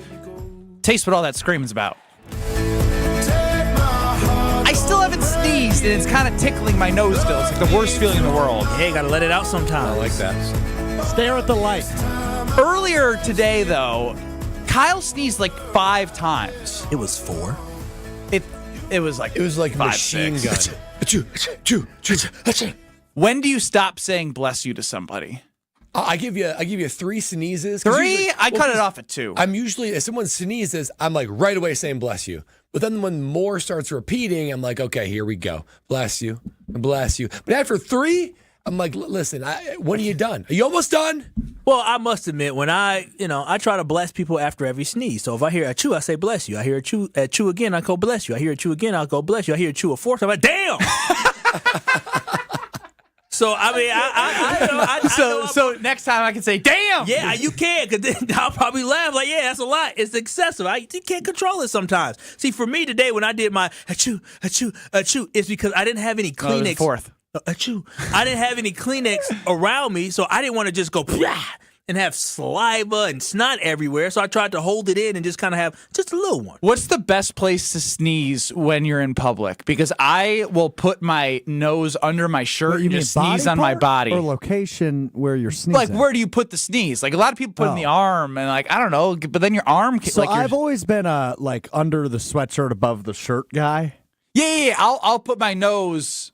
Taste what all that screaming's about. I still haven't sneezed, and it's kind of tickling my nose still. It's like the worst feeling in the world. Hey, gotta let it out sometimes. I like that. Stare at the light. Earlier today, though, Kyle sneezed like 5 times. It was 4. It was like a machine gun. When do you stop saying bless you to somebody? I give you 3 sneezes. 3? I cut it off at 2. I'm usually, if someone sneezes, I'm like right away saying bless you. But then when more starts repeating, I'm like, okay, here we go. Bless you. Bless you. But after 3, I'm like, listen, when are you done? Are you almost done? Well, I must admit, when I try to bless people after every sneeze. So if I hear a chew, I say bless you. I hear a chew again, I go bless you. I hear a chew again, I'll go bless you. I hear a chew a 4th, I'm like, damn! So, I mean, I So next time I can say, damn! Yeah, you can, because then I'll probably laugh like, yeah, that's a lot. It's excessive. You can't control it sometimes. See, for me today, when I did my achoo, it's because I didn't have any Kleenex. 4th. Achoo. I didn't have any Kleenex around me, so I didn't want to just go and have saliva and snot everywhere. So I tried to hold it in and just kind of have just a little one. What's the best place to sneeze when you're in public? Because I will put my nose under my shirt and just sneeze on my body. Or location where you're sneezing. Like, where do you put the sneeze? Like, a lot of people put it in the arm, and like, I don't know, but then your arm... So I've always been like under the sweatshirt above the shirt guy. Yeah. I'll put my nose...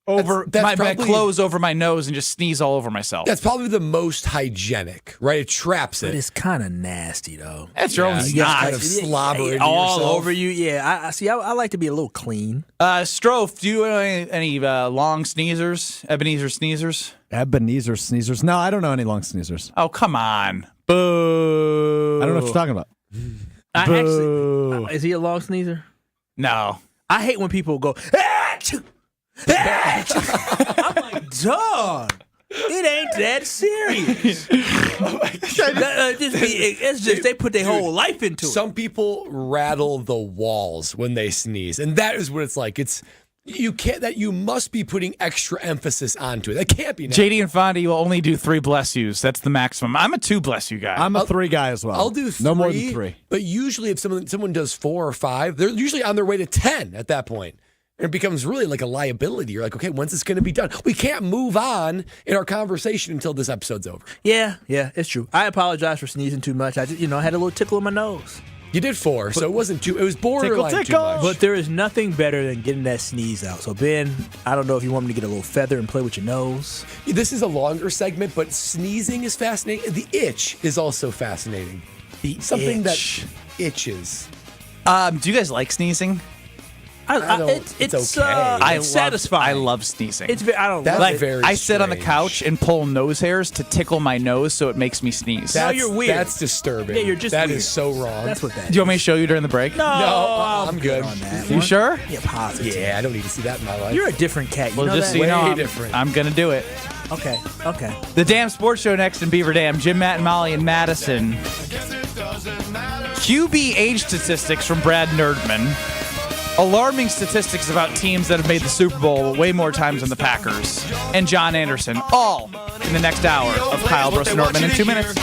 over my clothes over my nose and just sneeze all over myself. That's probably the most hygienic, right? It traps it. But it's kind of nasty, though. That's your own snot. Kind of slobber into all yourself. over you. Yeah, I like to be a little clean. Strofe, do you know any long sneezers? Ebenezer sneezers? Ebenezer sneezers? No, I don't know any long sneezers. Oh, come on. Boo. I don't know what you're talking about. Actually, is he a long sneezer? No. I hate when people go, achoo! I'm like, dog, it ain't that serious. It's just they put their whole life into it. Some people rattle the walls when they sneeze, and that is what it's like. You must be putting extra emphasis onto it. That can't be. JD and Fondy will only do 3 bless yous. That's the maximum. I'm a 2 bless you guy. I'm a 3 guy as well. I'll do 3. No more than 3. But usually, if someone does 4 or 5, they're usually on their way to 10 at that point. It becomes really like a liability. You're like, okay, when's this going to be done? We can't move on in our conversation until this episode's over. Yeah, it's true. I apologize for sneezing too much. I just, I had a little tickle in my nose. You did 4, so it wasn't too. It was borderline tickle. Too much. But there is nothing better than getting that sneeze out. So Ben, I don't know if you want me to get a little feather and play with your nose. This is a longer segment, but sneezing is fascinating. The itch is also fascinating. Something that itches. Do you guys like sneezing? It's okay. satisfying. I love sneezing. I sit on the couch and pull nose hairs to tickle my nose so it makes me sneeze. You're weird. That's disturbing. Yeah, you're just That weird. is so wrong. That's what that is. Do you want me to show you during the break? No, I'm good on that. You sure? Yeah, positive. Yeah, I don't need to see that in my life. You're a different cat. You know just that? so you know, Way different. I'm going to do it. Okay. The Damn Sports Show next in Beaver Dam. Jim, Matt, and Molly in Madison. QB age statistics from Brad Nerdman. Alarming statistics about teams that have made the Super Bowl way more times than the Packers. And John Anderson. All in the next hour of Kyle Brooks and Nordman in 2 minutes.